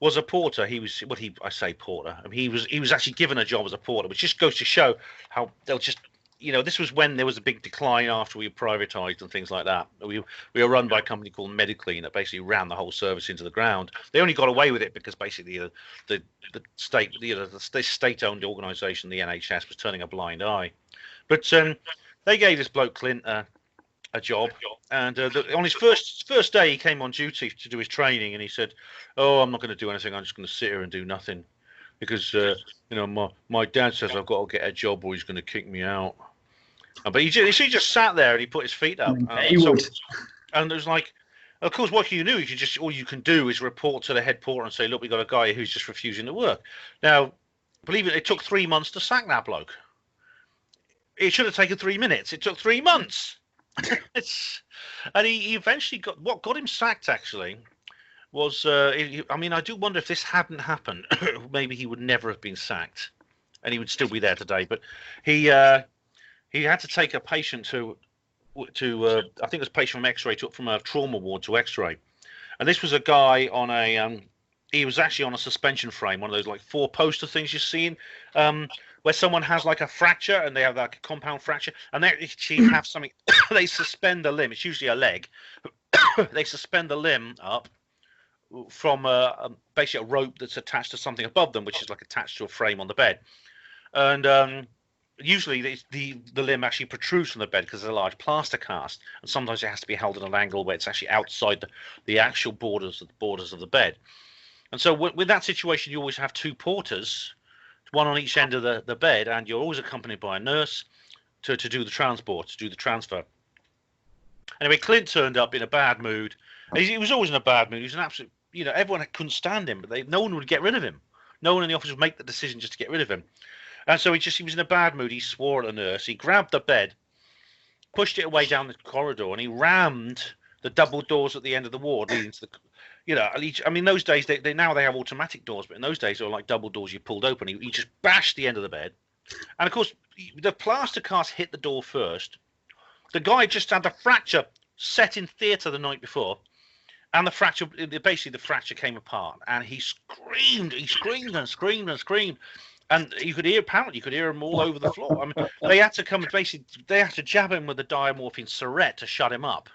[SPEAKER 7] was a porter. I say porter. I mean, he was actually given a job as a porter, which just goes to show how they'll just, this was when there was a big decline after we were privatised and things like that. We were run by a company called Mediclean that basically ran the whole service into the ground. They only got away with it because basically the state, the state-owned organisation, the NHS, was turning a blind eye. But they gave this bloke Clint a job, and on his first day he came on duty to do his training, and he said, "Oh, I'm not going to do anything. I'm just going to sit here and do nothing, because my dad says I've got to get a job or he's going to kick me out." But he just sat there and he put his feet up. And it was like, of course, what you knew, all you can do is report to the head porter and say, "Look, we got a guy who's just refusing to work." Now, believe it took 3 months to sack that bloke. It should have taken 3 minutes. It took 3 months. And he eventually got him sacked, actually, was I mean, I do wonder if this hadn't happened, maybe he would never have been sacked and he would still be there today. But he had to take a patient to I think it was a patient from X-ray, took from a trauma ward to X-ray, and this was a guy on he was actually on a suspension frame, one of those like 4-poster things you've seen, where someone has like a fracture and they have like a compound fracture, and they actually have something. They suspend the limb. It's usually a leg. They suspend the limb up from basically a rope that's attached to something above them, which is like attached to a frame on the bed. And usually the limb actually protrudes from the bed because it's a large plaster cast, and sometimes it has to be held at an angle where it's actually outside the actual borders of the bed. And so with that situation, you always have 2 porters, one on each end of the bed, and you're always accompanied by a nurse to do the transport, to do the transfer. Anyway, Clint turned up in a bad mood. He was always in a bad mood. He was an absolute, everyone couldn't stand him, but no one would get rid of him. No one in the office would make the decision just to get rid of him. And so he was in a bad mood. He swore at the nurse. He grabbed the bed, pushed it away down the corridor, and he rammed the double doors at the end of the ward leading to the. I mean, those days they now have automatic doors, but in those days they were like double doors you pulled open. He just bashed the end of the bed, and of course the plaster cast hit the door first. The guy just had the fracture set in theatre the night before, and the fracture came apart, and he screamed and screamed and screamed, and you could hear him all over the floor. I mean, they had to come and they had to jab him with a diamorphine syringe to shut him up.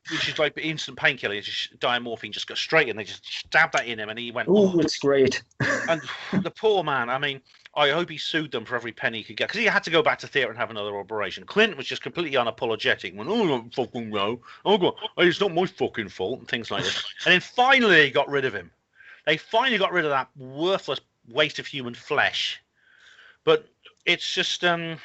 [SPEAKER 7] Which is like instant painkiller. Diamorphine just got straight in. They just stabbed that in him, and he went.
[SPEAKER 6] Oh, it's great.
[SPEAKER 7] And the poor man. I mean, I hope he sued them for every penny he could get, because he had to go back to theatre and have another operation. Clint was just completely unapologetic. Went, "Oh, I don't fucking know. It's not my fucking fault," and things like this. And then finally, they got rid of him. They finally got rid of that worthless waste of human flesh. But it's just look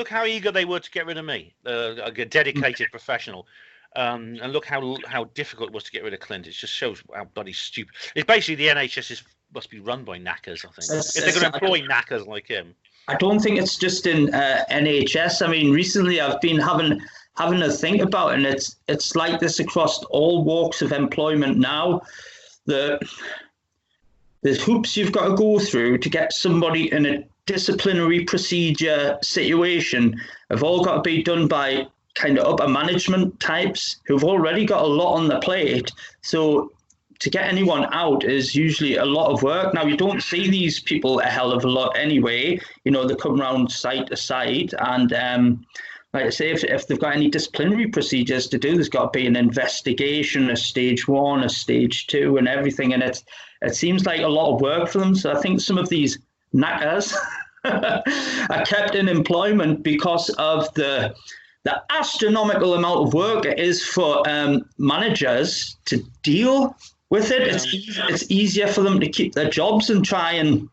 [SPEAKER 7] how eager they were to get rid of me, a dedicated professional, and look how difficult it was to get rid of Clint. It just shows how bloody stupid. It's basically the NHS must be run by knackers, I think. If they're going to employ knackers like him.
[SPEAKER 6] I don't think it's just in NHS. I mean, recently I've been having a think about it, and it's like this across all walks of employment now. The hoops you've got to go through to get somebody in a disciplinary procedure situation have all got to be done by kind of upper management types who've already got a lot on the plate. So to get anyone out is usually a lot of work. Now, you don't see these people a hell of a lot anyway. They come around site to site, and like I say, if they've got any disciplinary procedures to do, there's got to be an investigation, a stage 1, a stage 2, and everything. And it seems like a lot of work for them. So I think some of these knackers are kept in employment because of the astronomical amount of work it is for managers to deal with it. It's easier for them to keep their jobs and try and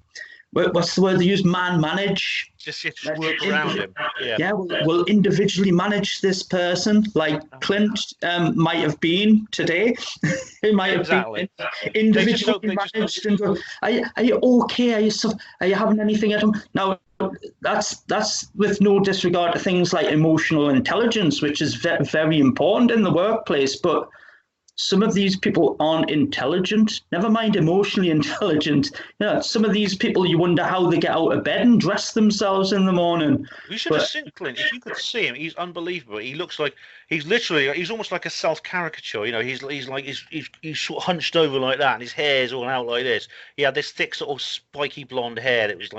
[SPEAKER 6] what's the word they use? Man manage.
[SPEAKER 7] Just work around him.
[SPEAKER 6] Yeah, we'll individually manage this person, like Clint might have been today. He might have been individually managed. And go, are you okay? Are you having anything at home? Now, that's with no disregard to things like emotional intelligence, which is very important in the workplace. But some of these people aren't intelligent, never mind emotionally intelligent. Some of these people, you wonder how they get out of bed and dress themselves in the morning.
[SPEAKER 7] You should have seen Clint. If you could see him, he's unbelievable. He looks like he's almost like a self-caricature. He's sort of hunched over like that, and his hair's all out like this. He had this thick sort of spiky blonde hair that was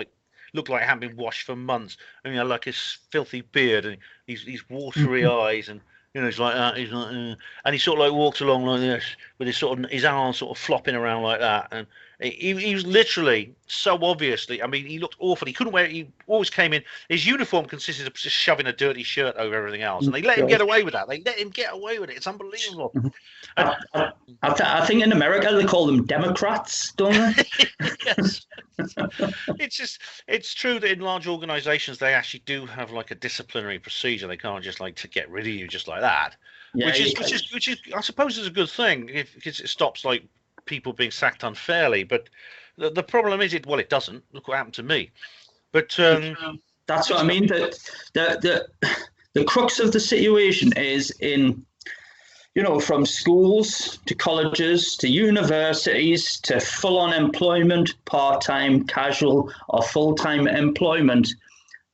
[SPEAKER 7] looked like it hadn't been washed for months. I mean, like his filthy beard and these watery eyes and. He's like that. He's like, and he sort of like walks along like this with his arms sort of flopping around like that. And he was literally so obviously. I mean, he looked awful. He couldn't wear. He always came in. His uniform consisted of just shoving a dirty shirt over everything else, and they let him get away with that. They let him get away with it. It's unbelievable.
[SPEAKER 6] I think in America they call them Democrats, don't they?
[SPEAKER 7] Yes. It's true that in large organisations they actually do have like a disciplinary procedure. They can't just like to get rid of you just like that. Yeah, which is I suppose is a good thing because it stops like people being sacked unfairly. But the problem is it doesn't. Look what happened to me. But
[SPEAKER 6] that's what I mean. The crux of the situation is in. From schools to colleges to universities to full-on employment, part-time, casual or full-time employment.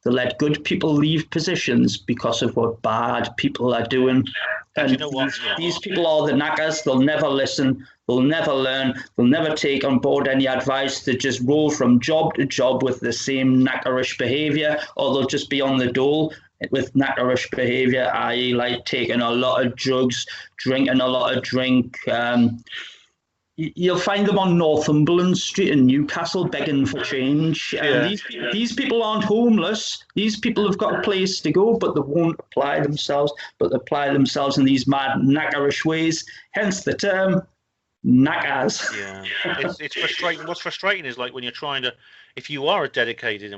[SPEAKER 6] They let good people leave positions because of what bad people are doing. And these people are the knackers. They'll never listen. They'll never learn. They'll never take on board any advice. They just roll from job to job with the same knackerish behaviour, or they'll just be on the dole with knackerish behaviour, i.e. like taking a lot of drugs, drinking a lot of drink. You'll find them on Northumberland Street in Newcastle begging for change. These people aren't homeless. These people have got a place to go, but they won't apply themselves. But they apply themselves in these mad knackerish ways. Hence the term knackers.
[SPEAKER 7] Yeah, it's frustrating. What's frustrating is like when you're trying to, if you are a dedicated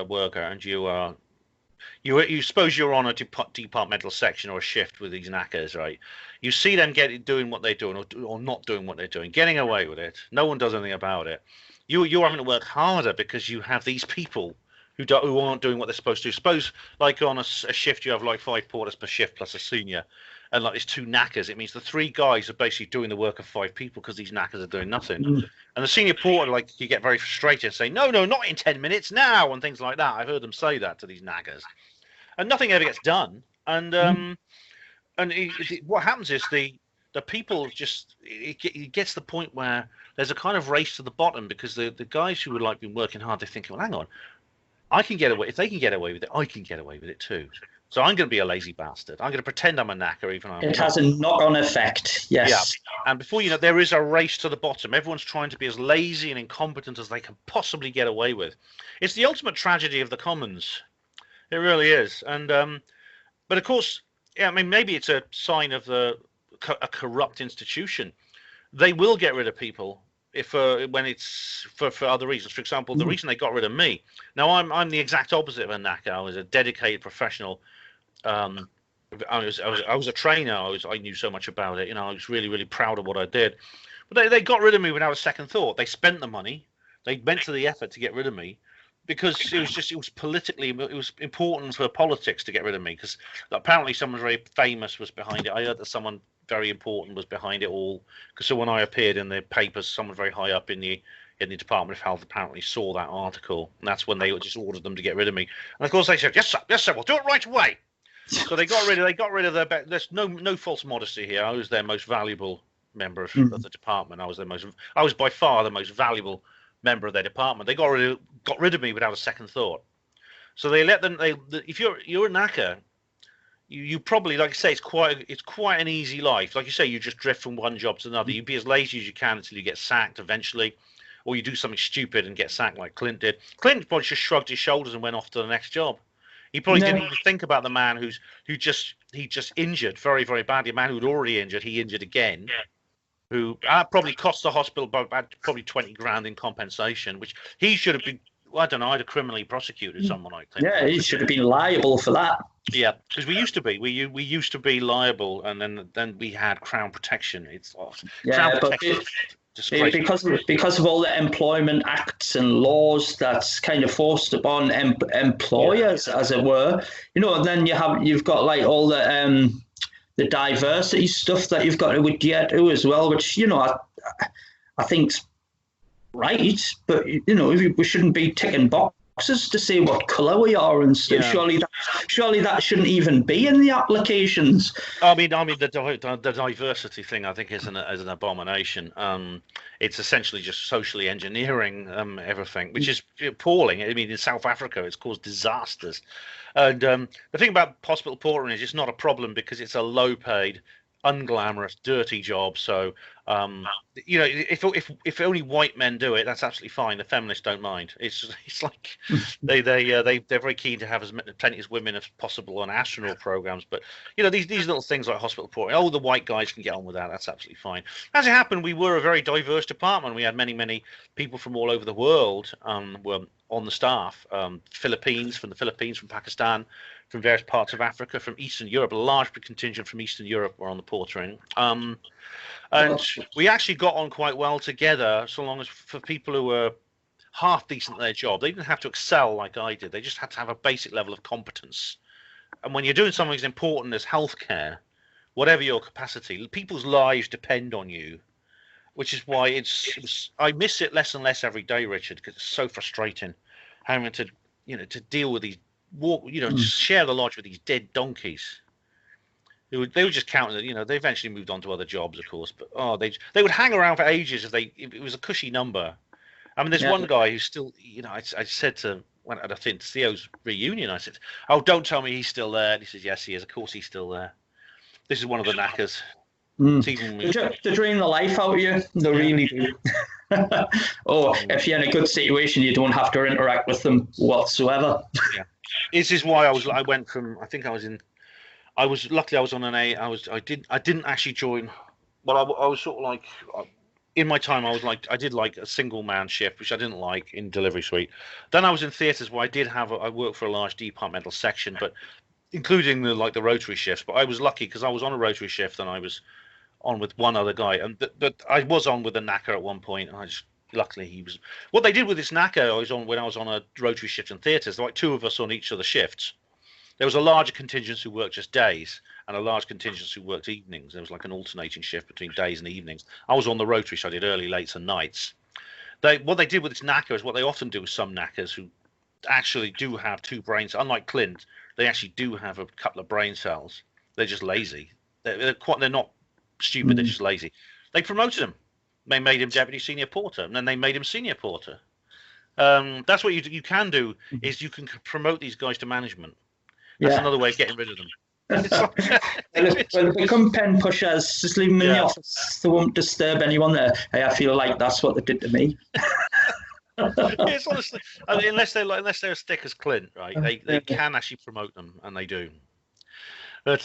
[SPEAKER 7] worker and you suppose you're on a departmental section or a shift with these knackers, right? You see them doing what they're doing or not doing what they're doing, getting away with it. No one does anything about it. You're having to work harder because you have these people who aren't doing what they're supposed to. Suppose like on a shift you have like 5 porters per shift plus a senior, and like there's 2 knackers. It means the 3 guys are basically doing the work of 5 people because these knackers are doing nothing. And the senior porter, like, you get very frustrated and say, no, not in 10 minutes now, and things like that. I've heard them say that to these knackers. And nothing ever gets done. And what happens is the people just, it gets to the point where there's a kind of race to the bottom because the guys who would like been working hard, they think, well, hang on, I can get away. If they can get away with it, I can get away with it too. So I'm going to be a lazy bastard. I'm going to pretend I'm a knacker even though I'm not.
[SPEAKER 6] It has a knock-on effect, yes.
[SPEAKER 7] Yeah. And before you know, there is a race to the bottom. Everyone's trying to be as lazy and incompetent as they can possibly get away with. It's the ultimate tragedy of the commons. It really is. And but of course, I mean, maybe it's a sign of a corrupt institution. They will get rid of people if when it's for other reasons. For example, the reason they got rid of me. Now I'm the exact opposite of a knacker. I was a dedicated professional. I was a trainer. I knew so much about it. I was really, really proud of what I did. But they got rid of me without a second thought. They spent the money. They went to the effort to get rid of me because it was important for politics to get rid of me because apparently someone very famous was behind it. I heard that someone very important was behind it all because so when I appeared in the papers, someone very high up in the Department of Health apparently saw that article, and that's when they just ordered them to get rid of me. And of course they said, yes sir, we'll do it right away. So they got rid of their. There's no false modesty here. I was their most valuable member of the department. I was by far the most valuable member of their department. They got rid of me without a second thought. So they let them. If you're a knacker, you probably, like I say, it's quite an easy life. Like you say, you just drift from one job to another. You be as lazy as you can until you get sacked eventually, or you do something stupid and get sacked like Clint did. Clint probably just shrugged his shoulders and went off to the next job. He probably didn't even think about the man who just injured very, very badly. A man who'd already injured, he injured again. Who probably cost the hospital about probably 20 grand in compensation, which he should have been I don't know, I'd have criminally prosecuted someone, I think.
[SPEAKER 6] Yeah, he should have been liable for that.
[SPEAKER 7] Yeah, because we used to be. We used to be liable, and then we had Crown protection. It's Crown protection.
[SPEAKER 6] Because of all the employment acts and laws that's kind of forced upon employers, as it were, and then you've got like all the diversity stuff that you've got to adhere to as well, which I think's right, but we shouldn't be ticking boxes to say what colour we are and stuff. Yeah. Surely that shouldn't even be in the applications.
[SPEAKER 7] I mean, the diversity thing, I think, is an abomination. It's essentially just socially engineering everything, which is appalling. I mean, in South Africa, it's caused disasters. And the thing about hospital portering is it's not a problem because it's a low-paid, unglamorous, dirty job. So if only white men do it, that's absolutely fine. The feminists don't mind. It's like they're very keen to have plenty of women as possible on astronaut programs. But these little things like hospital portering, the white guys can get on with that. That's absolutely fine. As it happened, we were a very diverse department. We had many people from all over the world were on the staff. From the Philippines, from Pakistan, from various parts of Africa, from Eastern Europe. A large contingent from Eastern Europe were on the portering. And we actually got on quite well together, so long as for people who were half decent at their job. They didn't have to excel like I did. They just had to have a basic level of competence. And when you're doing something as important as healthcare, whatever your capacity, people's lives depend on you, which is why I miss it less and less every day, Richard, because it's so frustrating having to deal with these just share the lodge with these dead donkeys. They were just counting. They eventually moved on to other jobs, of course. But they would hang around for ages if it was a cushy number. I mean, there's one guy who's still. I said at I think Theo's reunion, I said, "Oh, don't tell me he's still there." And he says, "Yes, he is. Of course, he's still there." This is one of the knackers.
[SPEAKER 6] They drain the life out of you. They really do. If you're in a good situation, you don't have to interact with them whatsoever.
[SPEAKER 7] Yeah. This is why I went from. I was luckily I was on an A. I didn't actually join. Well, I was sort of like in my time. I did like a single man shift, which I didn't like in delivery suite. Then I was in theatres where I worked for a large departmental section, but including the rotary shifts. But I was lucky because I was on a rotary shift and I was on with one other guy, but I was on with a knacker at one point, and luckily he was. What they did with this knacker when I was on a rotary shift in theatres, like two of us on each of the shifts. There was a larger contingent who worked just days and a large contingent who worked evenings. There was like an alternating shift between days and evenings. I was on the rotary, so I did early, late, and nights. What they did with this knacker is what they often do with some knackers who actually do have two brains. Unlike Clint, they actually do have a couple of brain cells. They're just lazy. They're not stupid. They're just lazy. They promoted him. They made him deputy senior porter, and then they made him senior porter. That's what you can do, is you can promote these guys to management. That's another way of getting rid of them.
[SPEAKER 6] Well, become pen pushers, just leave them in the office. They won't disturb anyone there. Hey, I feel like that's what they did to me.
[SPEAKER 7] It's honestly, unless they're as thick as Clint, right? They can actually promote them, and they do. But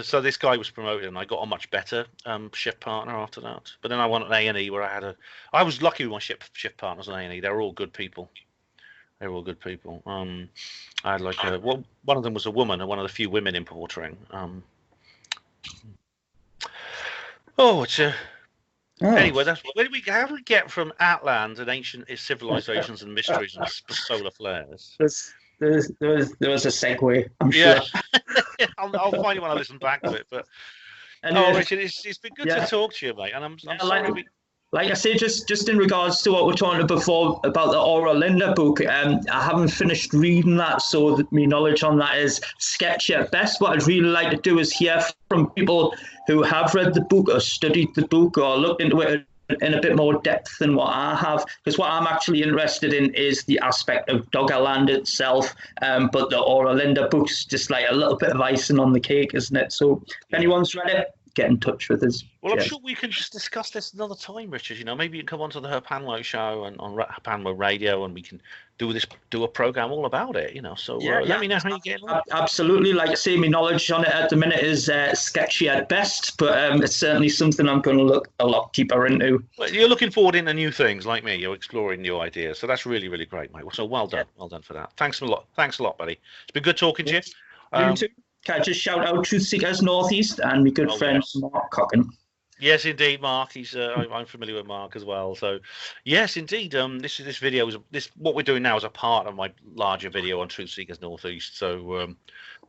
[SPEAKER 7] so this guy was promoted, and I got a much better shift partner after that. But then I went an A&E where I was lucky with my shift partners on A&E. They were all good people. I had one of them was a woman, and one of the few women in portering. Anyway, how do we get from Atlantis and ancient civilizations and mysteries and solar flares?
[SPEAKER 6] There was a segue, I'm sure.
[SPEAKER 7] I'll find it when I listen back to it. But Richard, it's been good to talk to you, mate. And I'm sorry.
[SPEAKER 6] Like I say, just in regards to what we're talking before about the Oera Linda book, I haven't finished reading that, so my knowledge on that is sketchy at best. What I'd really like to do is hear from people who have read the book or studied the book or looked into it in a bit more depth than what I have, because what I'm actually interested in is the aspect of Doggerland itself, but the Oera Linda book's just like a little bit of icing on the cake, isn't it? So if anyone's read it, get in touch with us.
[SPEAKER 7] Well, I'm
[SPEAKER 6] Cheers.
[SPEAKER 7] sure we can just discuss this another time, Richard. You know, maybe you can come onto the Herpanlo show and on Herpanlo Radio, and we can do a program all about it. You know, so let me know how you get on.
[SPEAKER 6] Absolutely. Like I say, my knowledge on it at the minute is sketchy at best, but it's certainly something I'm going to look a lot deeper into.
[SPEAKER 7] Well, you're looking forward into new things like me. You're exploring new ideas, so that's really, really great, mate. So well done, well done for that. Thanks a lot, buddy. It's been good talking to you.
[SPEAKER 6] You too. Can I just shout out Truth Seekers Northeast and my good friend Mark Cockin?
[SPEAKER 7] Yes, indeed, Mark. He's I'm familiar with Mark as well. So, yes, indeed. This video is what we're doing now is a part of my larger video on Truth Seekers Northeast. So,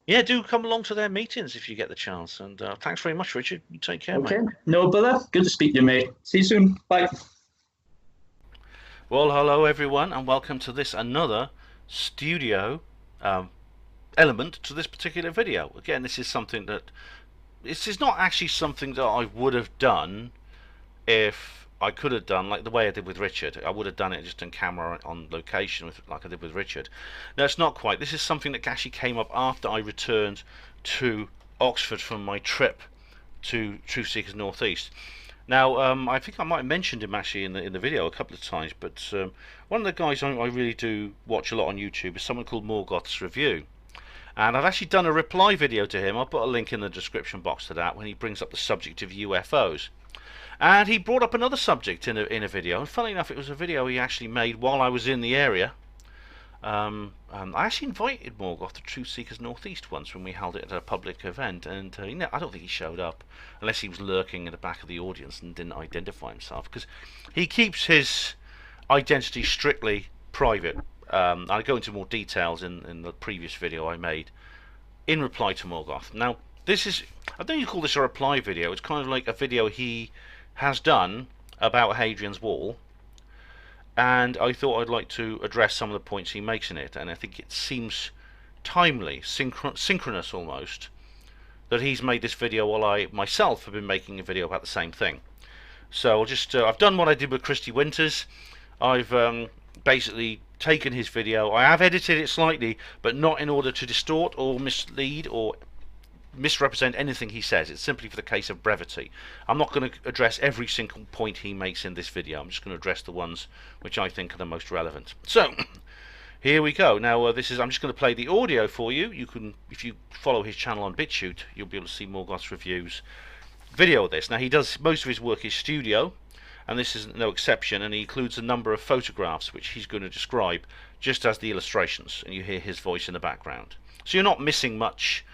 [SPEAKER 7] yeah, do come along to their meetings if you get the chance. And thanks very much, Richard. You take care, mate.
[SPEAKER 6] No, brother. Good to speak to you, mate. See you soon. Bye.
[SPEAKER 7] Well, hello everyone, and welcome to this another studio element to this particular video. Again, this is something that this is not actually something that I would have done if I could have done like the way I did with Richard. I would have done it just in camera on location like I did with Richard. No, it's not quite. This is something that actually came up after I returned to Oxford from my trip to Truth Seekers Northeast. Now, I think I might have mentioned him actually in the video a couple of times, but one of the guys I really do watch a lot on YouTube is someone called Morgoth's Review. And I've actually done a reply video to him. I'll put a link in the description box to that when he brings up the subject of UFOs. And he brought up another subject in a video. And funnily enough, it was a video he actually made while I was in the area. I actually invited Morgoth to Truth Seekers Northeast once when we held it at a public event. And I don't think he showed up unless he was lurking in the back of the audience and didn't identify himself. Because he keeps his identity strictly private. I'll go into more details in the previous video I made in reply to Morgoth. Now, this is, I don't you call this a reply video, it's kind of like a video he has done about Hadrian's Wall, and I thought I'd like to address some of the points he makes in it, and I think it seems timely, synchronous almost, that he's made this video while I myself have been making a video about the same thing. So I'll just, I've done what I did with Christy Winters. I've basically taken his video. I have edited it slightly, but not in order to distort or mislead or misrepresent anything he says. It's simply for the case of brevity. I'm not going to address every single point he makes in this video. I'm just going to address the ones which I think are the most relevant. So here we go. Now I'm just going to play the audio for you. You can, if you follow his channel on BitChute, you'll be able to see Morgoth's Reviews video of this. Now he does most of his work is studio, and this is no exception, and he includes a number of photographs which he's going to describe just as the illustrations, and you hear his voice in the background. So you're not missing much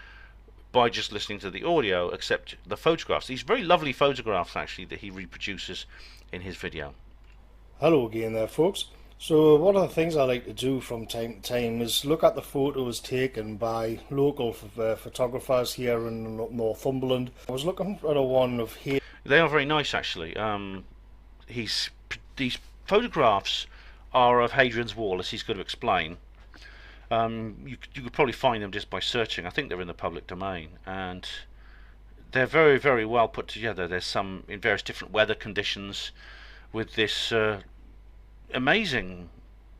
[SPEAKER 7] by just listening to the audio, except the photographs. These very lovely photographs actually that he reproduces in his video.
[SPEAKER 8] Hello again there, folks. So one of the things I like to do from time to time is look at the photos taken by local photographers here in Northumberland. I was looking at a one of here.
[SPEAKER 7] They are very nice actually. These photographs are of Hadrian's Wall, as he's going to explain. You could probably find them just by searching. I think they're in the public domain, and they're very, very well put together. There's some in various different weather conditions with this amazing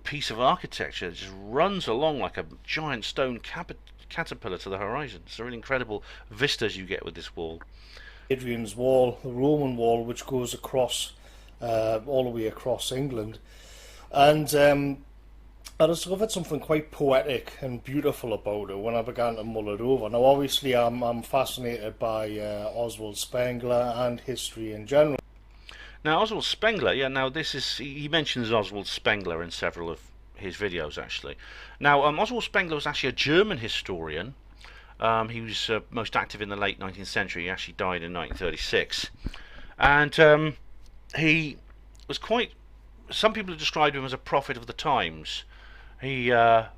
[SPEAKER 7] piece of architecture that just runs along like a giant stone caterpillar to the horizon. It's really incredible vistas you get with this wall.
[SPEAKER 8] Hadrian's Wall, the Roman wall, which goes across all the way across England, and I discovered something quite poetic and beautiful about it when I began to mull it over. Now obviously I'm fascinated by Oswald Spengler and history in general.
[SPEAKER 7] Now Oswald Spengler, yeah, now this is, he mentions Oswald Spengler in several of his videos actually. Now Oswald Spengler was actually a German historian. He was most active in the late 19th century. He actually died in 1936, and he was quite, some people have described him as a prophet of the times. He wrote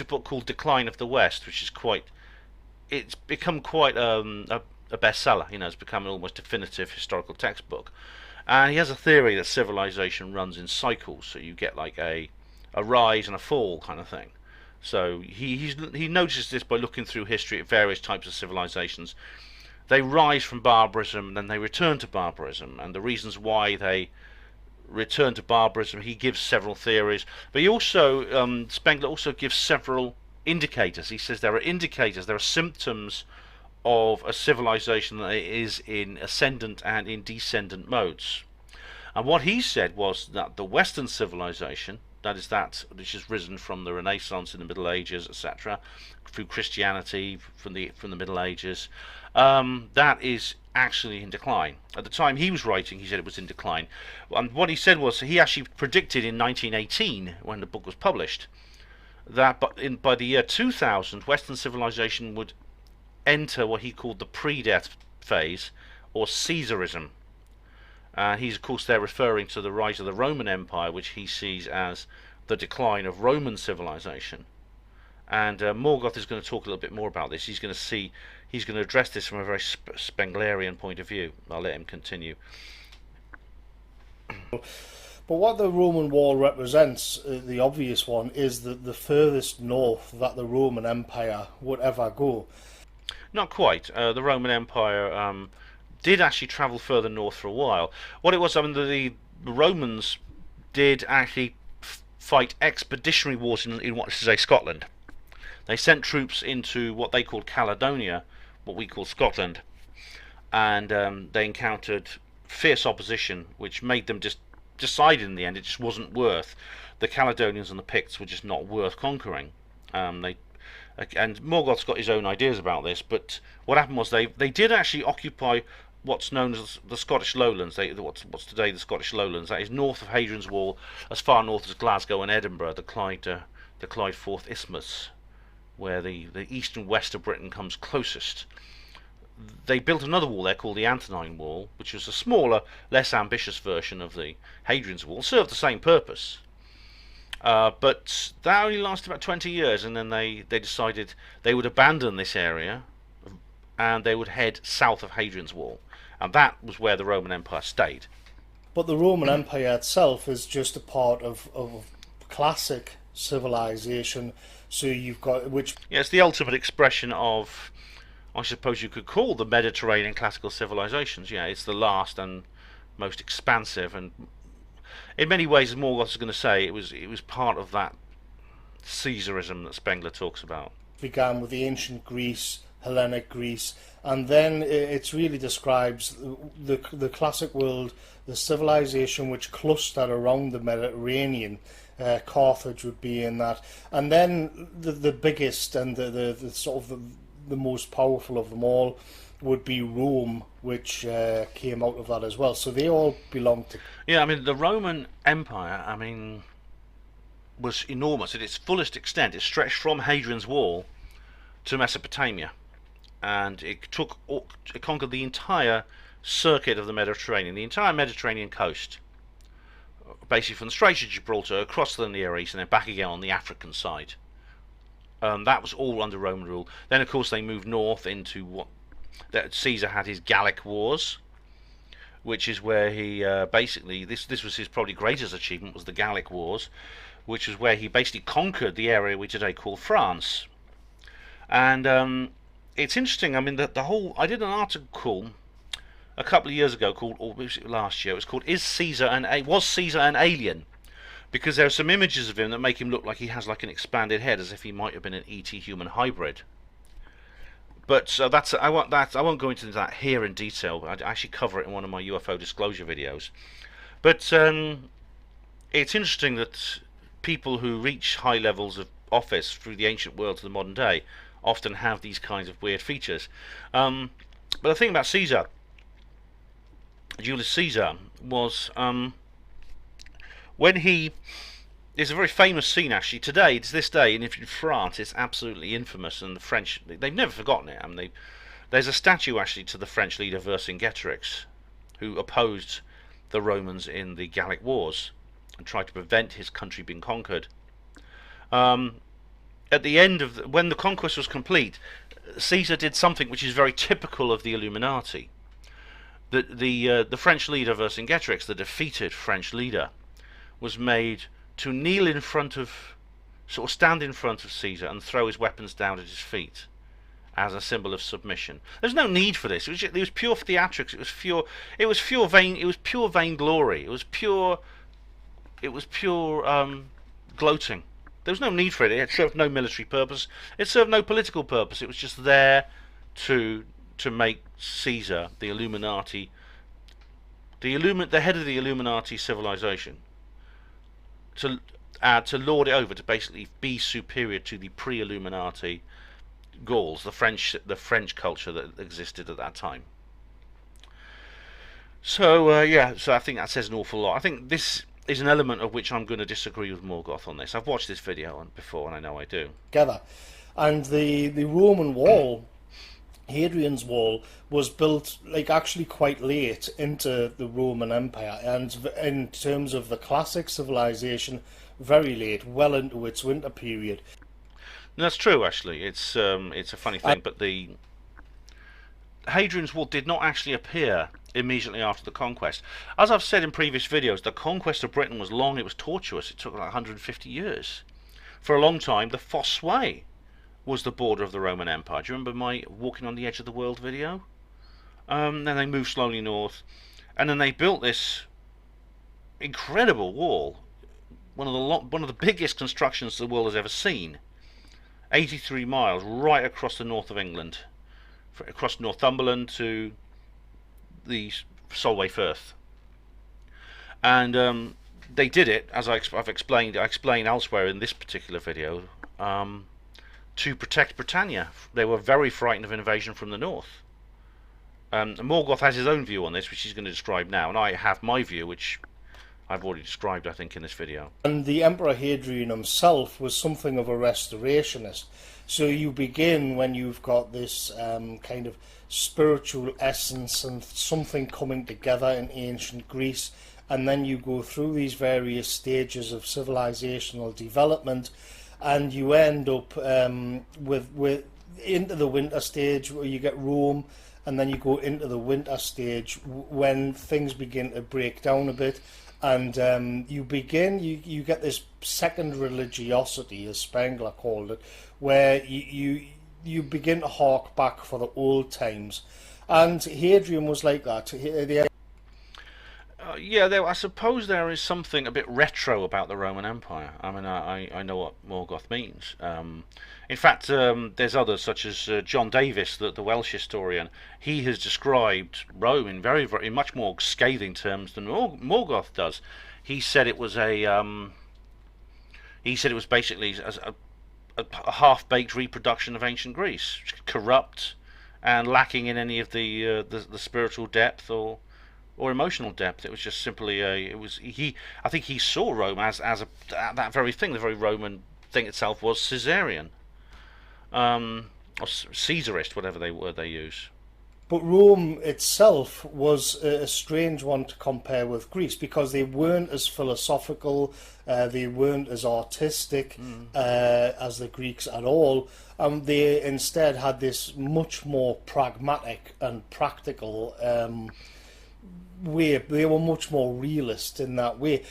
[SPEAKER 7] a book called Decline of the West, which is it's become quite a bestseller. You know, it's become an almost definitive historical textbook. And he has a theory that civilization runs in cycles, so you get like a rise and a fall kind of thing. So he noticed this by looking through history at various types of civilizations. They rise from barbarism, then they return to barbarism, and the reasons why they return to barbarism, he gives several theories, but he also Spengler also gives several indicators. He says there are indicators, there are symptoms of a civilization that is in ascendant and in descendant modes. And what he said was that the Western civilization, that is that which has risen from the Renaissance in the Middle Ages, etc., through Christianity from the Middle Ages, that is actually in decline. At the time he was writing, he said it was in decline. And what he said was he actually predicted in 1918, when the book was published, that by the year 2000, Western civilization would enter what he called the pre-death phase, or Caesarism. He's, of course, there referring to the rise of the Roman Empire, which he sees as the decline of Roman civilization. And Morgoth is going to talk a little bit more about this. He's going to address this from a very Spenglerian point of view. I'll let him continue.
[SPEAKER 8] But what the Roman wall represents, the obvious one, is the furthest north that the Roman Empire would ever go.
[SPEAKER 7] Not quite. The Roman Empire did actually travel further north for a while. What it was, I mean, the Romans did actually fight expeditionary wars in what is today Scotland. They sent troops into what they called Caledonia, what we call Scotland, and they encountered fierce opposition, which made them just decide in the end it just wasn't worth. The Caledonians and the Picts were just not worth conquering. And Morgoth's got his own ideas about this, but what happened was they did actually occupy what's known as the Scottish Lowlands, what's today the Scottish Lowlands. That is north of Hadrian's Wall, as far north as Glasgow and Edinburgh, the Clyde Forth Isthmus, where the east and west of Britain comes closest. They built another wall there called the Antonine Wall, which was a smaller, less ambitious version of the Hadrian's Wall, served the same purpose. But that only lasted about 20 years, and then they decided they would abandon this area and they would head south of Hadrian's Wall, and that was where the Roman Empire stayed.
[SPEAKER 8] But the Roman Empire itself is just a part of classic civilization. So you've got
[SPEAKER 7] yeah, it's the ultimate expression of, I suppose you could call the Mediterranean classical civilizations. Yeah, it's the last and most expansive, and in many ways, as Morgoth is going to say, it was part of that Caesarism that Spengler talks about.
[SPEAKER 8] Began with the ancient Greece, Hellenic Greece, and then it really describes the classic world, the civilization which clustered around the Mediterranean. Carthage would be in that, and then the biggest and the sort of the most powerful of them all would be Rome, which came out of that as well. So they all belong to.
[SPEAKER 7] Yeah, I mean the Roman Empire, I mean, was enormous at its fullest extent. It stretched from Hadrian's Wall to Mesopotamia, and it conquered the entire circuit of the Mediterranean, the entire Mediterranean coast. Basically from the Straits of Gibraltar across the Near East and then back again on the African side. That was all under Roman rule. Then of course they moved north into what Caesar had his Gallic Wars, which is where he basically, this was his probably greatest achievement, was the Gallic Wars, which was where he basically conquered the area we today call France. And it's interesting, I mean, the whole, I did an article a couple of years ago called, or was it last year, it was called Was Caesar an Alien? Because there are some images of him that make him look like he has like an expanded head, as if he might have been an ET human hybrid. But I won't go into that here in detail. I actually cover it in one of my UFO disclosure videos. But it's interesting that people who reach high levels of office through the ancient world to the modern day often have these kinds of weird features. But the thing about Caesar, Julius Caesar, was when he... There's a very famous scene actually today, to this day, and if in France it's absolutely infamous, and the French, they've never forgotten it. I mean, there's a statue actually to the French leader Vercingetorix, who opposed the Romans in the Gallic Wars and tried to prevent his country being conquered. At the end of when the conquest was complete, Caesar did something which is very typical of the Illuminati. The French leader Vercingetorix, the defeated French leader, was made to kneel in front of, sort of stand in front of Caesar and throw his weapons down at his feet as a symbol of submission. There's no need for this. It was pure theatrics. It was pure vainglory. It was pure gloating. There was no need for it. It served no military purpose. It served no political purpose. It was just there to to make Caesar the Illuminati, the head of the Illuminati civilization, to lord it over, to basically be superior to the pre-Illuminati Gauls, the French culture that existed at that time. So yeah, so I think that says an awful lot. I think this is an element of which I'm going to disagree with Morgoth on this. I've watched this video before, and I know I do.
[SPEAKER 8] Together, and the Roman wall, Hadrian's wall, was built like actually quite late into the Roman Empire, and in terms of the classic civilization, very late, well into its winter period.
[SPEAKER 7] And that's true, actually. It's a funny thing, but the Hadrian's wall did not actually appear immediately after the conquest. As I've said in previous videos, the conquest of Britain was long, it was tortuous, it took like 150 years. For a long time, the Fosse Way was the border of the Roman Empire. Do you remember my Walking on the Edge of the World video? Then they moved slowly north, and then they built this incredible wall, one of the biggest constructions the world has ever seen. 83 miles right across the north of England, across Northumberland to the Solway Firth, and they did it, as I've explained. I explain elsewhere in this particular video, to protect Britannia. They were very frightened of invasion from the north. Morgoth has his own view on this, which he's going to describe now, and I have my view, which I've already described, I think, in this video.
[SPEAKER 8] And the Emperor Hadrian himself was something of a restorationist. So you begin when you've got this kind of spiritual essence and something coming together in ancient Greece, and then you go through these various stages of civilizational development, and you end up with into the winter stage where you get Rome, and then you go into the winter stage when things begin to break down a bit, and you get this second religiosity, as Spengler called it, where you begin to hark back for the old times, and Hadrian was like that.
[SPEAKER 7] Yeah, I suppose there is something a bit retro about the Roman Empire. I mean, I know what Morgoth means. In fact, there's others, such as John Davis, the Welsh historian. He has described Rome in very much more scathing terms than Morgoth does. He said it was basically a half-baked reproduction of ancient Greece, corrupt and lacking in any of the spiritual depth or emotional depth. It was just simply I think he saw Rome as that very thing. The very Roman thing itself was Caesarian, or Caesarist, whatever they use.
[SPEAKER 8] But Rome itself was a strange one to compare with Greece, because they weren't as philosophical, they weren't as artistic as the Greeks at all. They instead had this much more pragmatic and practical way. They were much more realist in that way.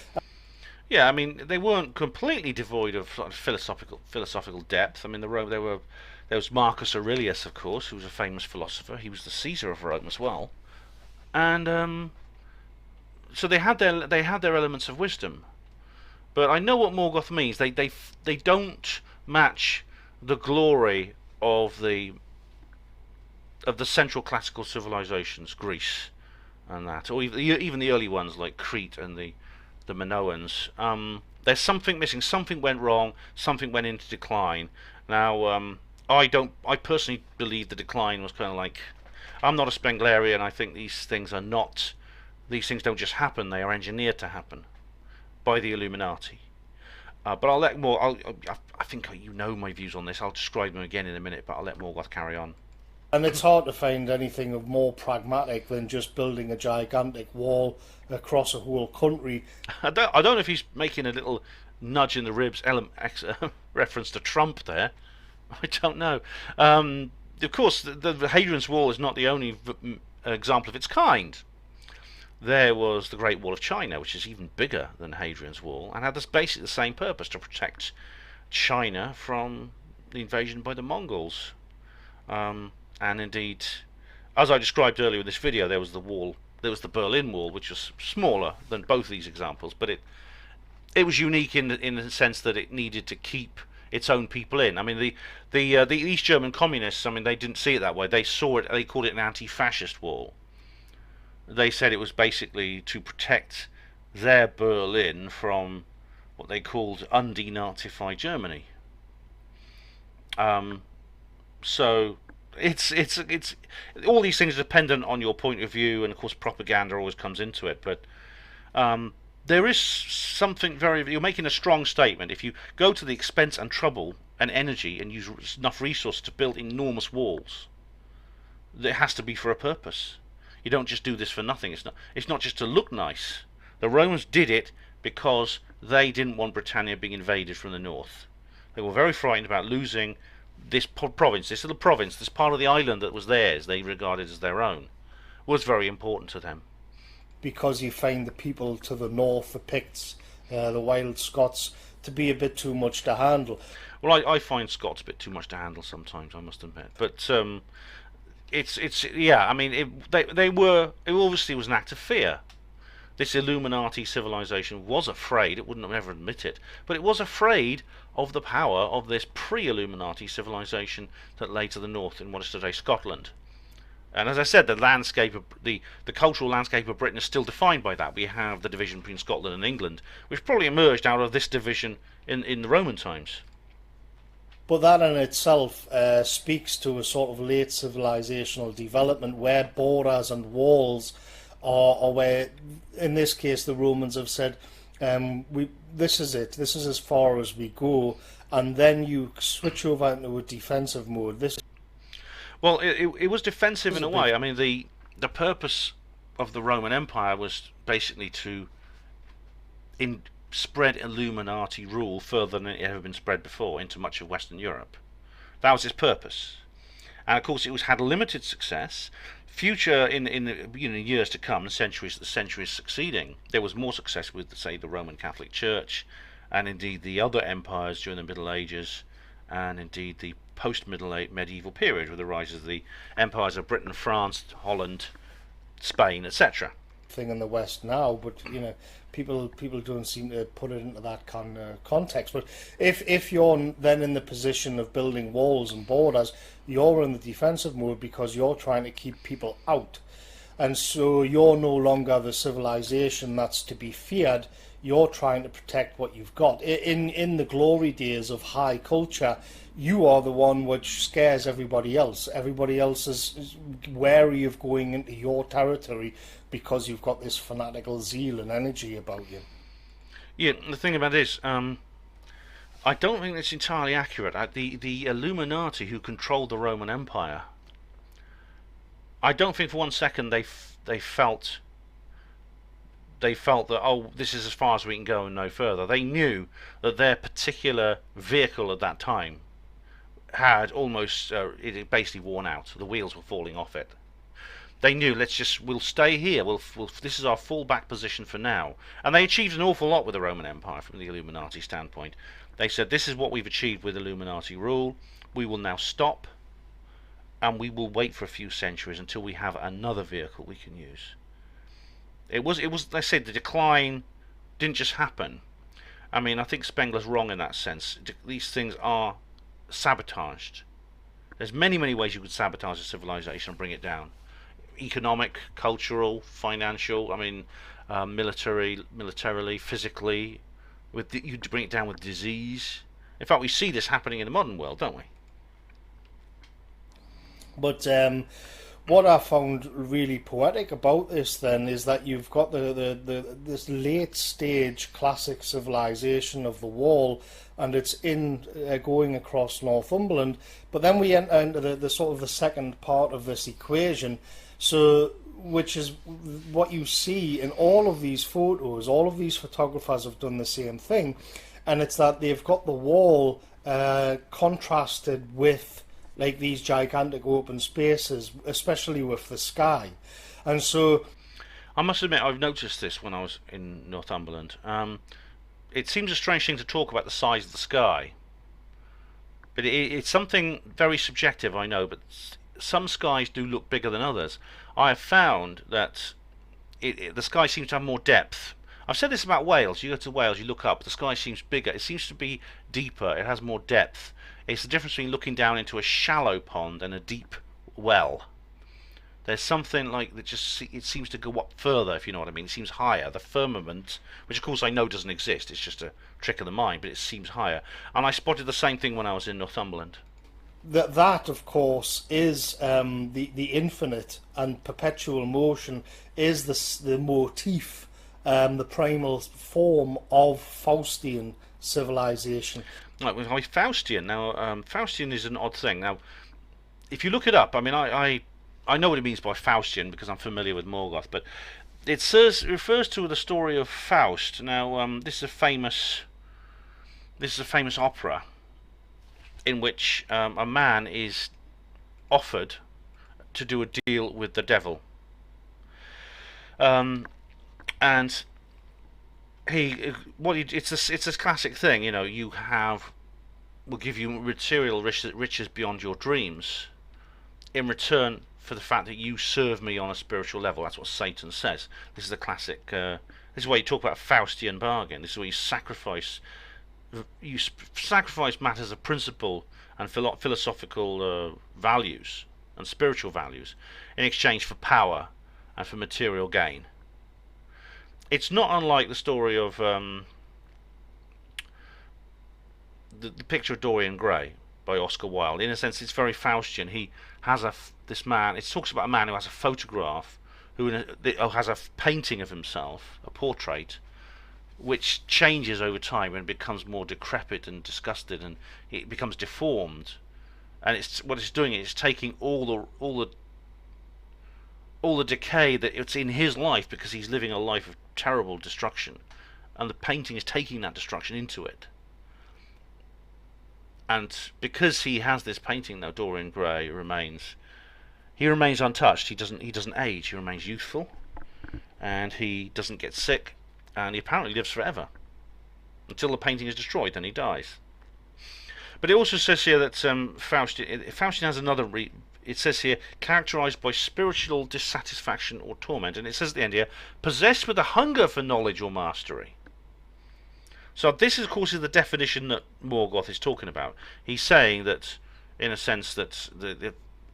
[SPEAKER 7] Yeah, I mean, they weren't completely devoid of sort of philosophical depth. I mean, there was Marcus Aurelius, of course, who was a famous philosopher. He was the Caesar of Rome as well, and so they had their elements of wisdom. But I know what Morgoth means. They don't match the glory of the central classical civilizations, Greece, and that, or even the early ones like Crete and the Minoans. There's something missing. Something went wrong. Something went into decline. Now, I personally believe the decline was kind of like, I'm not a Spenglerian. I think these things don't just happen. They are engineered to happen by the Illuminati. But I'll let I think you know my views on this. I'll describe them again in a minute, but I'll let Morgoth carry on.
[SPEAKER 8] And it's hard to find anything of more pragmatic than just building a gigantic wall across a whole country.
[SPEAKER 7] I don't know if he's making a little nudge in the ribs reference to Trump there. I don't know. Of course, the Hadrian's Wall is not the only example of its kind. There was the Great Wall of China, which is even bigger than Hadrian's Wall, and had basically the same purpose, to protect China from the invasion by the Mongols. And indeed, as I described earlier in this video, there was the Berlin Wall, which was smaller than both these examples, but it was unique in the sense that it needed to keep its own people in. I mean, the East German communists, I mean, they didn't see it that way. They saw it. They called it an anti-fascist wall. They said it was basically to protect their Berlin from what they called undenazified Germany. So it's all these things are dependent on your point of view, and of course propaganda always comes into it. But there is something you're making a strong statement if you go to the expense and trouble and energy and use enough resources to build enormous walls. It has to be for a purpose. You don't just do this for nothing. It's not just to look nice. The Romans did it because they didn't want Britannia being invaded from the north. They were very frightened about losing this province, this little province, this part of the island that was theirs, they regarded as their own, was very important to them.
[SPEAKER 8] Because you find the people to the north, the Picts, the Wild Scots, to be a bit too much to handle.
[SPEAKER 7] Well, I find Scots a bit too much to handle sometimes, I must admit. But it's yeah. I mean, it obviously was an act of fear. This Illuminati civilization was afraid. It wouldn't have ever admit it, but it was afraid of the power of this pre-Illuminati civilization that lay to the north in what is today Scotland. And as I said, the landscape of the cultural landscape of Britain is still defined by that. We have the division between Scotland and England, which probably emerged out of this division in the Roman times.
[SPEAKER 8] But that in itself speaks to a sort of late civilizational development where borders and walls are where, in this case, the Romans have said, this is it, this is as far as we go, and then you switch over into a defensive mode.
[SPEAKER 7] Well, it was defensive in a way. I mean, the purpose of the Roman Empire was basically to spread Illuminati rule further than it had ever been spread before into much of Western Europe. That was its purpose, and of course it had limited success. Future in years to come, the centuries succeeding, there was more success with, say, the Roman Catholic Church, and indeed the other empires during the Middle Ages, and indeed the post-medieval period with the rise of the empires of Britain, France, Holland, Spain, etc.
[SPEAKER 8] Thing in the West now, but people don't seem to put it into that context. But if you're then in the position of building walls and borders, you're in the defensive mode because you're trying to keep people out, and so you're no longer the civilization that's to be feared. You're trying to protect what you've got. In the glory days of high culture, you are the one which scares everybody else. Everybody else is wary of going into your territory because you've got this fanatical zeal and energy about you.
[SPEAKER 7] Yeah, the thing about it is, I don't think it's entirely accurate. The Illuminati who controlled the Roman Empire, I don't think for one second they felt that, oh, this is as far as we can go and no further. They knew that their particular vehicle at that time had almost it basically worn out. The wheels were falling off it. They knew, we'll stay here. This is our fallback position for now. And they achieved an awful lot with the Roman Empire from the Illuminati standpoint. They said, this is what we've achieved with Illuminati rule. We will now stop, and we will wait for a few centuries until we have another vehicle we can use. It was. They said the decline didn't just happen. I mean, I think Spengler's wrong in that sense. These things are sabotaged. There's many ways you could sabotage a civilization and bring it down. Economic, cultural, financial. I mean, militarily, physically. You bring it down with disease. In fact, we see this happening in the modern world, don't we?
[SPEAKER 8] But what I found really poetic about this then is that you've got this late stage classic civilization of the wall, and it's going across Northumberland. But then we enter into the sort of the second part of this equation, which is what you see in all of these photos. All of these photographers have done the same thing, and it's that they've got the wall contrasted with like these gigantic open spaces, especially with the sky. And so
[SPEAKER 7] I must admit, I've noticed this when I was in Northumberland. It seems a strange thing to talk about the size of the sky, but it's something very subjective, I know, but some skies do look bigger than others. I have found that the sky seems to have more depth. I've said this about Wales. You go to Wales, you look up, the sky seems bigger. It seems to be deeper. It has more depth. It's the difference between looking down into a shallow pond and a deep well. There's something like that just it seems to go up further, if you know what I mean. It seems higher. The firmament, which of course I know doesn't exist, it's just a trick of the mind, but it seems higher. And I spotted the same thing when I was in Northumberland.
[SPEAKER 8] That of course is the infinite and perpetual motion is the motif, the primal form of Faustian civilization.
[SPEAKER 7] Right, well, Faustian. Now, Faustian is an odd thing. Now, if you look it up, I mean, I know what it means by Faustian because I'm familiar with Morgoth, but it refers to the story of Faust. Now, this is a famous opera in which a man is offered to do a deal with the devil, and it's a classic thing. You know, we'll give you material riches beyond your dreams in return for the fact that you serve me on a spiritual level. That's what Satan says. This is the classic. This is where you talk about a Faustian bargain. This is where you sacrifice matters of principle and philosophical values and spiritual values in exchange for power and for material gain. It's not unlike the story of the picture of Dorian Gray by Oscar Wilde. In a sense, it's very Faustian. He has this man. It talks about a man who has a photograph, who has a painting of himself, a portrait, which changes over time and becomes more decrepit and disgusted, and it becomes deformed. And what it's doing is taking all the decay that it's in his life, because he's living a life of terrible destruction, and the painting is taking that destruction into it. And because he has this painting, though, Dorian Gray remains untouched. He doesn't age. He remains youthful, and he doesn't get sick, and he apparently lives forever until the painting is destroyed. Then he dies. But it also says here that Faustian has another. It says here, characterized by spiritual dissatisfaction or torment, and it says at the end here, possessed with a hunger for knowledge or mastery. So this, of course, is the definition that Morgoth is talking about. He's saying that, in a sense, that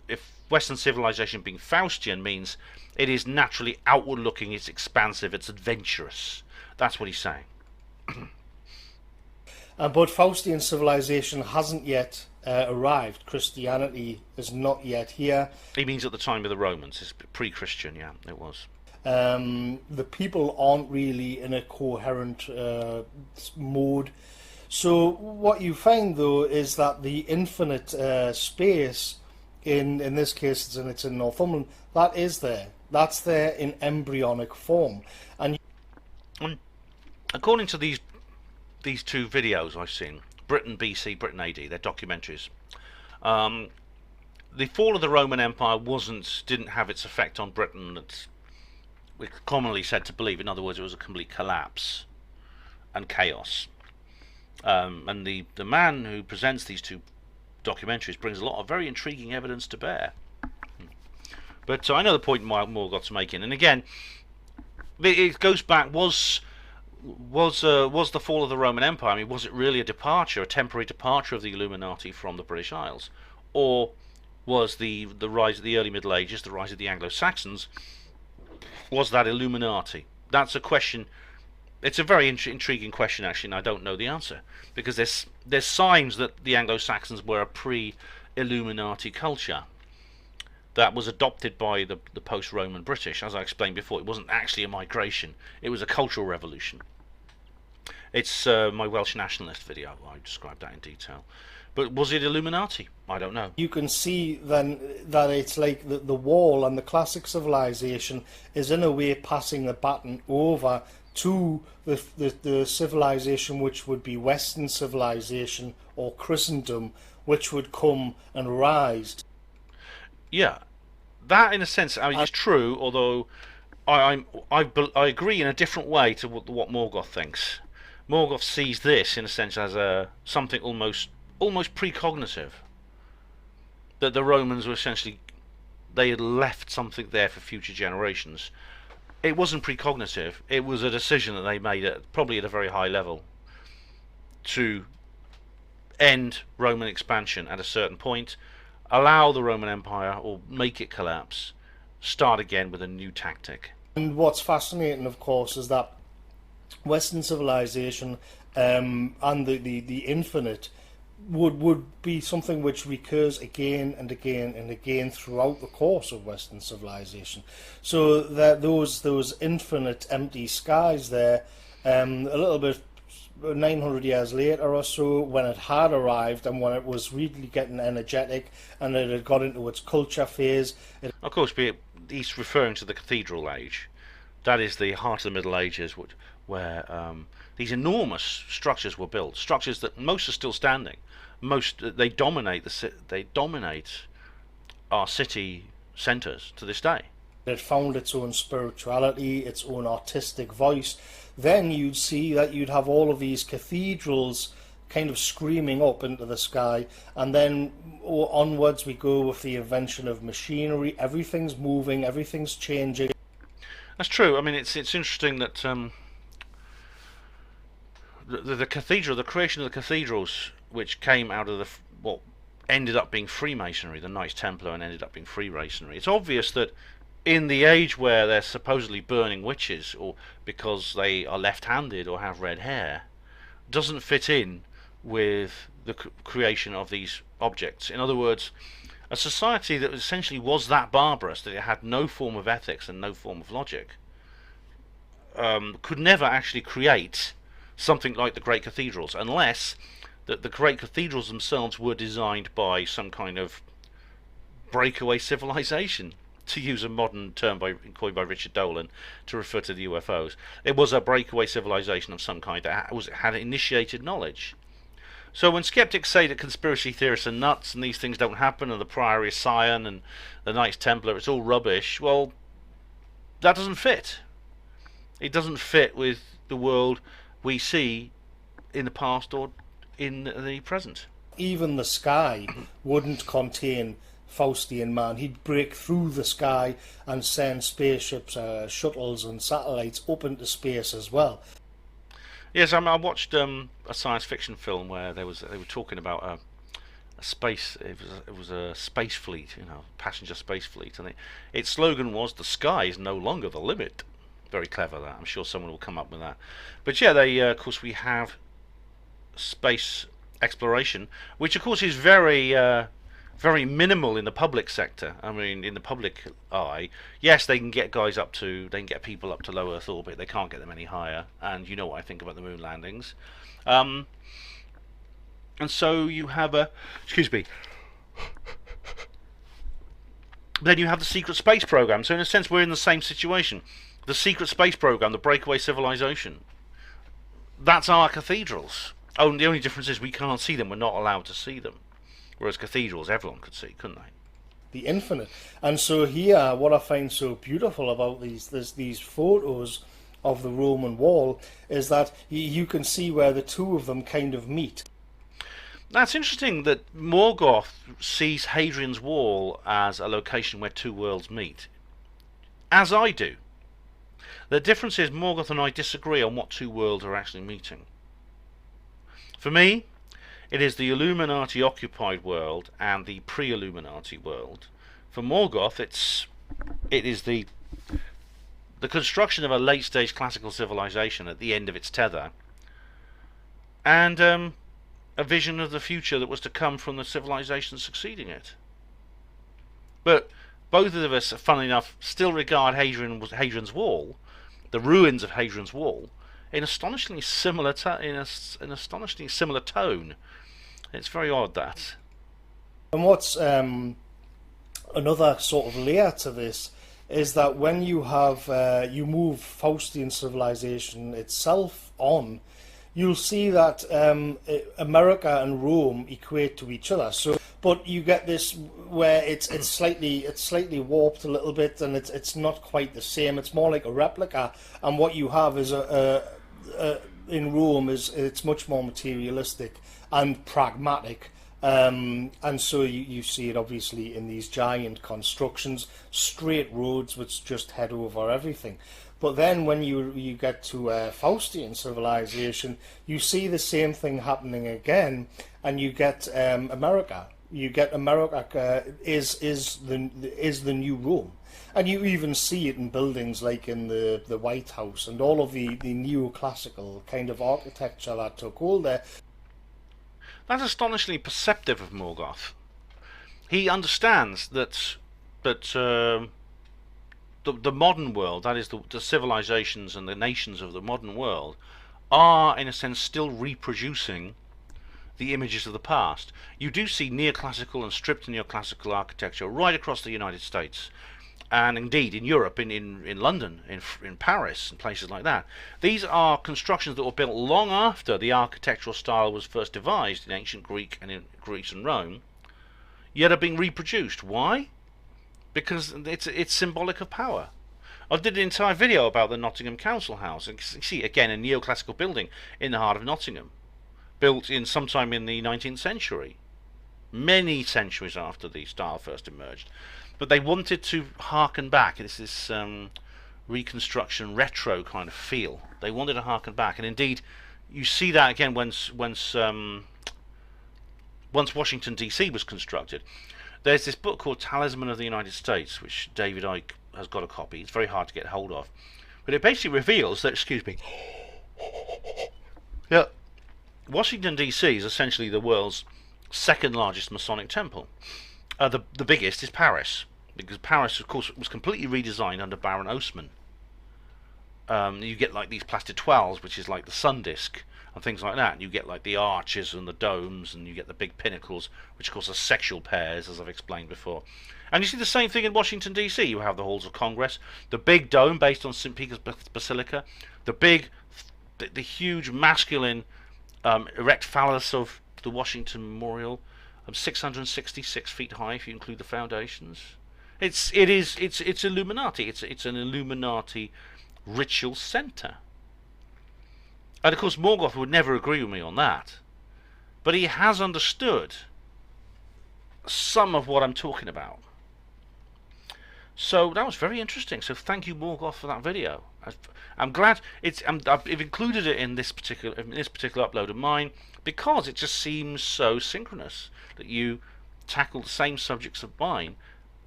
[SPEAKER 7] if Western civilization being Faustian means it is naturally outward-looking, it's expansive, it's adventurous. That's what he's saying.
[SPEAKER 8] But Faustian civilization hasn't yet arrived. Christianity is not yet here.
[SPEAKER 7] He means at the time of the Romans. It's pre-Christian, yeah, it was.
[SPEAKER 8] The people aren't really in a coherent mode. So what you find, though, is that the infinite space, in this case it's in Northumberland, that is there. That's there in embryonic form. And
[SPEAKER 7] according to these two videos I've seen, Britain BC, Britain AD, they're documentaries. The fall of the Roman Empire didn't have its effect on Britain. We're commonly said to believe. In other words, it was a complete collapse and chaos. And the man who presents these two documentaries brings a lot of very intriguing evidence to bear. But I know the point Morgoth's making, and again, it goes back. Was the fall of the Roman Empire? I mean, was it really a temporary departure of the Illuminati from the British Isles, or was the rise of the early Middle Ages, the rise of the Anglo-Saxons? Was that Illuminati? That's a question. It's a very intriguing question, actually, and I don't know the answer, because there's signs that the Anglo-Saxons were a pre-Illuminati culture that was adopted by the post-Roman British. As I explained before, it wasn't actually a migration; it was a cultural revolution. It's my Welsh nationalist video. I described that in detail. But was it Illuminati? I don't know.
[SPEAKER 8] You can see then that it's like the wall and the classic civilization is in a way passing the baton over to the civilization which would be Western civilization or Christendom, which would come and rise.
[SPEAKER 7] Yeah, that in a sense is true, although I agree in a different way to what Morgoth thinks. Morgoth sees this in a sense as something almost precognitive, that the Romans were essentially, they had left something there for future generations, it wasn't precognitive. It was a decision that they made probably at a very high level to end Roman expansion at a certain point, allow the Roman Empire or make it collapse, start again with a new tactic.
[SPEAKER 8] And what's fascinating, of course, is that Western civilization and the infinite would be something which recurs again and again and again throughout the course of Western civilization. So that those infinite empty skies there, a little bit 900 years later or so, when it had arrived and when it was really getting energetic and it had got into its culture phase.
[SPEAKER 7] Of course, he's referring to the cathedral age. That is the heart of the Middle Ages, where these enormous structures were built. Structures that most are still standing. They dominate our city centres to this day.
[SPEAKER 8] It found its own spirituality, its own artistic voice. Then you'd see that you'd have all of these cathedrals kind of screaming up into the sky, and then onwards we go with the invention of machinery. Everything's moving, everything's changing.
[SPEAKER 7] That's true. I mean, it's interesting that the cathedral, the creation of the cathedrals, which came out of what ended up being Freemasonry, the Knights Templar, and ended up being Freemasonry. It's obvious that in the age where they're supposedly burning witches, or because they are left-handed or have red hair, doesn't fit in with the creation of these objects. In other words, a society that essentially was that barbarous that it had no form of ethics and no form of logic could never actually create something like the great cathedrals, unless that the great cathedrals themselves were designed by some kind of breakaway civilization, to use a modern term coined by Richard Dolan to refer to the UFOs. It was a breakaway civilization of some kind that had initiated knowledge. So when skeptics say that conspiracy theorists are nuts and these things don't happen and the Priory of Sion and the Knights Templar, it's all rubbish, well, that doesn't fit. It doesn't fit with the world we see in the past or in the present.
[SPEAKER 8] Even the sky wouldn't contain Faustian man. He'd break through the sky and send spaceships, shuttles and satellites up into space as well.
[SPEAKER 7] Yes, I watched a science fiction film where they were talking about a space. It was a space fleet, passenger space fleet, and its slogan was "The sky is no longer the limit." Very clever, that. I'm sure someone will come up with that. But yeah, of course, we have space exploration, which of course is very very minimal in the public sector. I mean, in the public eye, yes, they can get people up to low Earth orbit. They can't get them any higher, and you know what I think about the moon landings. And so you have then you have the secret space program. So in a sense, we're in the same situation. The secret space program, the breakaway civilization. That's our cathedrals. The only difference is we can't see them. We're not allowed to see them. Whereas cathedrals, everyone could see, couldn't they?
[SPEAKER 8] The infinite. And so here, what I find so beautiful about these photos of the Roman wall is that you can see where the two of them kind of meet.
[SPEAKER 7] That's interesting that Morgoth sees Hadrian's wall as a location where two worlds meet. As I do. The difference is Morgoth and I disagree on what two worlds are actually meeting. For me, it is the Illuminati-occupied world and the pre-Illuminati world. For Morgoth, it is the construction of a late-stage classical civilization at the end of its tether, and a vision of the future that was to come from the civilization succeeding it. But both of us, funnily enough, still regard Hadrian's Wall, the ruins of Hadrian's Wall, in astonishingly similar an astonishingly similar tone. It's very odd, that.
[SPEAKER 8] And what's another sort of layer to this is that when you have you move Faustian civilization itself on, you'll see that America and Rome equate to each other. So, but you get this where it's slightly warped a little bit, and it's not quite the same. It's more like a replica. And what you have is in Rome it's much more materialistic and pragmatic. And so you see it obviously in these giant constructions, straight roads which just head over everything. But then when you get to Faustian civilization, you see the same thing happening again, and you get America. You get America is the new Rome. And you even see it in buildings like in the White House and all of the neoclassical kind of architecture that took hold there.
[SPEAKER 7] That's astonishingly perceptive of Morgoth. He understands that the modern world, that is the civilizations and the nations of the modern world, are in a sense still reproducing the images of the past. You do see neoclassical and stripped neoclassical architecture right across the United States, and indeed in Europe, in London, in Paris, and places like that. These are constructions that were built long after the architectural style was first devised in ancient Greek and in Greece and Rome, yet are being reproduced. Why? Because it's symbolic of power. I did an entire video about the Nottingham Council House, and you see again a neoclassical building in the heart of Nottingham, built in sometime in the 19th century, many centuries after the style first emerged. But they wanted to harken back. It's this reconstruction, retro kind of feel. They wanted to harken back, and indeed, you see that again once Washington D.C. was constructed. There's this book called Talisman of the United States, which David Icke has got a copy. It's very hard to get hold of, but it basically reveals that, excuse me, yeah, Washington D.C. is essentially the world's second largest Masonic temple. The biggest is Paris, because Paris, of course, was completely redesigned under Baron Haussmann. You get like these plaster toiles, which is like the sun disk and things like that. And you get like the arches and the domes, and you get the big pinnacles, which of course are sexual pairs, as I've explained before. And you see the same thing in Washington D.C. You have the halls of Congress, the big dome based on St. Peter's Basilica, the huge masculine erect phallus of the Washington Memorial, 666 feet high if you include the foundations. It's Illuminati. It's an Illuminati ritual center. And of course Morgoth would never agree with me on that, but he has understood some of what I'm talking about. So that was very interesting. So thank you, Morgoth, for that video. I'm glad I've included it in this particular upload of mine, because it just seems so synchronous that you tackle the same subjects of mine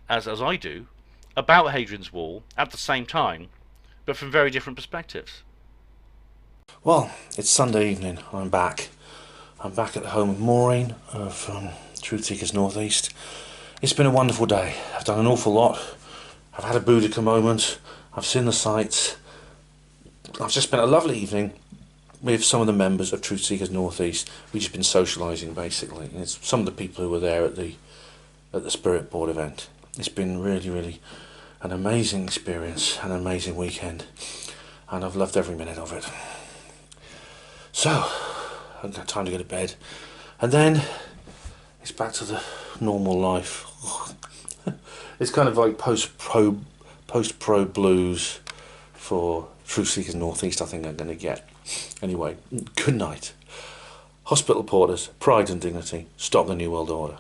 [SPEAKER 7] as I do about Hadrian's Wall at the same time, but from very different perspectives.
[SPEAKER 3] Well, it's Sunday evening. I'm back at the home of Maureen of Truth Seekers Northeast. It's been a wonderful day. I've done an awful lot. I've had a Boudica moment. I've seen the sights. I've just spent a lovely evening with some of the members of Truth Seekers Northeast. We've just been socialising basically. And it's some of the people who were there at the Spirit Board event. It's been really, really an amazing experience, an amazing weekend, and I've loved every minute of it. So, I've got time to go to bed, and then it's back to the normal life. It's kind of like post-pro blues for Truth Seekers Northeast, I think I'm going to get. Anyway, good night. Hospital porters, pride and dignity, stop the New World Order.